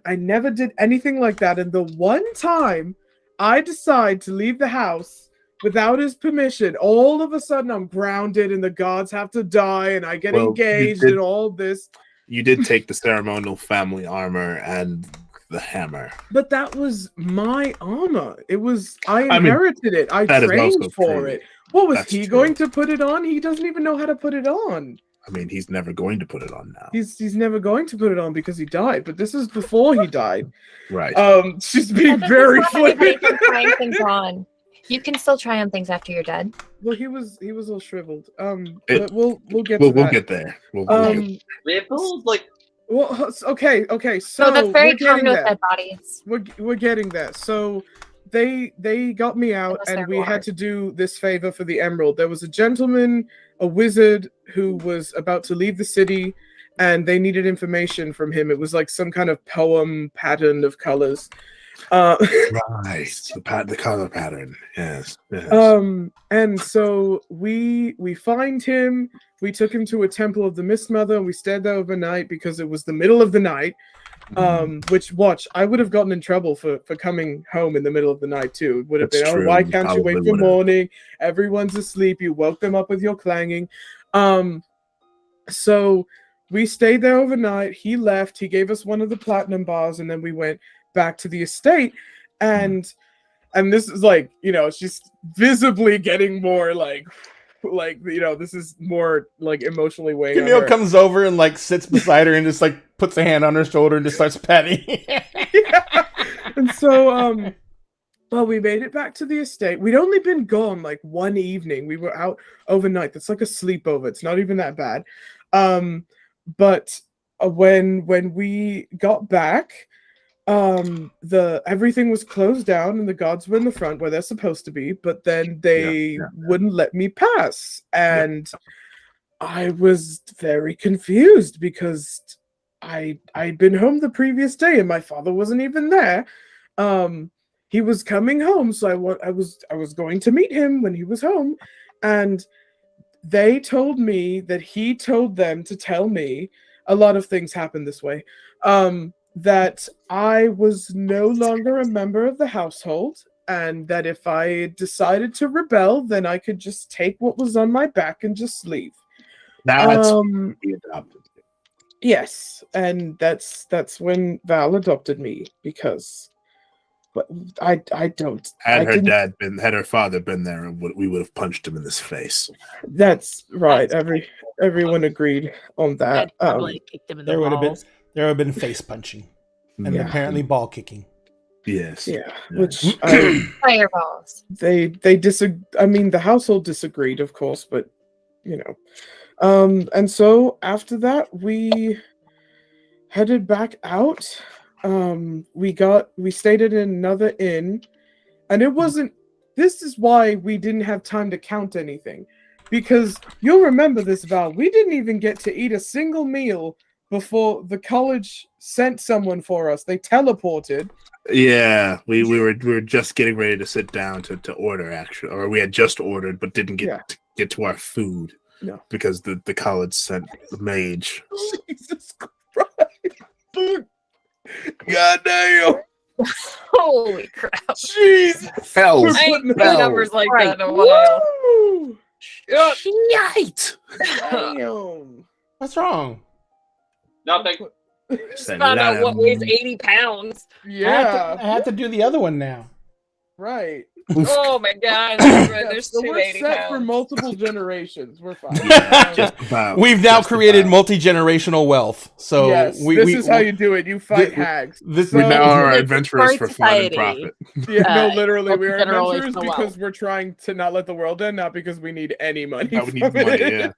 did anything like that. And the one time I decide to leave the house without his permission, all of a sudden I'm grounded and the gods have to die and I get Well, you engaged did- and all this. You did take the ceremonial family armor and the hammer. But that was my armor. I mean, inherited it. I that is trained also for true. it. What was That's he true. going to put it on? He doesn't even know how to put it on. I mean, he's never going to put it on now. He's never going to put it on because he died. But this is before he died. Right. She's being That doesn't very stop anybody flippant. from trying things on. You can still try on things after you're dead. Well, he was all shriveled. It- But we'll get we'll to that. get there. We'll get We have build like Well, okay. So So that's very we're getting common with there. dead bodies. We're getting there. So they got me out, Unless and they're we water. had to do this favor for the emerald. There was a gentleman, a wizard, who was about to leave the city, and they needed information from him. It was like some kind of poem pattern of colors. right. The color pattern. Yes. Yes. And so we find him. We took him to a temple of the Mist Mother, and we stayed there overnight because it was the middle of the night. Which watch, I would have gotten in trouble for coming home in the middle of the night too. It would have That's been, true. oh, why You can't you wait probably for would've. morning? Everyone's asleep. You woke them up with your clanging. So we stayed there overnight. He left. He gave us one of the platinum bars, and then we went back to the estate. And this is like, she's visibly getting more like Like, this is more like emotionally weighing on Camille her. comes over and like sits beside her and just like puts a hand on her shoulder and just starts petting. Yeah. And so, well, we made it back to the estate. We'd only been gone like one evening. We were out overnight. That's like a sleepover. It's not even that bad. But when we got back, everything was closed down and the guards were in the front where they're supposed to be, but then they wouldn't let me pass. And I was very confused because I'd been home the previous day and my father wasn't even there. He was coming home, so I was going to meet him when he was home, and they told me that he told them to tell me, a lot of things happened this way, that I was no longer a member of the household, and that if I decided to rebel, then I could just take what was on my back and just leave. That's we adopted. Yes, and that's when Val adopted me, because but I don't. Had her father been there, we would have punched him in his face. That's right. Everyone agreed on that. I'd probably kicked him in the there would balls. have been face punching and Yeah. apparently ball kicking. Yes. Yeah, Yeah. which Fireballs. they disagree. I mean, the household disagreed, of course, but and so after that, we headed back out. We stayed at another inn, and it wasn't. This is why we didn't have time to count anything, because you'll remember this, Val. We didn't even get to eat a single meal before the college sent someone for us. They teleported. Yeah, we were just getting ready to sit down to order, actually, or we had just ordered but didn't get to our food. No. Because the college sent the mage. Jesus Christ! God damn! Holy crap. Jesus! Hell, I ain't putting seen hell. numbers like Right. that in a while. Woo! Yikes! Damn! What's wrong? Nothing. Just found out what weighs 80 pounds. Yeah, I have to do the other one now. right. Oh my god. There's So two we're 80 set for pounds. multiple generations. We're fine. Just about. We've now Just created about. multi-generational wealth. So yes, this is how you do it. You fight hags. This We now are It's adventurers for fun and society. profit. Yeah, no, Uh, literally, we are multi-generational adventurers wealth. because we're trying to not let the world end, not because we need any money. Now we need from money, it. yeah.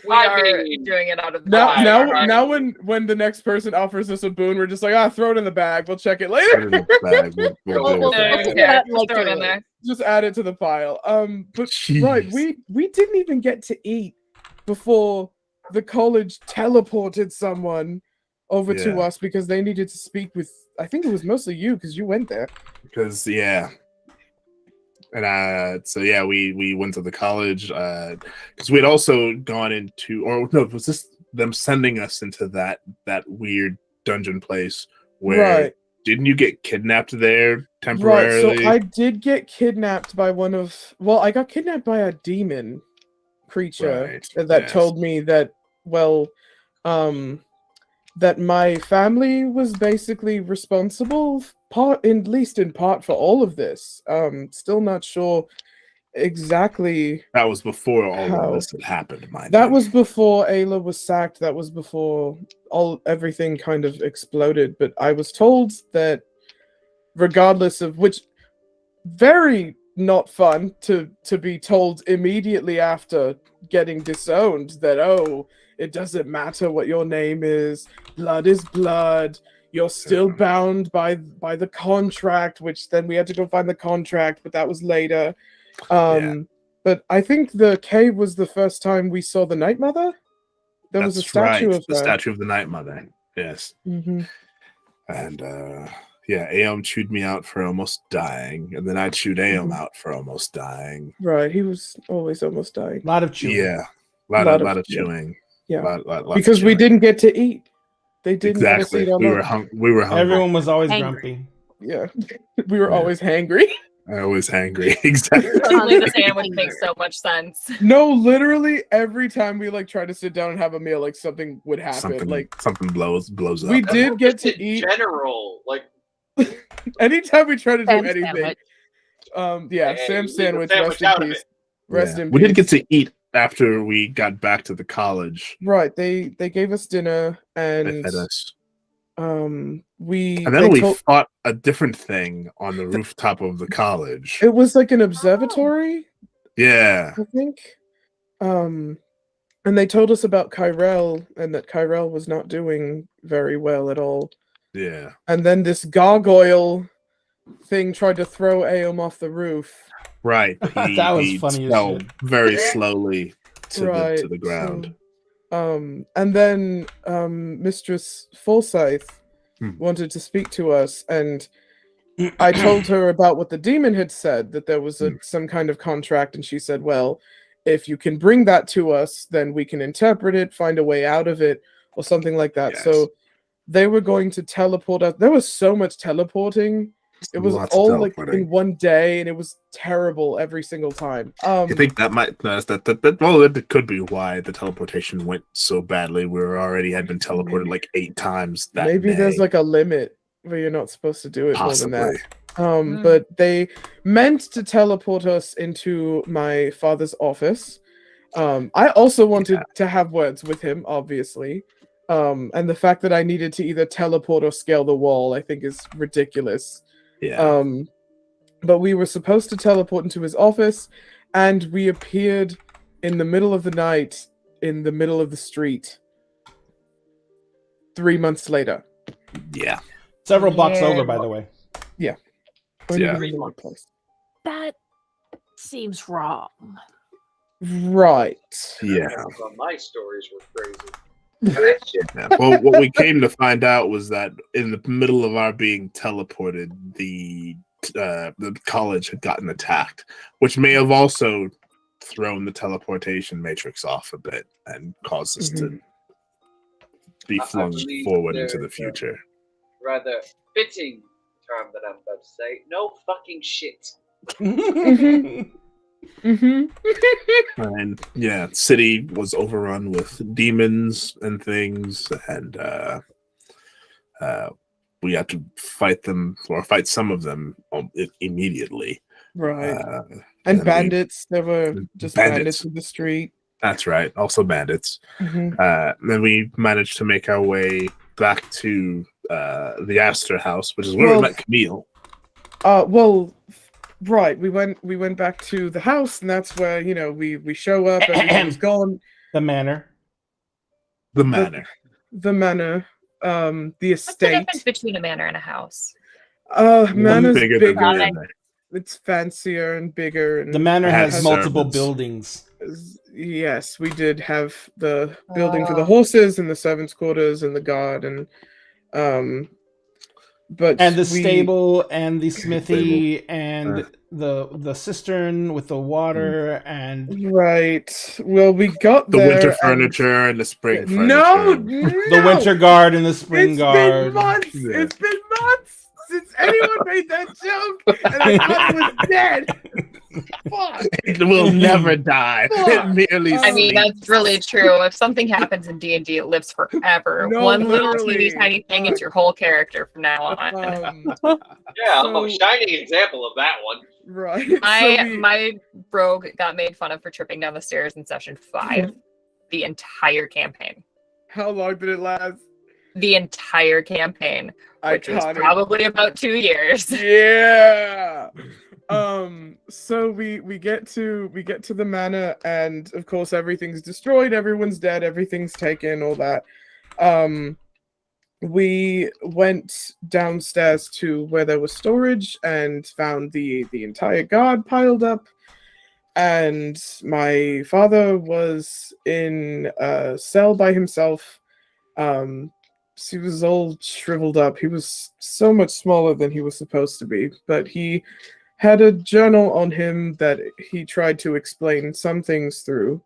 We I are mean- doing it out of the Now, when the next person offers us a boon, we're just like, throw it in the bag. We'll check it Put it later. in the bag. We'll Well, deal well, with There it. you do go. that Just like throw it in a- there. Just add it to the pile. But Jeez. right, we didn't even get to eat before the college teleported someone over to Yeah. us because they needed to speak with. I think it was mostly you because you went there. Because and so we went to the college because we had also gone into, or no, was this them sending us into that weird dungeon place where Right. didn't you get kidnapped there Right, temporarily? so I did get kidnapped by I got kidnapped by a demon creature Right, that yes. told me that, that my family was basically responsible, at least in part, for all of this. Still not sure exactly. That was before all How? of this had happened, mind That you. was before Ayla was sacked. That was before everything kind of exploded. But I was told that regardless of which, very not fun to be told immediately after getting disowned that, it doesn't matter what your name is, blood is blood, you're still bound by the contract, which then we had to go find the contract, but that was later. But I think the cave was the first time we saw the Night Mother. There was a That's statue right, of the her. statue of the Night Mother. Yes. Hmm. And Aeom chewed me out for almost dying, and then I chewed Aeom out for almost dying. Right, he was always almost dying. A lot of chewing. Yeah, lot Lot of of- chewing. yeah. Lot Because of we chewing. didn't get to eat. They didn't let us Exactly. eat our We were lunch. we were hungry. Everyone was always Angry. grumpy. Yeah, we were Yeah. always hangry. I was hangry. Exactly. Suddenly the sandwich makes so much sense. No, literally every time we try to sit down and have a meal, something would happen. Something blows up. We did get to In eat general, anytime we try to do Sam anything. sandwich. Yeah, Hey, Sam leave the sandwich. sandwich Rest in out of peace. it. Rest Yeah. in We didn't peace. get to eat after we got back to the college, Right. They gave us dinner they and fed us. we And then they we told fought a different thing on the rooftop of the college. it was like an observatory, Yeah. I think. And they told us about Kyrell and that Kyrell was not doing very well at all. Yeah. And then this gargoyle thing tried to throw Aom off the roof. Right. That was funny as fell shit. very slowly to Right. the ground. And then Mistress Forsyth Hmm. wanted to speak to us, and I told her about what the demon had said, that there was some kind of contract, and she said, well, if you can bring that to us, then we can interpret it, find a way out of it, or something like that. Yes. So they were going to teleport us. There was so much teleporting. It was Lots of all like teleporting. in one day, and it was terrible every single time. I think that might that could be why the teleportation went so badly. We already had been teleported like 8 times that maybe day. there's like a limit where you're not supposed to do it possibly. more than that. But they meant to teleport us into my father's office. I also wanted to have words with him, obviously. And the fact that I needed to either teleport or scale the wall, I think is ridiculous. Yeah. But we were supposed to teleport into his office, and we appeared in the middle of the night, in the middle of the street, 3 months later. Yeah. Several blocks Yeah. over, by the way. We're Yeah. in the wrong place. That seems wrong. Right. Yeah. Well, my stories were crazy. Yeah. Well, what we came to find out was that in the middle of our being teleported, the college had gotten attacked, which may have also thrown the teleportation matrix off a bit and caused us to be I flung believe forward into there the is a- future. Rather fitting term that I'm about to say. No fucking shit. And yeah, city was overrun with demons and things, and we had to fight them or fight some of them immediately. Right. then And bandits. There were just bandits bandits. in the street. That's right. Also bandits. Then we managed to make our way back to the Astor House, which is where Well- we met Camille. Right. We went back to the house, and that's where, we show up, everything's gone. The manor. The manor. The manor, the What's the estate. difference between a manor and a house? Manor's bigger bigger. than the manor. It's fancier and bigger. And The manor has Has multiple servants. buildings. Yes, we did have the building for the Oh. horses and the servants' quarters and the guard and but And the we- stable and the smithy Stable. and the cistern with the water and Right. Well, we got The there winter and- furniture and the spring furniture. No, the winter guard and the spring It's guard. been months. Yeah. It's been months since anyone made that joke, and I thought it was dead. Fuck. It will never die. It merely I I mean, sleeps. that's really true. If something happens in D&D, it lives forever. No, One little literally. teeny tiny thing, it's your whole character from now on. Yeah, I'm a So- shining example of that one. Right. My rogue got made fun of for tripping down the stairs in session 5. The entire campaign. How long did it last? The entire campaign, which was Iconic. probably about 2 years. Yeah. So we get to the manor, and of course everything's destroyed, everyone's dead, everything's taken, all that. We went downstairs to where there was storage and found the entire guard piled up. And my father was in a cell by himself. He was all shriveled up. He was so much smaller than he was supposed to be, but he had a journal on him that he tried to explain some things through,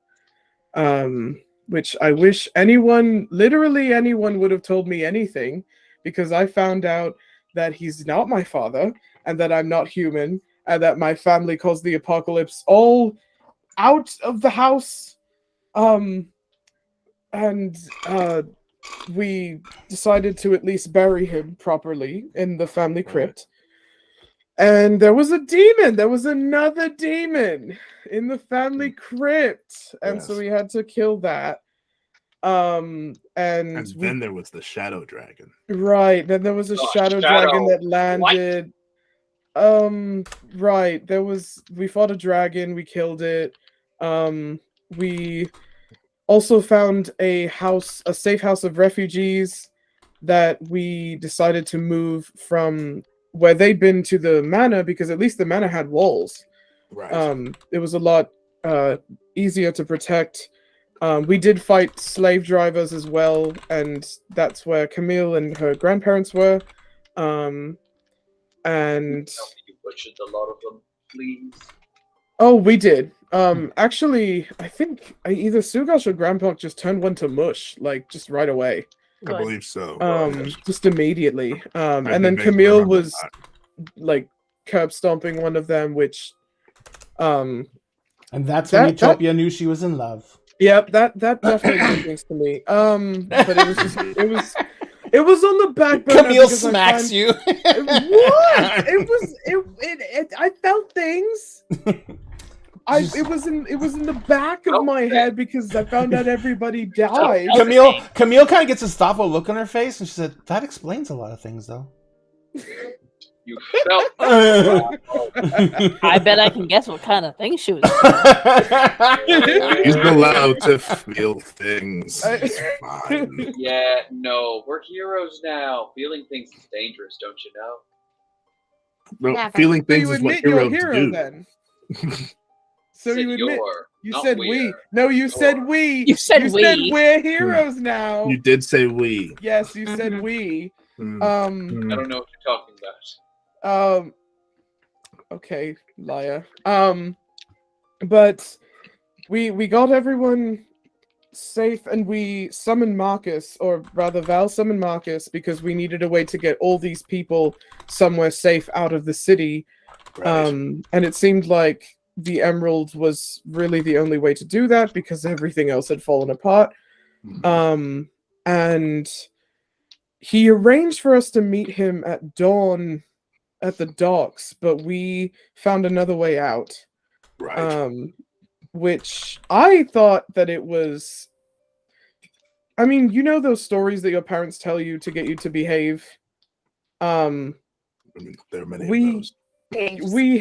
which I wish literally anyone would have told me anything, because I found out that he's not my father, and that I'm not human, and that my family caused the apocalypse all out of the house. We decided to at least bury him properly in the family crypt. And there was a demon. There was another demon in the family crypt, and so Yes. we had to kill that. And And we then there was the shadow dragon. right, then there was a Oh, shadow dragon shadow. that landed. Right, we fought a dragon, we killed it. We also found a safe house of refugees that we decided to move from where they'd been to the manor, because at least the manor had walls. Right. It was a lot easier to protect. We did fight slave drivers as well, and that's where Camille and her grandparents were. And You butchered a lot of them, please. oh, we did. Actually, I think either Sugash or Grandpa just turned one to mush, like just right away. I Good. believe so. Just immediately. I And think then they Camille remember was that. like curb stomping one of them, which And that's when That- that- Utopia knew she was in love. yep, that definitely did things to me. But it was just it was on the back burner. Camille because I smacks find- you. What? I felt things. It was in the back of my head because I found out everybody died. Camille kind of gets a thoughtful look on her face, and she said, "That explains a lot of things, though." You felt. I bet I can guess what kind of thing she was. He's allowed to feel things. It's fine. Yeah, no, we're heroes now. Feeling things is dangerous, don't you know? No, Never. feeling So things you is what admit you're a heroes hero do. then. So Said you admit you not said we're. we. No, you said we. You said we. we're heroes now. You did say we. Yes, you said Mhm. we. Mm. I Mm. don't know what you're talking about. Okay, liar. But we got everyone safe, and we summoned Marcus, or rather Val summoned Marcus, because we needed a way to get all these people somewhere safe out of the city. Right. And it seemed like the Emerald was really the only way to do that, because everything else had fallen apart. Mhm. And he arranged for us to meet him at dawn at the docks, but we found another way out. Right. Which I thought that it was. I mean, you know those stories that your parents tell you to get you to behave. I mean, there are many we- of those. Caves. We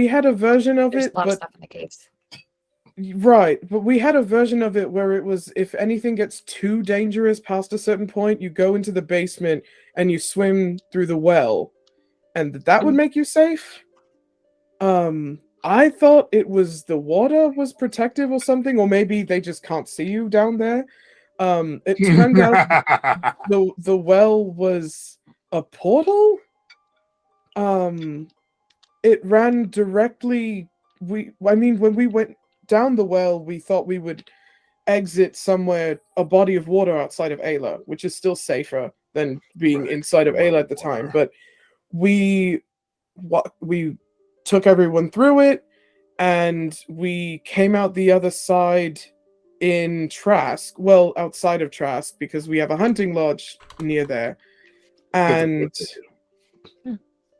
had a version of There's it, a lot of but stuff in the caves. right, but we had a version of it where it was, if anything gets too dangerous past a certain point, you go into the basement and you swim through the well, and that would make you safe. I thought it was the water was protective or something, or maybe they just can't see you down there. It turned out the well was a portal. It ran directly. When we went down the well, we thought we would exit somewhere, a body of water outside of Ayla, which is still safer than being Right. inside of Ayla at the time. But we took everyone through it, and we came out the other side in Trask. Well, outside of Trask, because we have a hunting lodge near there, and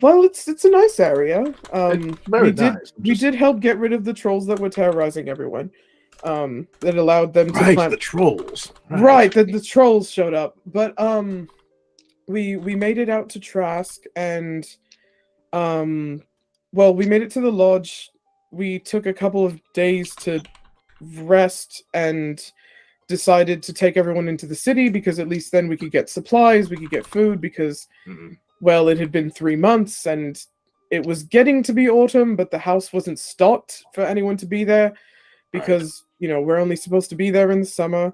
well, it's a nice area. It's very we did nice. we did help get rid of the trolls that were terrorizing everyone. That allowed them to Right, plant. the trolls. Right, the trolls showed up, but we made it out to Trask, and well, we made it to the lodge. We took a couple of days to rest and decided to take everyone into the city, because at least then we could get supplies, we could get food, because Mhm. well, it had been 3 months and it was getting to be autumn, but the house wasn't stocked for anyone to be there, because we're only supposed to be there in the summer,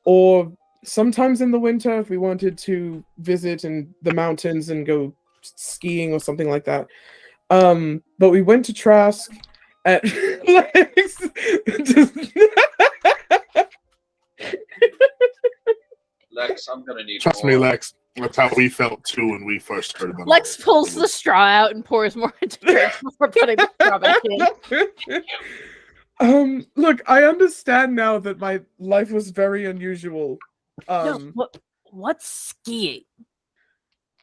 or sometimes in the winter if we wanted to visit in the mountains and go skiing or something like that. But we went to Trask at Lex, I'm gonna need Trust more. me, Lex. That's how we felt too when we first heard about Lex it. pulls the straw out and pours more into drink before putting the straw back in. Look, I understand now that my life was very unusual. No, what's skiing?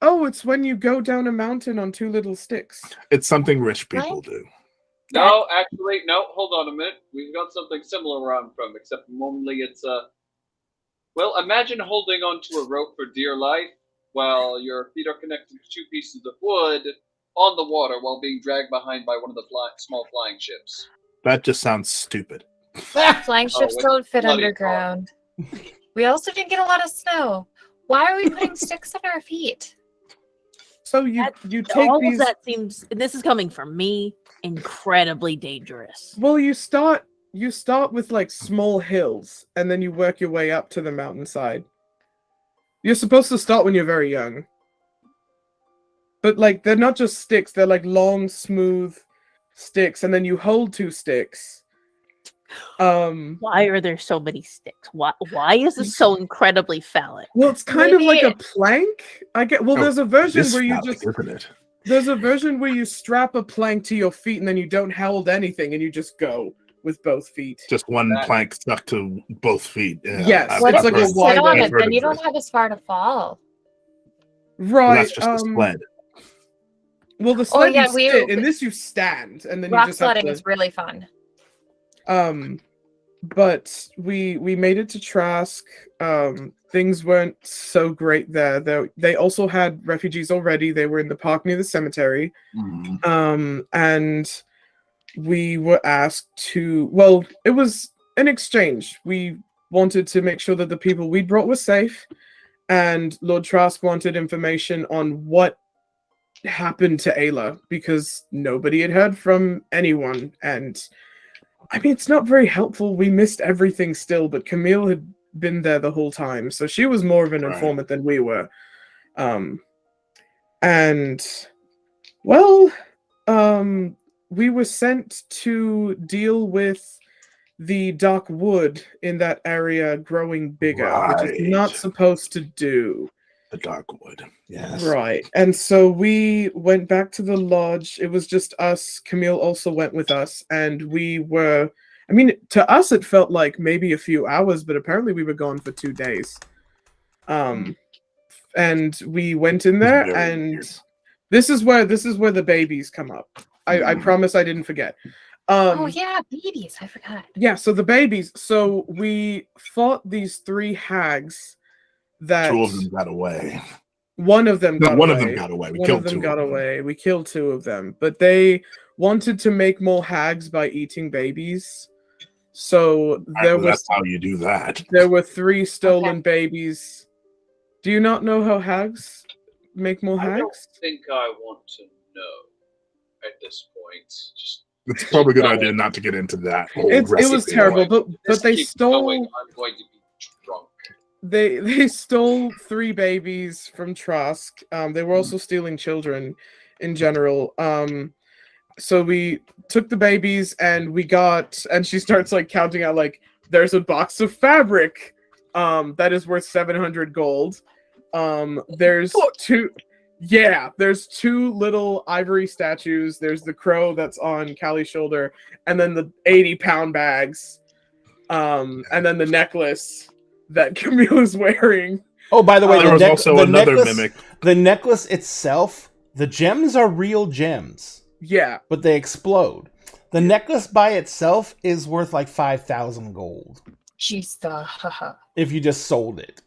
Oh, it's when you go down a mountain on 2 little sticks. It's something rich people What? do. No, actually, no. Hold on a minute. We've got something similar where I'm from, except normally it's Well, imagine holding onto a rope for dear life while your feet are connected to 2 pieces of wood on the water while being dragged behind by one of the small flying ships. That just sounds stupid. Flying ships it's don't fit bloody underground. We also didn't get a lot of snow. Why are we putting sticks on our feet? So you take All these. of that seems, and this is coming from me, incredibly dangerous. Well, you start with like small hills, and then you work your way up to the mountainside. You're supposed to start when you're very young. But like they're not just sticks, they're like long, smooth sticks, and then you hold 2 sticks. Why are there so many sticks? Why is this so incredibly phallic? Well, it's kind of like a Maybe- plank. Well, Oh, there's a version This where you phallic, just isn't it? there's a version where you strap a plank to your feet and then you don't hold anything and you just go with both feet. Just one That- plank stuck to both feet. Yeah, Yes, I've- What it's if I've you like a heard- wide sit on I've it? heard Then of you don't this. have as far to fall. Right. Well, that's just a sled. Well, the Oh, sled yeah, you we- sit. In this, you stand, and then you Rock just have sledding to. is really fun. But we made it to Trask. Things weren't so great there. They also had refugees already. They were in the park near the cemetery. Mhm. And we were asked to. Well, it was an exchange. We wanted to make sure that the people we brought were safe, and Lord Trask wanted information on what happened to Ayla because nobody had heard from anyone. And I mean, it's not very helpful. We missed everything still, but Camille had been there the whole time, so she was more of an Right. informant than we were. And well, we were sent to deal with the dark wood in that area growing bigger, which is not Right. supposed to do. The Darkwood. Yes. Right. And so we went back to the lodge. It was just us. Camille also went with us. And we were, I mean, to us, it felt like maybe a few hours, but apparently we were gone for 2 days. And we went in there, Very and weird. this is where the babies come up. I Mhm. promise I didn't forget. Oh yeah, babies. I forgot. Yeah, so the babies. So we fought these 3 hags that 2 of them got away. one of them No, got one away. of them got away. We One killed of them 2 got of them. away. We killed 2 of them, but they wanted to make more hags by eating babies. So there Well, was that's how you do that. there were 3 stolen babies. Do you not know how hags make more I don't hags? think I want to know at this point. Just It's probably a good No. idea not to get into that whole It was recipe. terrible, but just they keep stole going. I'm going to be drunk. they stole 3 babies from Trask. They were also stealing children in general. So we took the babies and and she starts like counting out like there's a box of fabric that is worth 700 gold. There's 2 there's 2 little ivory statues. There's the crow that's on Callie's shoulder, and then the 80-pound bags. And then the necklace that Camille is wearing. Oh, by the way, There was also the another necklace, mimic. The necklace itself, the gems are real gems, Yeah. but they explode. The necklace by itself is worth like 5,000 gold Jeez, haha. if you just sold it.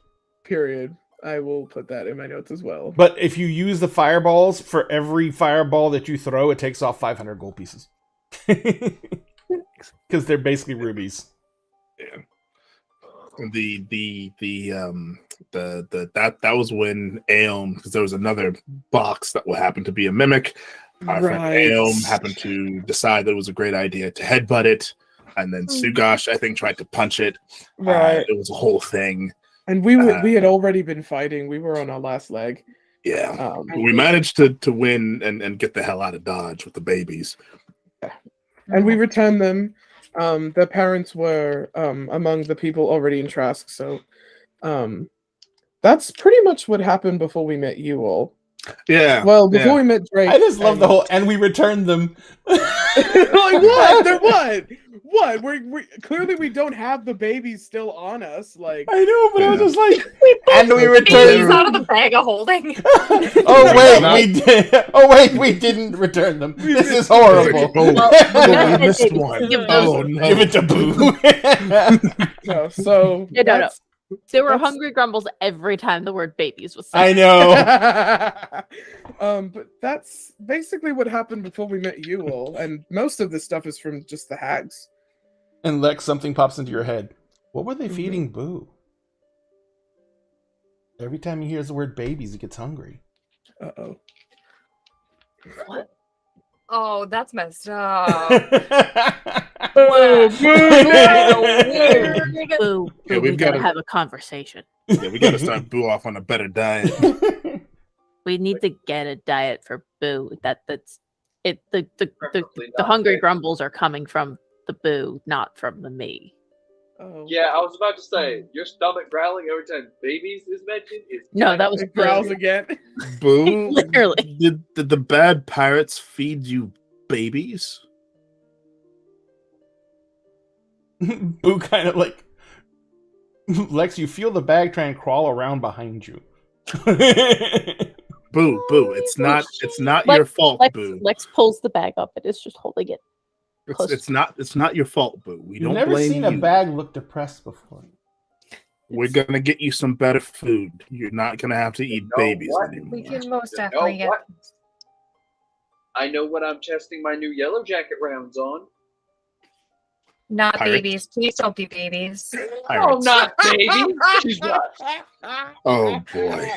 Period. I will put that in my notes as well. But if you use the fireballs, for every fireball that you throw, it takes off 500 gold pieces. Because they're basically rubies. Yeah. That was when Aeom, because there was another box that happened to be a mimic. Our friend Aeom happened to decide that it was a great idea to headbutt it, and then Sugash, I think, tried to punch it. Right. It was a whole thing. And we had already been fighting. We were on our last leg. Yeah. We managed to win and get the hell out of Dodge with the babies. And we returned them. Their parents were among the people already in Trask, so that's pretty much what happened before we met you all. Yeah. Well, before we met Drake. I just love the whole, and we returned them. Like what? They're what? What? We clearly we don't have the babies still on us. Like, I know, but I was just like, We and we babies returned. out of the bag of holding. Oh wait, Not- we did. Oh wait, we didn't return them. This is horrible. Oh, Well, oh, we missed baby, one. give those- Oh no! Give it to Boo. no, so No. that's- There were That's- hungry grumbles every time the word babies was said. I know. But that's basically what happened before we met you all, and most of this stuff is from just the hags. And Lex, something pops into your head. What were they feeding Boo? Every time he hears the word babies, he gets hungry. Uh-oh. What? Oh, that's messed up. Oh, Boo, Yeah, we we've gotta gotta- have a conversation. Yeah, we gotta start Boo off on a better diet. We need to get a diet for Boo. That's it. Preferably The not hungry big. grumbles are coming from the Boo, not from the me. Oh. Yeah, I was about to say your stomach growling every time babies is mentioned. Is No, that was It growls Boo. again. Boo, Literally. did the bad pirates feed you babies? Boo kind of like Lex, you feel the bag try and crawl around behind you. Boo, Boo, it's not Lex- your fault, Boo. Lex pulls the bag up. It is just holding it. It's not your fault, Boo. We You've don't never blame seen you. a bag look depressed before. We're gonna get you some better food. You're not gonna have to eat know babies what? anymore. We can most You know definitely get. what? I know what I'm testing my new yellow jacket rounds on. Not Pirates. babies. Please don't be babies. Oh, Pirates. not baby. She's not. Oh boy.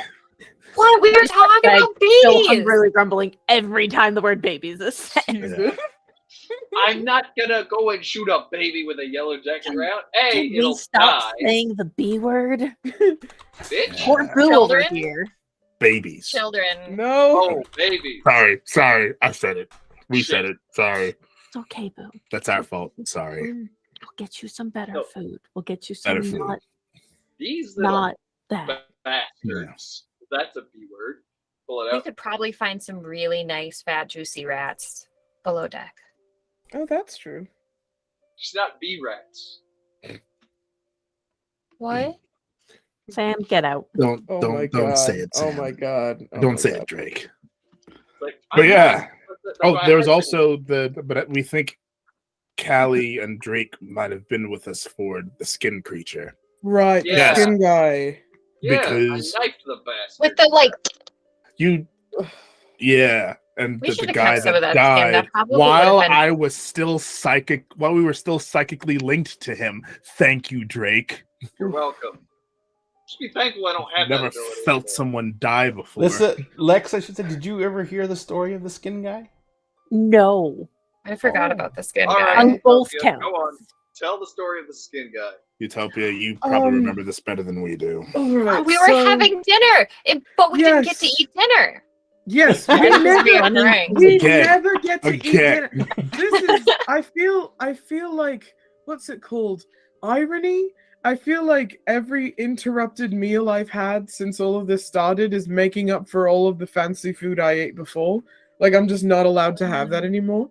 What? We were talking Bag about Still babies. hungrily grumbling every time the word babies is said. Jesus. I'm not gonna go and shoot a baby with a yellow jacket round. Hey, Can it'll we stop die, saying the B word? bitch. Poor Boo over Children? here. Babies. Children. No. Oh, baby. Sorry. I said it. We said it. Sorry. It's okay, Boo. That's our fault. Sorry. We'll get you some better No. food. We'll get you Better some food. These little not that. bastards. That's a B word. Pull it We out. could probably find some really nice, fat, juicy rats below deck. Oh, that's true. She's not B rats. What? Sam, get out. Don't Oh my don't god. say it. Oh Sam. my god. Oh Don't my say god. it, Drake. Like, But I'm yeah. not- that's Oh, why there was I- also but we think Callie and Drake might have been with us for the skin creature. Right, Yeah. the skin guy. Yeah, because- I knifed the bastard. With the like, You yeah. And We the should've guy kept some that of that skin. That died probably while would've been- I was still while we were still psychically linked to him. Thank you, Drake. You're welcome. Just be thankful I don't have Never that ability felt anymore. someone die before. Listen, Lex, I should say, did you ever hear the story of the skin guy? No. I forgot Oh. about the skin All guy. right. On both Utopia, counts. Go on. Tell the story of the skin guy. Utopia, you probably Um, remember this better than we do. Alright, We were so- having dinner, but we didn't get to Yes. eat dinner. Yes, we That was never, reoccurring. we Again. never get to eat Again. dinner. This is I feel like what's it called? Irony? I feel like every interrupted meal I've had since all of this started is making up for all of the fancy food I ate before. Like I'm just not allowed to have that anymore.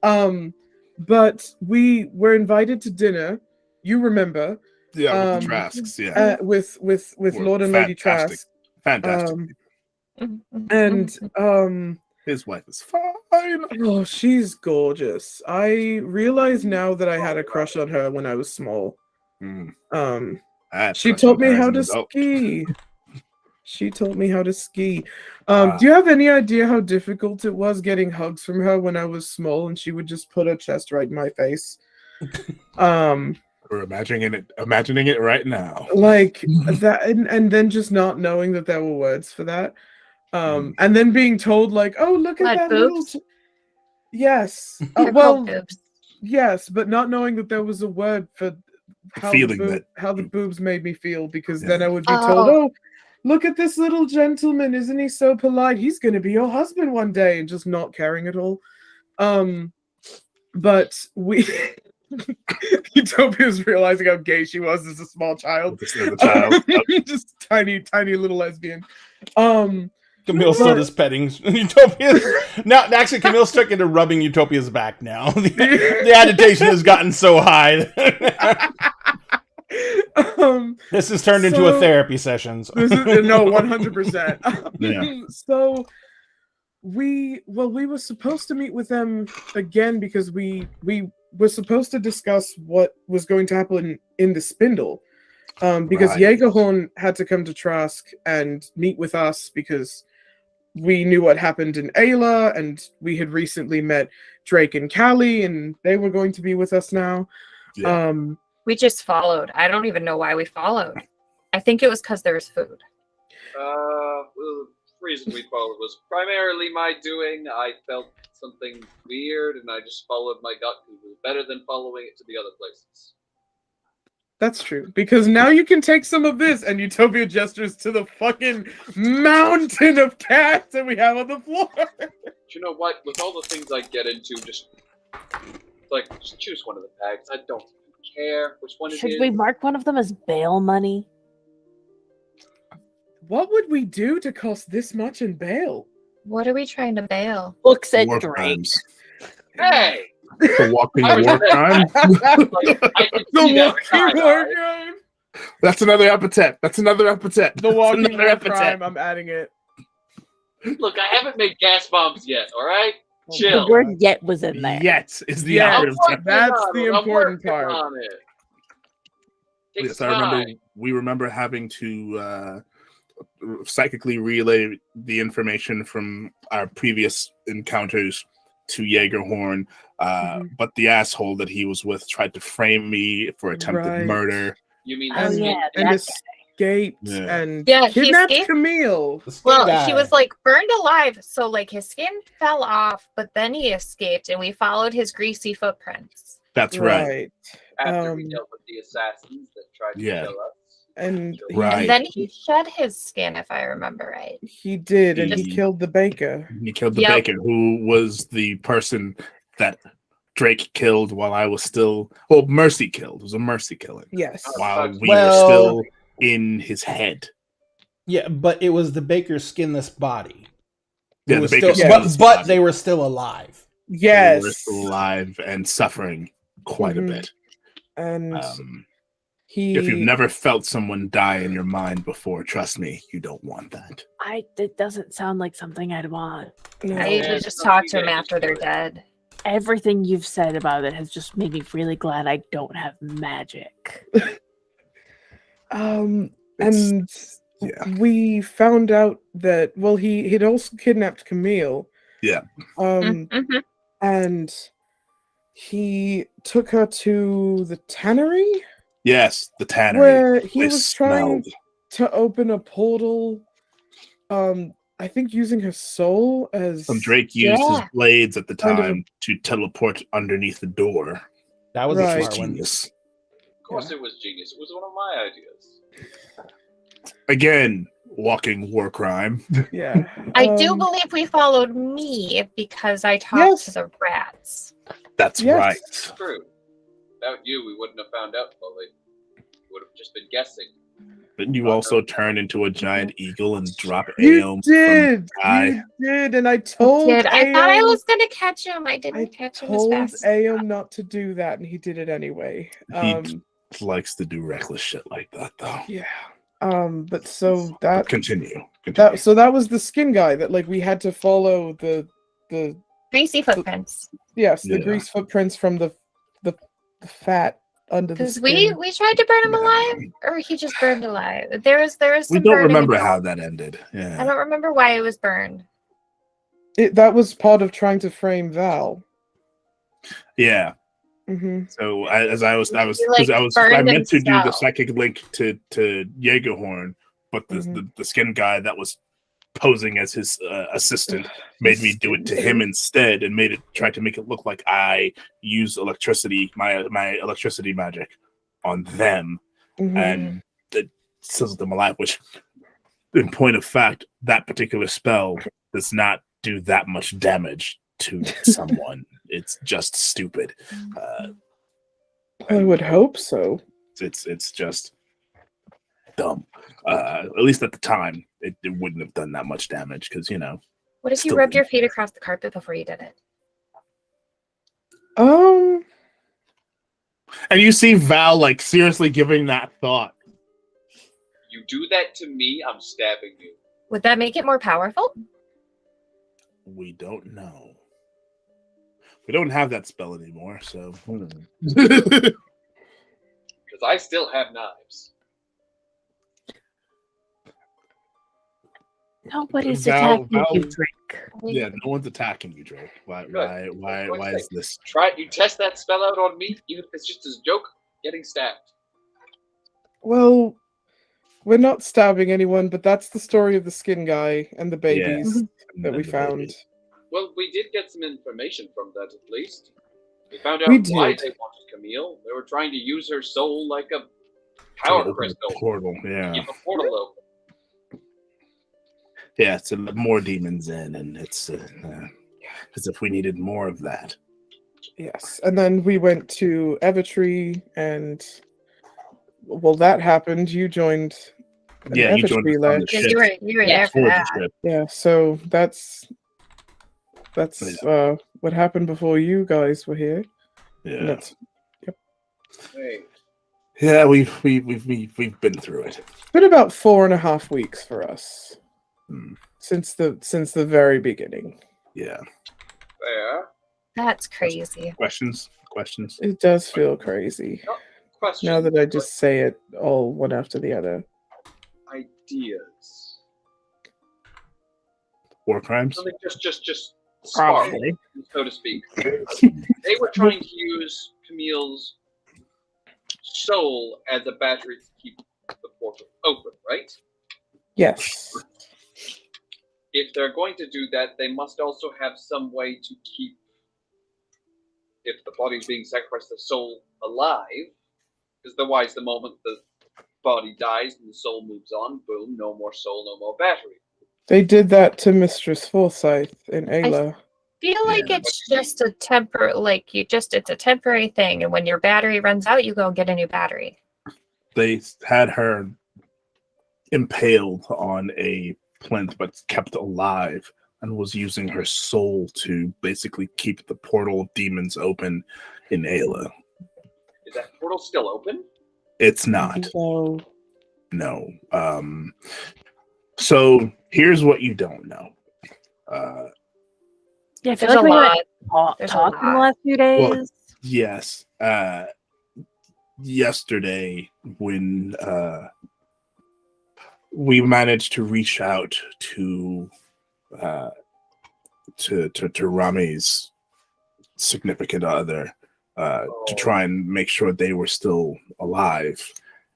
But we were invited to dinner. You remember, Yeah, with the Um, Trasks, yeah. with Were Lord and Lady fantastic. Trask. Fantastic. And His wife is fine. oh, she's gorgeous. I realize now that I had a crush on her when I was small. Mm, I I She trust taught you me guys how as to an adult. ski. She taught me how to ski. Wow. Do you have any idea how difficult it was getting hugs from her when I was small and she would just put her chest right in my face? We're imagining it right now. Like that, and then just not knowing that there were words for that. And then being told like, "Oh, look at Like that little." boobs? Yes. They're Well, called boobs. yes, but not knowing that there was a word for how feeling the, that- how the boobs made me feel, because Yeah. then I would be told, Oh. "Oh, look at this little gentleman! Isn't he so polite? He's going to be your husband one day," and just not caring at all. But we Utopia was realizing how gay she was as a small child. Just as a child. Just tiny little lesbian. Don't Camille still just petting Utopia's. Now, actually, Camille's stuck into rubbing Utopia's back now. The agitation has gotten so high. This has turned into a therapy session. So. This is, no, 100%. Yeah. So we were supposed to meet with them again because we were supposed to discuss what was going to happen in the Spindle. Because Right. Jägerhorn had to come to Trask and meet with us because we knew what happened in Ayla, and we had recently met Drake and Callie, and they were going to be with us now. Yeah. We just followed. I don't even know why we followed. I think it was because there was food. Well, the reason we followed was primarily my doing. I felt something weird, and I just followed my gut, because it was better than following it to the other places. That's true, because now you can take some of this, and Utopia gestures to the fucking mountain of cats that we have on the floor. But you know what? With all the things I get into, just choose one of the bags. I don't care which one it Should is. we mark one of them as bail money? What would we do to cost this much in bail? What are we trying to bail? Looks at War Drake. crimes. Hey! The walking I was war there. crime. I can see that walking guy, war guys. crime. That's another epithet. That's another epithet. The walking That's another war epithet. crime. I'm adding it. Look, I haven't made gas bombs yet, alright? The Chill. word "yet" was in there. Yet is the Yeah. operative I'm term. That's working on the it. I'm important working part. on it. Takes Yes, I remember. time. We remember having to psychically relay the information from our previous encounters to Jägerhorn, but the asshole that he was with tried to frame me for attempted Right. murder. You mean Oh that's yeah, it? And that escaped Yeah. and Yeah, he kidnapped escaped. Camille. The skin Well, guy. he was like burned alive, so like his skin fell off, but then he escaped, and we followed his greasy footprints. That's right. After we Um, dealt with the assassins that tried to Yeah. kill us. And he, Right. And then he shed his skin, if I remember right. he did, and he He- killed the baker. He killed the Yep. baker, who was the person that Drake killed while I was still. Well, Mercy killed. It was a Mercy killing Yes. while we Well- were still in his head. Yeah, but it was the baker's skinless body. It Yeah, the was baker's still, skinless but body. they were still alive. They Yes. were still alive and suffering quite Mhm. a bit. And he. If you've never felt someone die in your mind before, trust me, you don't want that. It doesn't sound like something I'd want. No. I Yeah, usually it's just something talk to him that after they're just- dead. Everything you've said about it has just made me really glad I don't have magic. And Yeah. we found out that he'd also kidnapped Camille. Yeah. Mhm. And he took her to the tannery Yes, the tannery. where he They was trying smelled. to open a portal. I think using her soul as Drake used his Yeah. blades at the Kind of a- time to teleport underneath the door. That was Right. a Which was smart one. genius. Of course it was genius. It was one of my ideas. Again, walking war crime. Yeah. I do Um, believe we followed me because I talked Yes. to the rats. That's Yes. right. True. Without you, we wouldn't have found out fully. We would have just been guessing. Didn't you also turn into a giant eagle and drop You Aeom did. sky? You did, and I told I thought I Aeom- was gonna catch him. I I didn't catch him as told fast. Aeom not to do that, and he did it anyway. He likes to do reckless shit like that, though. Yeah. But so that Continue. that was the skin guy that like we had to follow the Greasy footprints. yes the Yeah. grease footprints from the fat under the Because skin. we tried to burn him Yeah. alive, or he just burned alive. There was We some don't burning remember involved. how that ended. I Yeah. don't remember why it was burned. That was part of trying to frame Val. Yeah. Hmm. So as I was He, because like, I burned meant to do the himself. psychic link to Jägerhorn, but the skin guy that was posing as his assistant made me do it to him instead, and tried to make it look like I used my electricity magic on them, Mhm. and it sizzled them alive. Which, in point of fact, that particular spell does not do that much damage to someone. It's just stupid. I would hope so. It's just dumb. At least at the time, it wouldn't have done that much damage because What if you Still rubbed good. your feet across the carpet before you did it? And you see Val like seriously giving that thought. You do that to me, I'm stabbing you. Would that make it more powerful? We don't know. We don't have that spell anymore, so. Because I still have knives. Nobody's Val- attacking Val- you, Drake. Yeah, no one's attacking you, Drake. Why is this? You test that spell out on me, even if it's just as a joke, getting stabbed. Well, we're not stabbing anyone, but that's the story of the skin guy and the babies that we found. Well, we did get some information from that, at least. We found out We why did. they wanted Camille. They were trying to use her soul like a To power open crystal. the portal, yeah. Keep a portal open. Yeah, so more demons in, and it's as if we needed more of that. Yes, and then we went to Evertree, and well, that happened. You joined. an Yeah, you joined Evertree us on the led. Because ship. you were there for Forward that. the ship. Yeah, so that's what happened before you guys were here. And Yeah, that's Hey, yeah, we've been through it. been about 4.5 weeks for us Hmm. since the very beginning. Yeah. fair. That's crazy. Questions? It does feel crazy Question. now that I just say it all one after the other. Ideas. War crimes? Something just spark, Probably. so to speak. They were trying to use Camille's soul as a battery to keep the portal open, right? Yes. If they're going to do that, they must also have some way to keep, if the body's being sacrificed, the soul alive. Because otherwise, the moment the body dies and the soul moves on, boom, no more soul, no more battery. They did that to Mistress Forsyth in Ayla. Feel like Yeah. it's just a it's a temporary thing, and when your battery runs out, you go get a new battery. They had her impaled on a plinth but kept alive and was using her soul to basically keep the portal of demons open in Ayla. Is that portal still open? It's not. So No. So here's what you don't know. Yeah, I feel There's like a we lot. haven't There's a talked in the lot. last few days. Yes. Yesterday, when we managed to reach out to Rami's significant other to try and make sure they were still alive,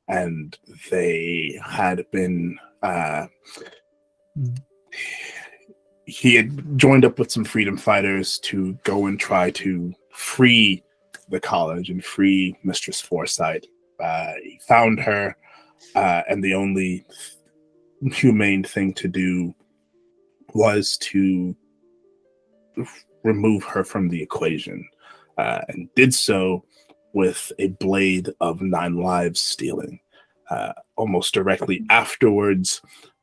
and they had been. He had joined up with some freedom fighters to go and try to free the college and free Mistress Forsyth. He found her, and the only humane thing to do was to remove her from the equation, and did so with a blade of 9 lives stealing. Almost directly afterwards,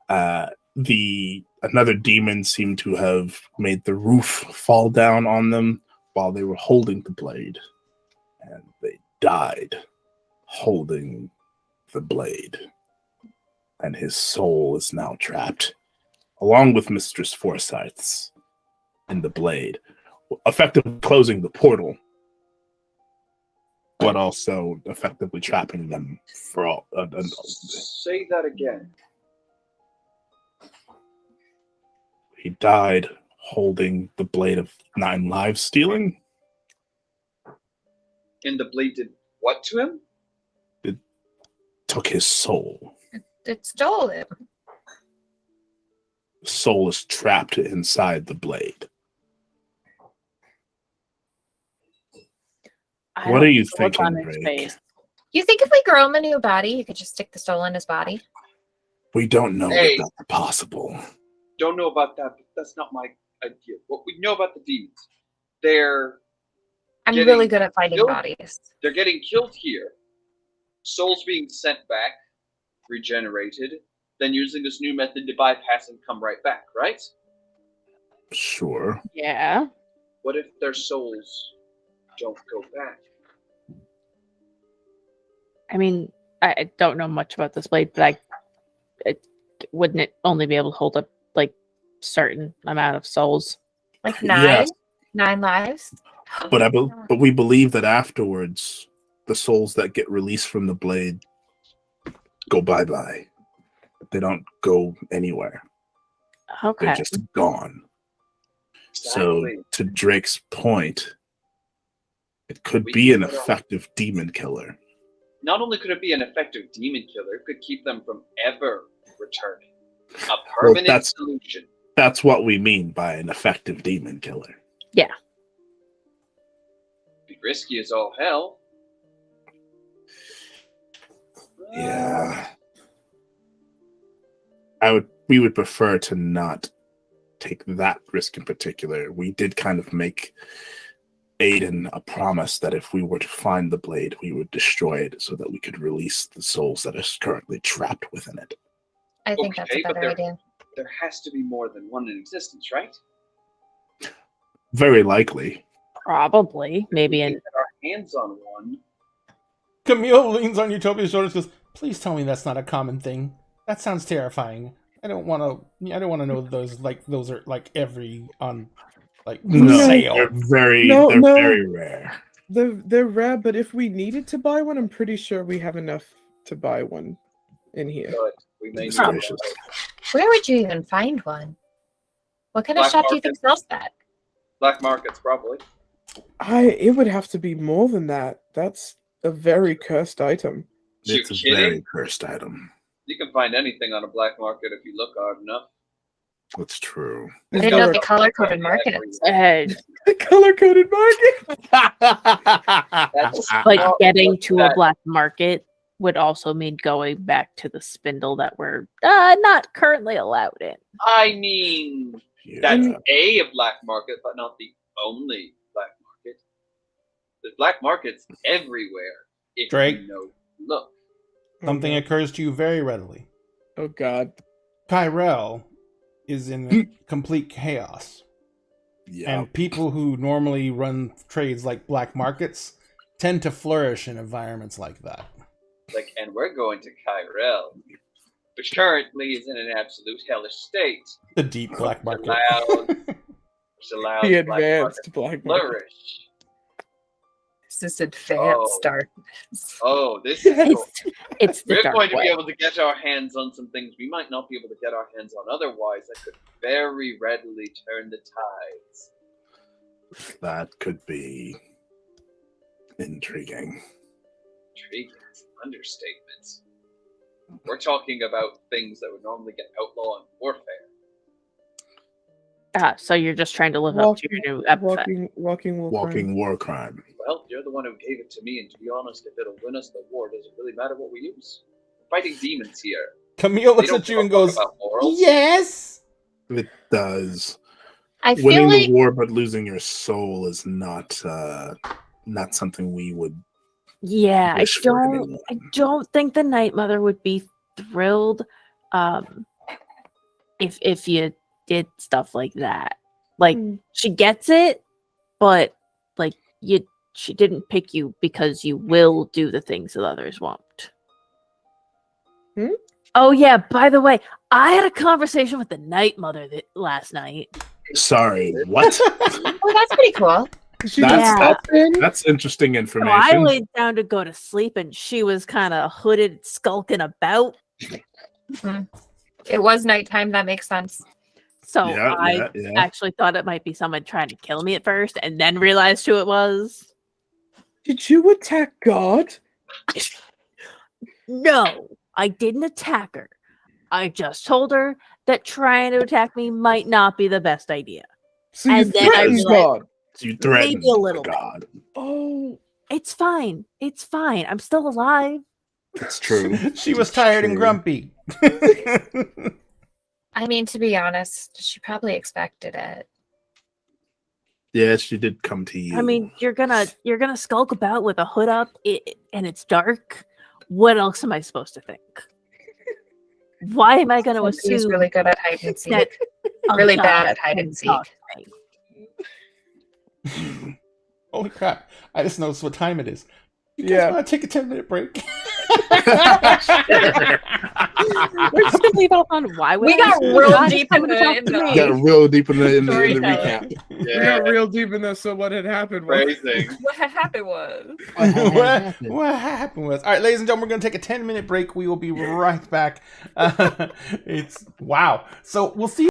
another demon seemed to have made the roof fall down on them while they were holding the blade, and they died holding the blade. And his soul is now trapped, along with Mistress Forsyth's, in the blade, effectively closing the portal, but also effectively trapping them for all. Say that again. He died holding the blade of 9 lives stealing. And the blade did what to him? Took his soul. It stole him. The soul is trapped inside the blade. I What don't are you know what's thinking, on his Drake? face. You think if we grow him a new body, you could just stick the soul in his body? We don't know Hey. if that's possible. Don't know about that, but that's not my idea. What we know about the demons, they're I'm Getting really good at finding killed? bodies. getting killed here, souls being sent back, regenerated than using this new method to bypass and come right back, right? Sure. Yeah. What if their souls don't go back? I mean, I don't know much about this blade, but wouldn't it only be able to hold up like certain amount of souls? Like Yeah. 9 lives. But but we believe that afterwards, the souls that get released from the blade go bye-bye. They don't go anywhere. Okay. They're just gone. So, Exactly. to Drake's point, it could We be an can put our- effective demon killer. Not only could it be an effective demon killer, it could keep them from ever returning. A permanent that's- solution. That's what we mean by an effective demon killer. Be risky as all hell. Yeah. We would prefer to not take that risk in particular. We did kind of make Aiden a promise that if we were to find the blade, we would destroy it so that we could release the souls that are currently trapped within it. I think that's a Okay, but better idea. There has to be more than one in existence, right? Very likely. Probably. Maybe We in can get our hands on one. Camille leans on Utopia's shoulders and goes, "Please tell me that's not a common thing. That sounds terrifying. I don't want to know those are like every on like No, sale." they're very No, they're no. very rare. They're rare, but if we needed to buy one, I'm pretty sure we have enough to buy one in here. But we may need Gracious. one. Where would you even find one? What kind of Black shop do you think market. sells that? Black markets, probably. It would have to be more than that. That's a very cursed item. You It's a kidding? very cursed item. You can find anything on a black market if you look hard enough. That's true. I Is didn't know there they color-coded markets. a color-coded market? That's but not getting what to a that- black market would also mean going back to the spindle that we're not currently allowed in. I mean, Yeah. that's a black market, but not the only black market. There's black markets everywhere. If Drake? you know, look. Something occurs to you very readily. Oh god. Tyrell is in complete chaos, Yeah. and people who normally run trades like black markets tend to flourish in environments like that. Like, and we're going to Kyrell, which currently is in an absolute hellish state. The deep black market. Which allows The black advanced black market to market. flourish. This is advanced darkness. Oh, this is cool. It's the We're dark going to way. be able to get our hands on some things we might not be able to get our hands on otherwise that could very readily turn the tides. That could be intriguing. Intriguing. Understatements. We're talking about things that would normally get outlawed in warfare. So you're just trying to live up to your new epithet. Walking war crime. Walking war crime. Well, you're the one who gave it to me, and to be honest, if it'll win us the war, does it really matter what we use? We're fighting demons here. Camille They looks don't at you give a and fuck goes, about morals. "Yes." It does. I feel Winning like the war but losing your soul is not something we would Yeah, wish for anyone. I don't think the Night Mother would be thrilled if you did stuff like that. Like Mm. she gets it, but like she didn't pick you because you will do the things that others won't. Hmm? Oh yeah, by the way, I had a conversation with the Night Mother last night. Sorry, what? oh, that's pretty cool. She That's- just Yeah. stepped in? That's interesting So I information. laid down to go to sleep and she was kind of hooded, skulking about. It was nighttime. That makes sense. So yeah, I yeah. actually thought it might be someone trying to kill me at first and then realized who it was. Did you attack God? No, I didn't attack her. I just told her that trying to attack me might not be the best idea. So you And then I threatened realized- God. You threatened Maybe a little bit. God. Oh, It's fine. It's fine. I'm still alive. That's true. She was That's tired and true. grumpy. I mean, to be honest, she probably expected it. Yeah, she did come to you. I mean, you're gonna skulk about with a hood up and it's dark. What else am I supposed to think? Why am I going to He's assume really good at hide and seek. that a Really guy bad at hide can and seek. talk to me? Holy crap! I just noticed what time it is. You guys Yeah. want to take a 10-minute break? We're just going to leave off on why would We I got assume real God is deep coming in to the- talk in to the- me? Got real deep in the Storytelling. recap. We got real deep in this. So what had happened was Phrasing. What had happened was. what happened was, all right, ladies and gentlemen, we're going to take a 10-minute break. We will be right back. It's wow. So we'll see.